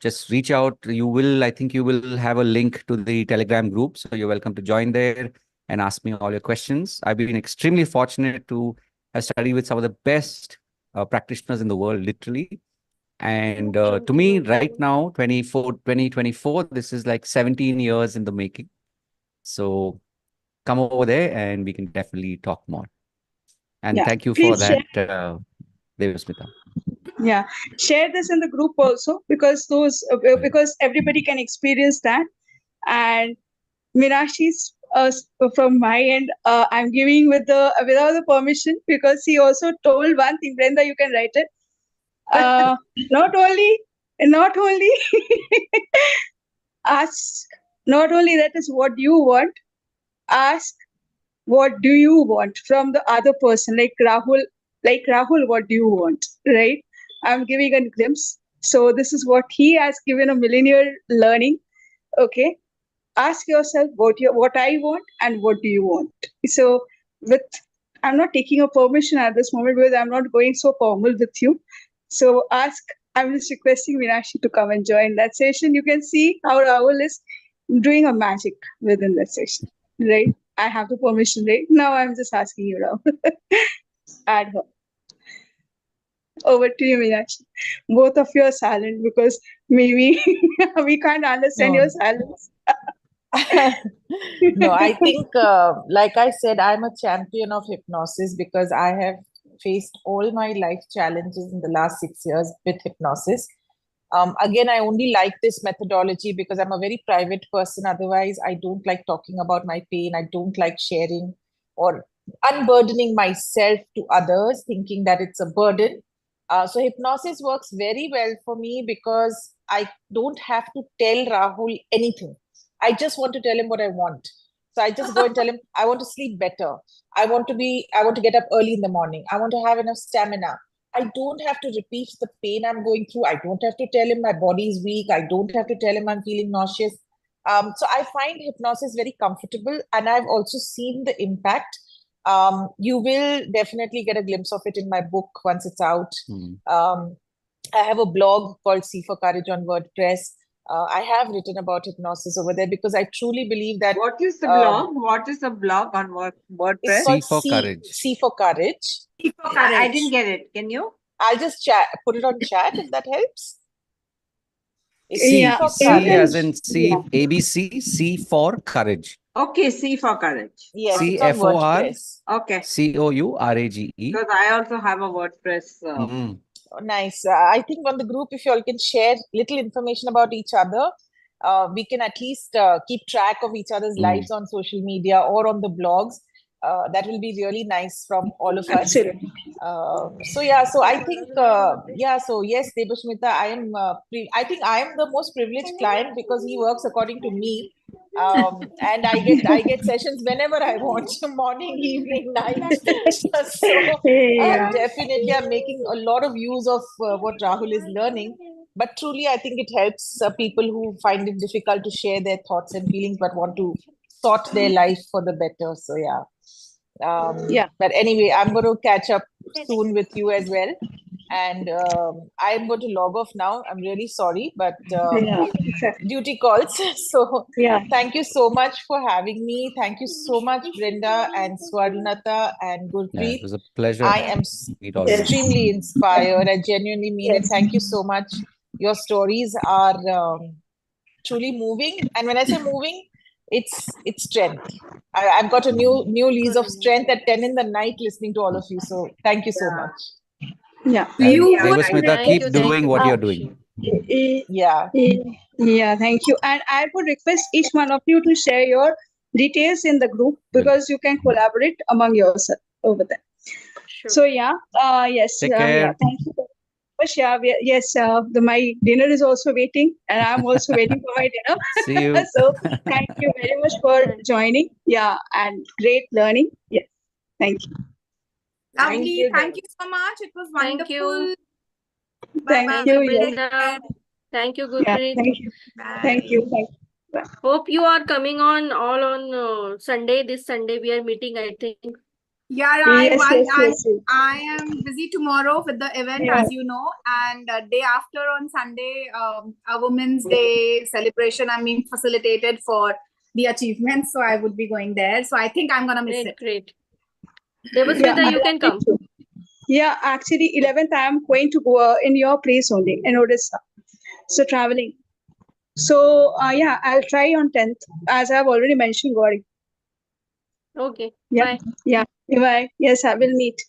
just reach out. I think you will have a link to the Telegram group. So you're welcome to join there and ask me all your questions. I've been extremely fortunate to have studied with some of the best practitioners in the world, literally. And to me, right now, 2024, this is like 17 years in the making. So come over there and we can definitely talk more. And
Yeah,
thank you for
please
that,
share.
Debasmita.
Yeah, share this in the group also, because because everybody can experience that. And Meenakshi's from my end, I'm giving without the permission, because he also told one thing. Brenda, you can write it. Not only, not only ask, not only that is what you want. Ask what do you want from the other person, like Rahul, what do you want, right? I'm giving a glimpse. So this is what he has given a millennial learning. Okay, ask yourself what I want and what do you want. So with, I'm not taking a permission at this moment because I'm not going so formal with you. So ask, I'm just requesting Meenakshi to come and join that session. You can see how Rahul is doing a magic within that session, right? I have the permission, right? Now I'm just asking you now. Add her. Over to you, Meenakshi. Both of you are silent because maybe we can't understand
No.
your silence.
No, I think, like I said, I'm a champion of hypnosis because I have faced all my life challenges in the last 6 years with hypnosis. Again, I only like this methodology because I'm a very private person. Otherwise, I don't like talking about my pain. I don't like sharing or unburdening myself to others, thinking that it's a burden. So hypnosis works very well for me because I don't have to tell Rahul anything. I just want to tell him what I want. So I just go and tell him, I want to sleep better. I want to get up early in the morning. I want to have enough stamina. I don't have to repeat the pain I'm going through. I don't have to tell him my body is weak. I don't have to tell him I'm feeling nauseous. So I find hypnosis very comfortable, and I've also seen the impact. You will definitely get a glimpse of it in my book once it's out. I have a blog called C for Courage on WordPress. I have written about hypnosis over there because I truly believe that.
What is the blog? What is the blog on WordPress?
It's
C
called
for courage.
C for Courage.
C for
I
courage.
didn't get it. Can you?
I'll just put it on chat if that helps. It's
C,
Yeah,
for
C
courage.
as in C,
Yeah.
ABC, C for courage.
Okay, C for courage.
Yes,
C
it's on
F O R
WordPress.
Okay.
COURAGE.
Because I also have a WordPress.
Mm.
Oh, nice. I think on the group, if you all can share little information about each other, we can at least keep track of each other's lives on social media or on the blogs. That will be really nice from all of us.
Absolutely.
So I think so yes, Debasmita, I think I am the most privileged client because he works according to me, and I get sessions whenever I want, morning, evening, night. So
Yeah.
definitely I'm making a lot of use of what Rahul is learning. But truly, I think it helps people who find it difficult to share their thoughts and feelings but want to sort their life for the better. So yeah.
Yeah.
But anyway, I'm going to catch up soon with you as well. And I'm going to log off now. I'm really sorry, but
Yeah.
duty calls. So
Yeah.
thank you so much for having me. Thank you so much, Brenda and Swarnata and
Yeah,
Gurpreet.
it was a pleasure.
I am
Meet all of you.
extremely inspired. I genuinely mean it.
Yes.
Thank you so much. Your stories are truly moving. And when I say moving, it's strength. I've got a new lease of strength at 10 in the night listening to all of you. So thank you so much.
Yeah.
And
You would
Debasmita,
Thank
keep
you,
doing
thank you.
what you're doing.
Yeah.
Yeah, thank you. And I would request each one of you to share your details in the group because you can collaborate among yourself over there.
Sure.
So yeah, yes,
Take
yeah,
care.
thank you very much. Yeah, yes, my dinner is also waiting, and I'm also waiting for my dinner.
See you.
So thank you very much for joining. Yeah, and great learning. Yes, thank you.
lovely. Thank you so much. It was
Thank you.
wonderful.
Thank
Thank
you.
you,
Yes.
Brenda. Thank you,
Yeah,
Gurpreet.
thank you.
Bye.
Thank you. Thank you.
Hope you are coming on Sunday. This Sunday we are meeting, I think.
Yeah,
Yes.
I am busy tomorrow with the event,
Yeah.
as you know, and day after on Sunday, a Women's Day celebration. I'm being facilitated for the achievements, so I would be going there. So I think I'm gonna miss it.
Great. Debasmita, you can come.
Yeah, actually, 11th, I am going to go in your place only, in Odisha. So traveling. So yeah, I'll try on 10th, as I've already mentioned, Gauri.
Okay.
Yeah.
Bye.
Yeah. Bye. Yes, I will meet.